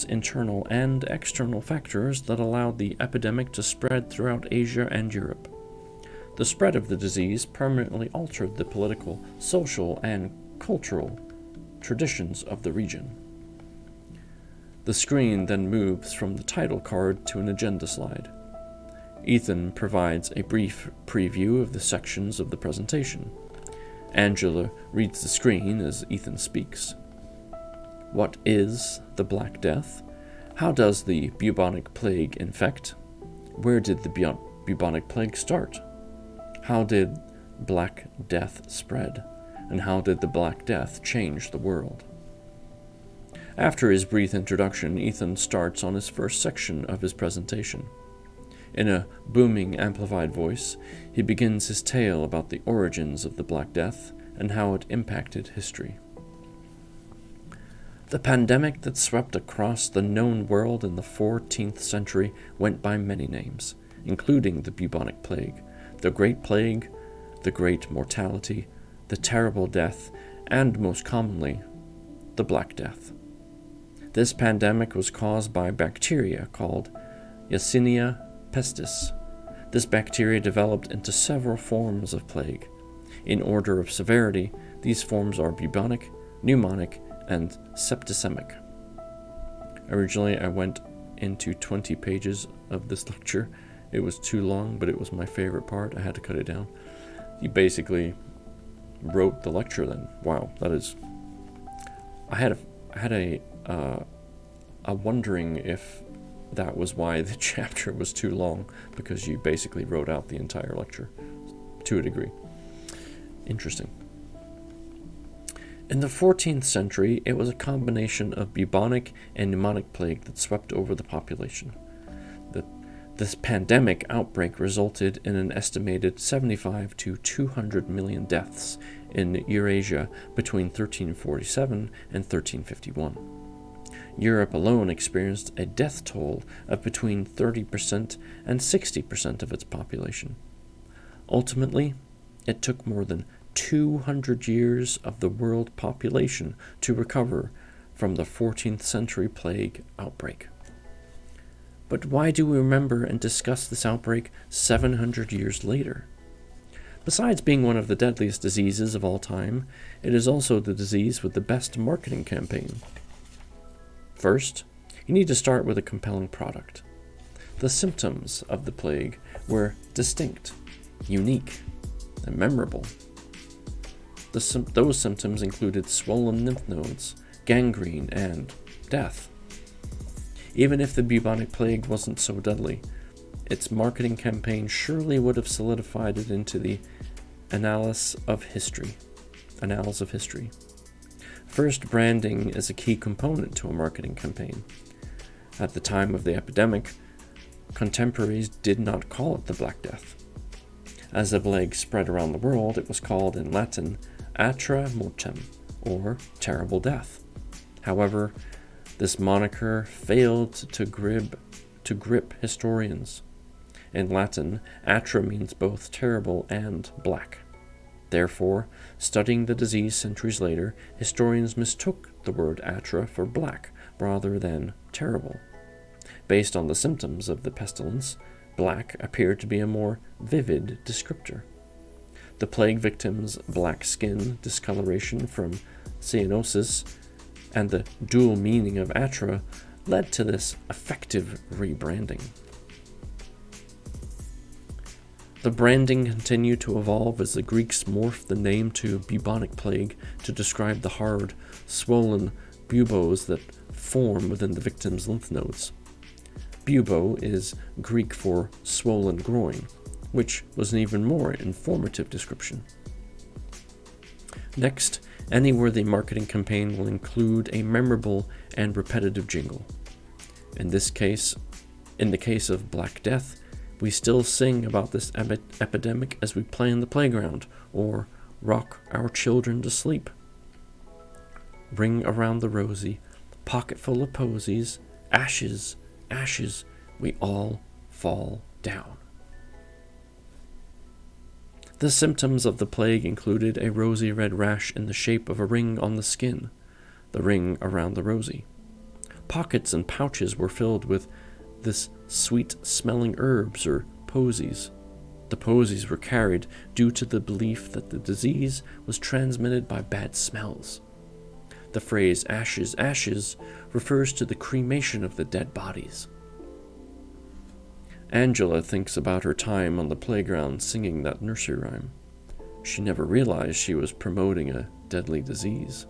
internal and external factors that allowed the epidemic to spread throughout Asia and Europe. The spread of the disease permanently altered the political, social, and cultural traditions of the region. The screen then moves from the title card to an agenda slide. Ethan provides a brief preview of the sections of the presentation. Angela reads the screen as Ethan speaks. What is the Black Death? How does the bubonic plague infect? Where did the bubonic plague start? How did Black Death spread? And how did the Black Death change the world? After his brief introduction, Ethan starts on his first section of his presentation. In a booming, amplified voice, he begins his tale about the origins of the Black Death and how it impacted history. The pandemic that swept across the known world in the 14th century went by many names, including the bubonic plague, the Great Plague, the Great Mortality, the Terrible Death, and most commonly, the Black Death. This pandemic was caused by bacteria called Yersinia pestis. This bacteria developed into several forms of plague. In order of severity, these forms are bubonic, pneumonic, and septicemic. Originally, I went into 20 pages of this lecture. It was too long, but it was my favorite part. I had to cut it down. You basically wrote the lecture then. Wow, that is... I had a wondering if that was why the chapter was too long, because you basically wrote out the entire lecture, to a degree. Interesting. In the 14th century, it was a combination of bubonic and pneumonic plague that swept over the population. This pandemic outbreak resulted in an estimated 75 to 200 million deaths in Eurasia between 1347 and 1351. Europe alone experienced a death toll of between 30% and 60% of its population. Ultimately, it took more than 200 years of the world population to recover from the 14th century plague outbreak. But why do we remember and discuss this outbreak 700 years later? Besides being one of the deadliest diseases of all time, it is also the disease with the best marketing campaign. First, you need to start with a compelling product. The symptoms of the plague were distinct, unique, and memorable. Those symptoms included swollen lymph nodes, gangrene, and death. Even if the bubonic plague wasn't so deadly, its marketing campaign surely would have solidified it into the annals of history. First, branding is a key component to a marketing campaign. At the time of the epidemic, contemporaries did not call it the Black Death. As the plague spread around the world, it was called in Latin atra mortem, or terrible death. However, this moniker failed to grip historians. In Latin, atra means both terrible and black. Therefore, studying the disease centuries later, historians mistook the word atra for black rather than terrible. Based on the symptoms of the pestilence, black appeared to be a more vivid descriptor. The plague victims' black skin, discoloration from cyanosis, and the dual meaning of atra led to this effective rebranding. The branding continued to evolve as the Greeks morphed the name to bubonic plague to describe the hard, swollen buboes that form within the victim's lymph nodes. Bubo is Greek for swollen groin, which was an even more informative description. Next, any worthy marketing campaign will include a memorable and repetitive jingle. In the case of Black Death, we still sing about this epidemic as we play in the playground or rock our children to sleep. Ring around the rosy, pocket full of posies, ashes, ashes, we all fall down. The symptoms of the plague included a rosy red rash in the shape of a ring on the skin, the ring around the rosy. Pockets and pouches were filled with this sweet-smelling herbs or posies. The posies were carried due to the belief that the disease was transmitted by bad smells. The phrase ashes, ashes refers to the cremation of the dead bodies. Angela thinks about her time on the playground singing that nursery rhyme. She never realized she was promoting a deadly disease.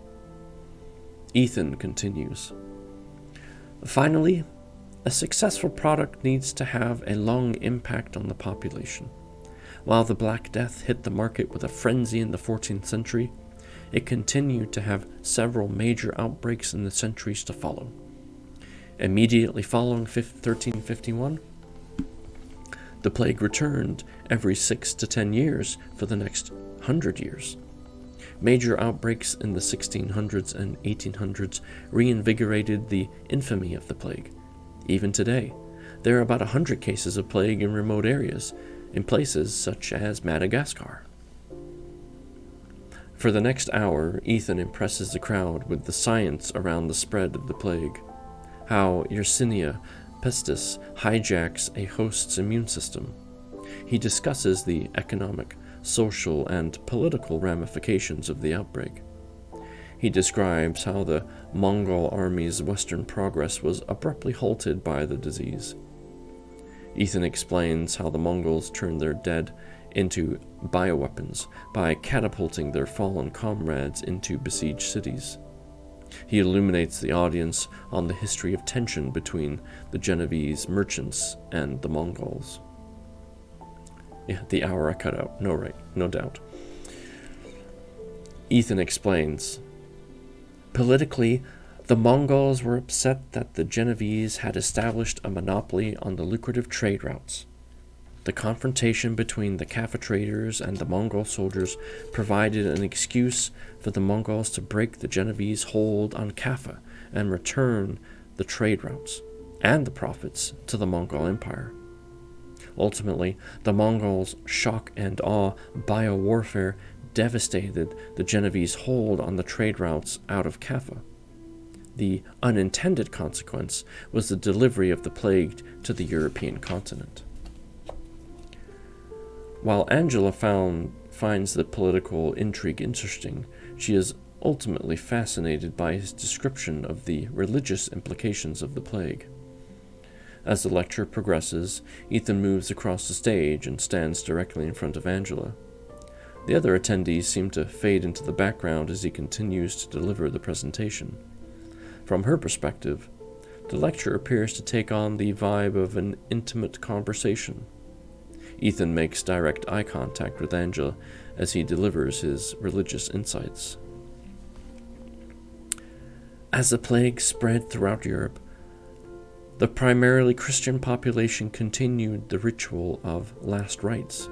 Ethan continues. Finally, a successful product needs to have a long impact on the population. While the Black Death hit the market with a frenzy in the 14th century, it continued to have several major outbreaks in the centuries to follow. Immediately following 1351, the plague returned every 6 to 10 years for the next 100 years. Major outbreaks in the 1600s and 1800s reinvigorated the infamy of the plague. Even today, there are about 100 cases of plague in remote areas, in places such as Madagascar. For the next hour, Ethan impresses the crowd with the science around the spread of the plague, how Yersinia pestis hijacks a host's immune system. He discusses the economic, social, and political ramifications of the outbreak. He describes how the Mongol army's western progress was abruptly halted by the disease. Ethan explains how the Mongols turned their dead into bioweapons by catapulting their fallen comrades into besieged cities. He illuminates the audience on the history of tension between the Genovese merchants and the Mongols. Yeah, the hour I cut out. No doubt. Ethan explains, politically, the Mongols were upset that the Genovese had established a monopoly on the lucrative trade routes. The confrontation between the Kaffa traders and the Mongol soldiers provided an excuse for the Mongols to break the Genovese hold on Kaffa and return the trade routes and the profits to the Mongol Empire. Ultimately, the Mongols' shock and awe biowarfare devastated the Genovese hold on the trade routes out of Kaffa. The unintended consequence was the delivery of the plague to the European continent. While Angela finds the political intrigue interesting, she is ultimately fascinated by his description of the religious implications of the plague. As the lecture progresses, Ethan moves across the stage and stands directly in front of Angela. The other attendees seem to fade into the background as he continues to deliver the presentation. From her perspective, The lecture appears to take on the vibe of an intimate conversation. Ethan makes direct eye contact with Angela as he delivers his religious insights. As the plague spread throughout Europe, the primarily Christian population continued the ritual of last rites.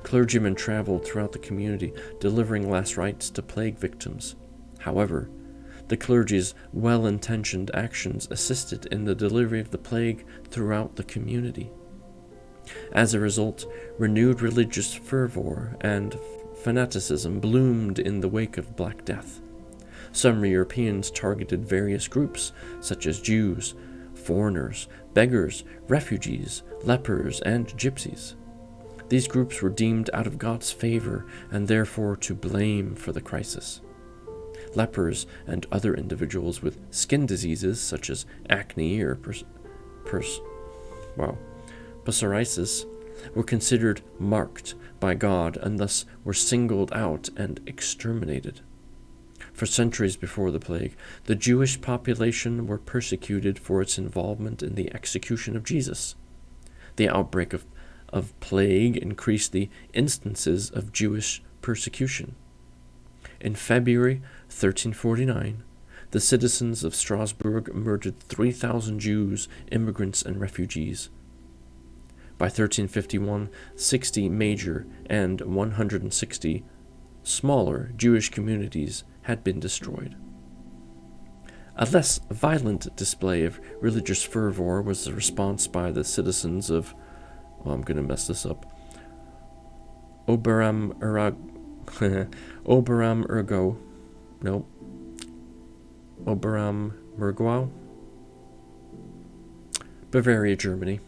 Clergymen traveled throughout the community, delivering last rites to plague victims. However, the clergy's well-intentioned actions assisted in the delivery of the plague throughout the community. As a result, renewed religious fervor and fanaticism bloomed in the wake of Black Death. Some Europeans targeted various groups, such as Jews, foreigners, beggars, refugees, lepers, and gypsies. These groups were deemed out of God's favor and therefore to blame for the crisis. Lepers and other individuals with skin diseases such as acne or psoriasis were considered marked by God and thus were singled out and exterminated. For centuries before the plague, the Jewish population were persecuted for its involvement in the execution of Jesus. The outbreak of plague increased the instances of Jewish persecution. In February 1349, the citizens of Strasbourg murdered 3,000 Jews, immigrants, and refugees. By 1351, 60 major and 160 smaller Jewish communities had been destroyed. A less violent display of religious fervor was the response by the citizens of, I'm going to mess this up, Oberam Murgau, Bavaria, Germany.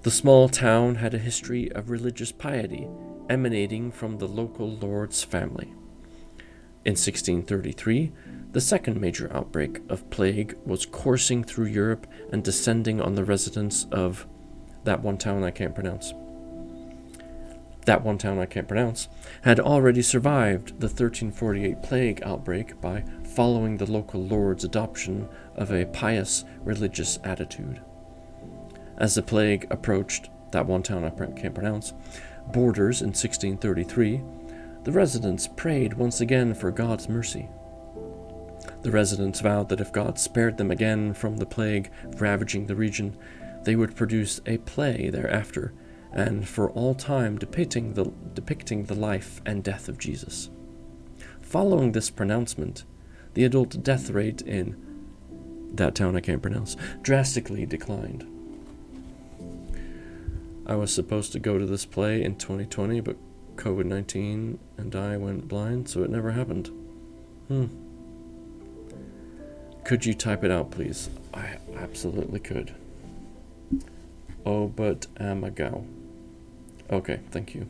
The small town had a history of religious piety emanating from the local lord's family. In 1633, the second major outbreak of plague was coursing through Europe and descending on the residents of that one town I can't pronounce, had already survived the 1348 plague outbreak by following the local lord's adoption of a pious religious attitude. As the plague approached that one town I can't pronounce borders in 1633, the residents prayed once again for God's mercy. The residents vowed that if God spared them again from the plague ravaging the region, they would produce a play thereafter, and for all time depicting the life and death of Jesus. Following this pronouncement, the adult death rate in that town I can't pronounce drastically declined. I was supposed to go to this play in 2020, but COVID-19 and I went blind, so it never happened. Could you type it out, please? I absolutely could. Obedamagau. Okay, thank you.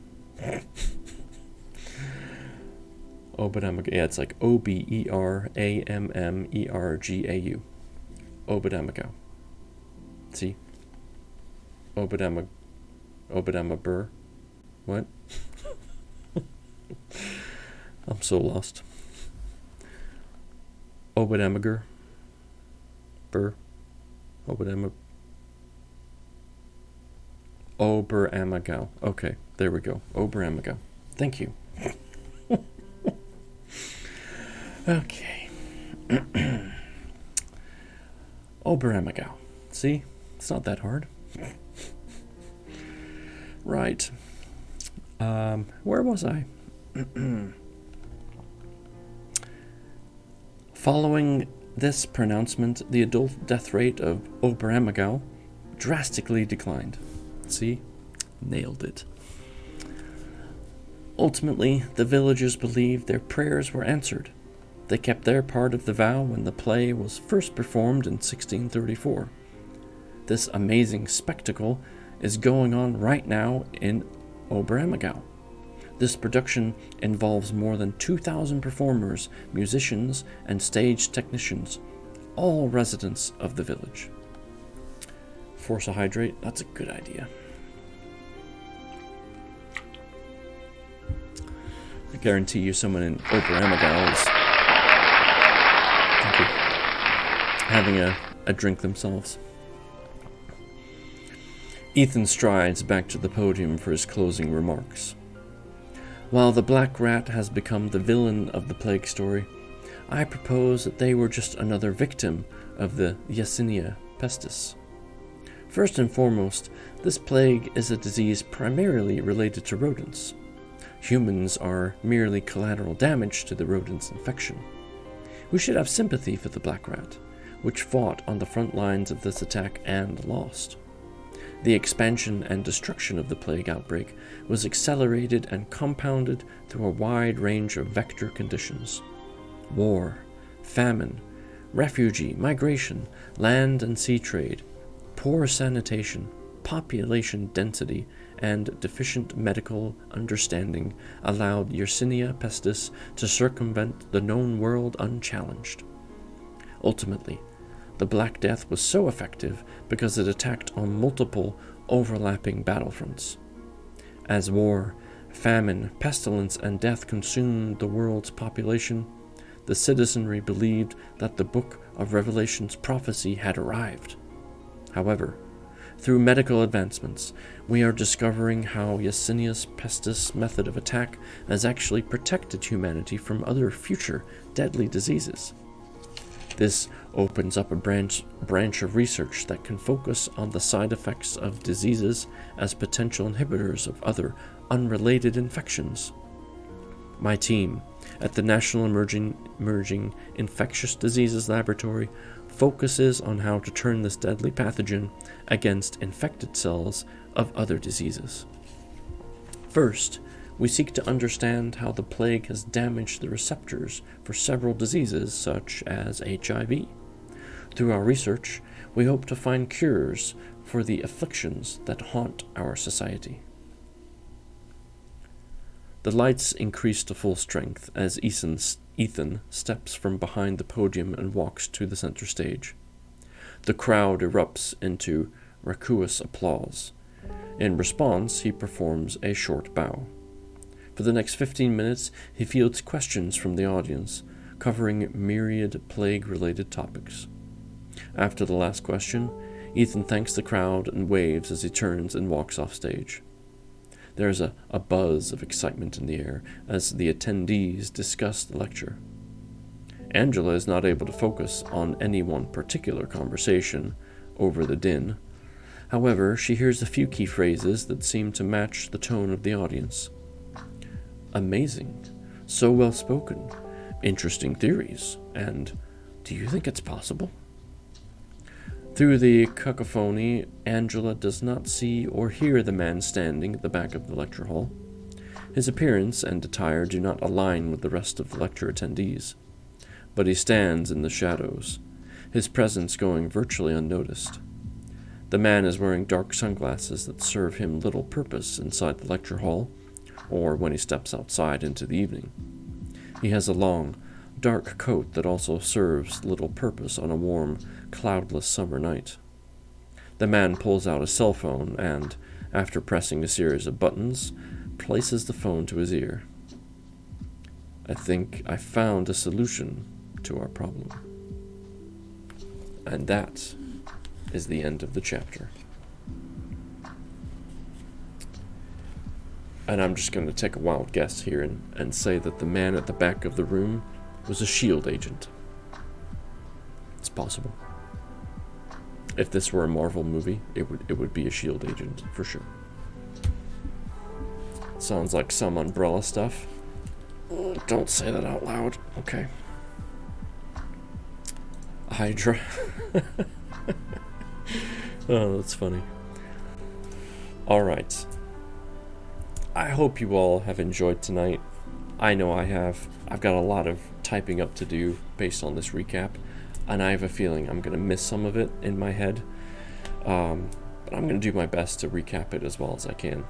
Obedamagau. Yeah, it's like Oberammergau. Obedamagau. See? Obedamabur. What? I'm so lost. Obedamagur. Bur. Oberammergau. Okay, there we go. Oberammergau. Thank you. Okay. Oberammergau. See? It's not that hard. Right. Where was I? Following this pronouncement, the adult death rate of Oberammergau drastically declined. See? Nailed it. Ultimately, the villagers believed their prayers were answered. They kept their part of the vow when the play was first performed in 1634. This amazing spectacle is going on right now in Oberammergau. This production involves more than 2,000 performers, musicians, and stage technicians, all residents of the village. Force a hydrate, that's a good idea. I guarantee you someone in Oberammergau is... Thank you. having a drink themselves. Ethan strides back to the podium for his closing remarks. While the Black Rat has become the villain of the plague story, I propose that they were just another victim of the Yersinia pestis. First and foremost, this plague is a disease primarily related to rodents. Humans are merely collateral damage to the rodent's infection. We should have sympathy for the Black Rat, which fought on the front lines of this attack and lost. The expansion and destruction of the plague outbreak was accelerated and compounded through a wide range of vector conditions. War, famine, refugee, migration, land and sea trade, poor sanitation, population density, and deficient medical understanding allowed Yersinia pestis to circumvent the known world unchallenged. Ultimately, the Black Death was so effective because it attacked on multiple overlapping battlefronts. As war, famine, pestilence, and death consumed the world's population, the citizenry believed that the Book of Revelation's prophecy had arrived. However, through medical advancements, we are discovering how Yersinia pestis' method of attack has actually protected humanity from other future deadly diseases. This opens up a branch of research that can focus on the side effects of diseases as potential inhibitors of other unrelated infections. My team at the National Emerging Infectious Diseases Laboratory focuses on how to turn this deadly pathogen against infected cells of other diseases. First, we seek to understand how the plague has damaged the receptors for several diseases such as HIV. Through our research, we hope to find cures for the afflictions that haunt our society. The lights increase to full strength as Ethan steps from behind the podium and walks to the center stage. The crowd erupts into raucous applause. In response, he performs a short bow. For the next 15 minutes, he fields questions from the audience, covering myriad plague-related topics. After the last question, Ethan thanks the crowd and waves as he turns and walks off stage. There is a buzz of excitement in the air as the attendees discuss the lecture. Angela is not able to focus on any one particular conversation over the din. However, she hears a few key phrases that seem to match the tone of the audience. Amazing, so well spoken, interesting theories, and do you think it's possible? Through the cacophony, Angela does not see or hear the man standing at the back of the lecture hall. His appearance and attire do not align with the rest of the lecture attendees, but he stands in the shadows, his presence going virtually unnoticed. The man is wearing dark sunglasses that serve him little purpose inside the lecture hall, or when he steps outside into the evening. He has a long, dark coat that also serves little purpose on a warm, cloudless summer night. The man pulls out a cell phone and, after pressing a series of buttons, places the phone to his ear. I think I found a solution to our problem. And that is the end of the chapter. And I'm just going to take a wild guess here and say that the man at the back of the room was a SHIELD agent. It's possible. If this were a Marvel movie, it would be a SHIELD agent, for sure. Sounds like some Umbrella stuff. Don't say that out loud. Okay. Hydra. Oh, that's funny. Alright. I hope you all have enjoyed tonight. I know I have. I've got a lot of typing up to do based on this recap, and I have a feeling I'm going to miss some of it in my head. But I'm going to do my best to recap it as well as I can.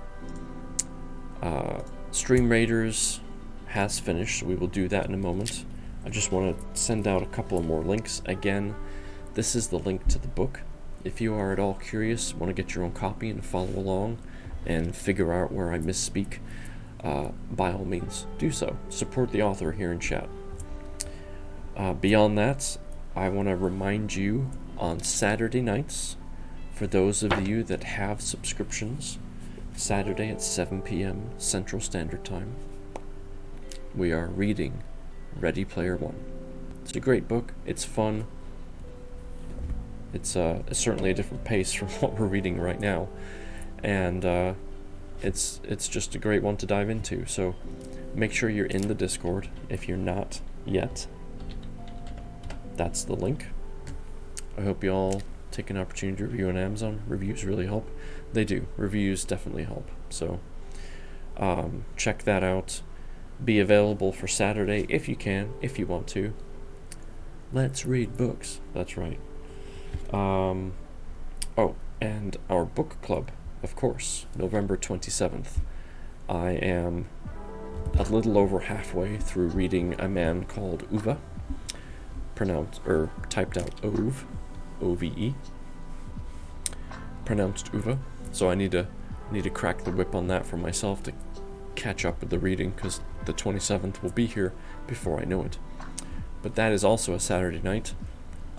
Stream Raiders has finished, so we will do that in a moment. I just want to send out a couple of more links. Again, this is the link to the book. If you are at all curious, want to get your own copy and follow along and figure out where I misspeak, by all means, do so. Support the author here in chat. Beyond that, I want to remind you on Saturday nights, for those of you that have subscriptions, Saturday at 7 p.m. Central Standard Time, we are reading Ready Player One. It's a great book. It's fun. It's certainly a different pace from what we're reading right now, and it's just a great one to dive into. So make sure you're in the Discord if you're not yet. That's the link. I hope you all take an opportunity to review on Amazon. Reviews really help. They do. Reviews definitely help. So check that out. Be available for Saturday if you can, if you want to. Let's read books. That's right. Oh, and our book club, of course, November 27th. I am a little over halfway through reading a man called Uwe, typed out Ove, O-V-E, pronounced Uwe. So I need to crack the whip on that for myself to catch up with the reading, because the 27th will be here before I know it. But that is also a Saturday night,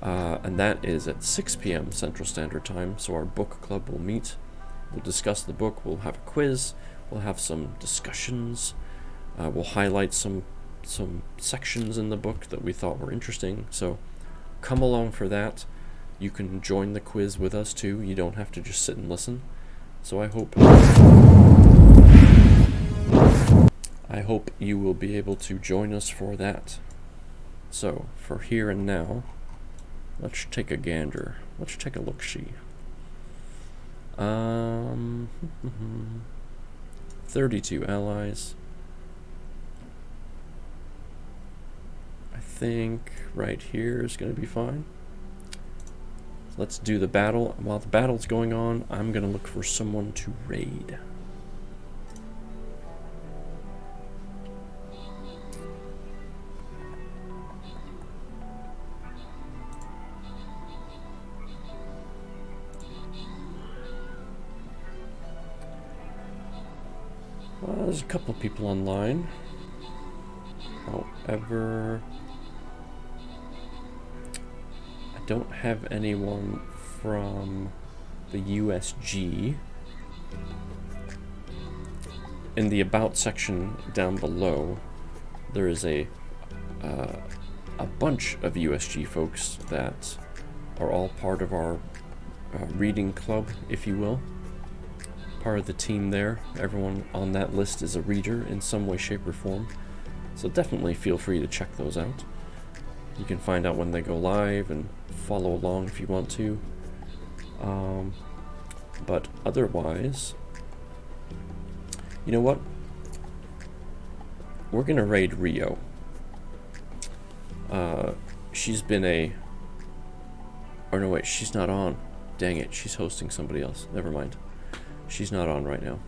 and that is at 6 p.m. Central Standard Time. So our book club will meet. We'll discuss the book. We'll have a quiz. We'll have some discussions. We'll highlight some sections in the book that we thought were interesting. So come along for that. You can join the quiz with us too. You don't have to just sit and listen. So I hope you will be able to join us for that. So for here and now, let's take a gander. Let's take a look-see. 32 allies. I think right here is going to be fine. Let's do the battle. While the battle's going on, I'm going to look for someone to raid. Well, there's a couple of people online. However, I don't have anyone from the USG. In the About section down below, there is a bunch of USG folks that are all part of our reading club, if you will. Part of the team there. Everyone on that list is a reader in some way, shape, or form. So definitely feel free to check those out. You can find out when they go live and follow along if you want to. But otherwise, you know what? We're gonna raid Rio. She's been or no wait, she's not on. Dang it, she's hosting somebody else. Never mind. She's not on right now.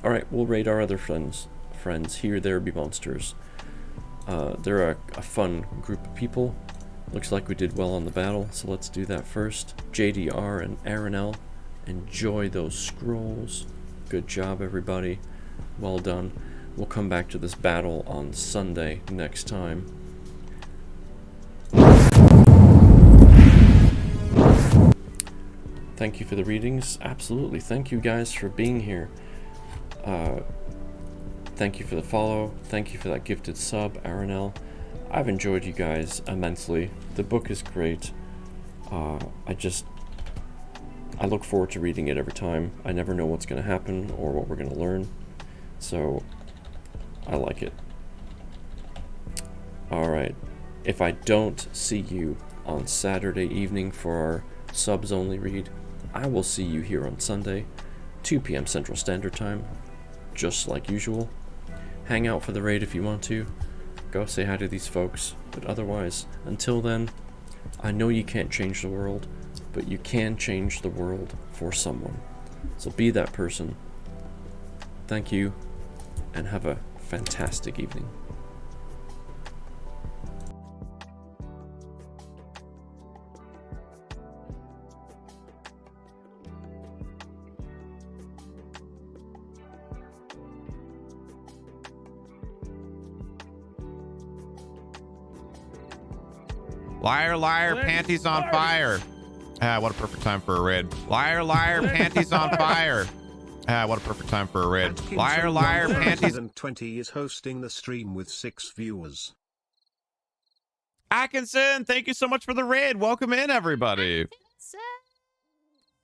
Alright, we'll raid our other friends. Here there be monsters. They're a fun group of people. Looks like we did well on the battle, so let's do that first. JDR and Aranel, enjoy those scrolls. Good job, everybody. Well done. We'll come back to this battle on Sunday next time. Thank you for the readings. Absolutely. Thank you guys for being here. Thank you for the follow. Thank you for that gifted sub, Aranel. I've enjoyed you guys immensely. The book is great. I look forward to reading it every time. I never know what's going to happen or what we're going to learn. So, I like it. Alright. If I don't see you on Saturday evening for our subs only read, I will see you here on Sunday, 2 p.m. Central Standard Time, just like usual. Hang out for the raid if you want to. Go say hi to these folks. But otherwise, until then, I know you can't change the world, but you can change the world for someone. So be that person. Thank you, and have a fantastic evening. Liar, liar, panties on fire. Ah, what a perfect time for a red. Liar, liar, panties on fire. Ah, what a perfect time for a red. Liar, liar, panties. 20 is hosting the stream with 6 viewers. Atkinson, thank you so much for the raid. Welcome in, everybody.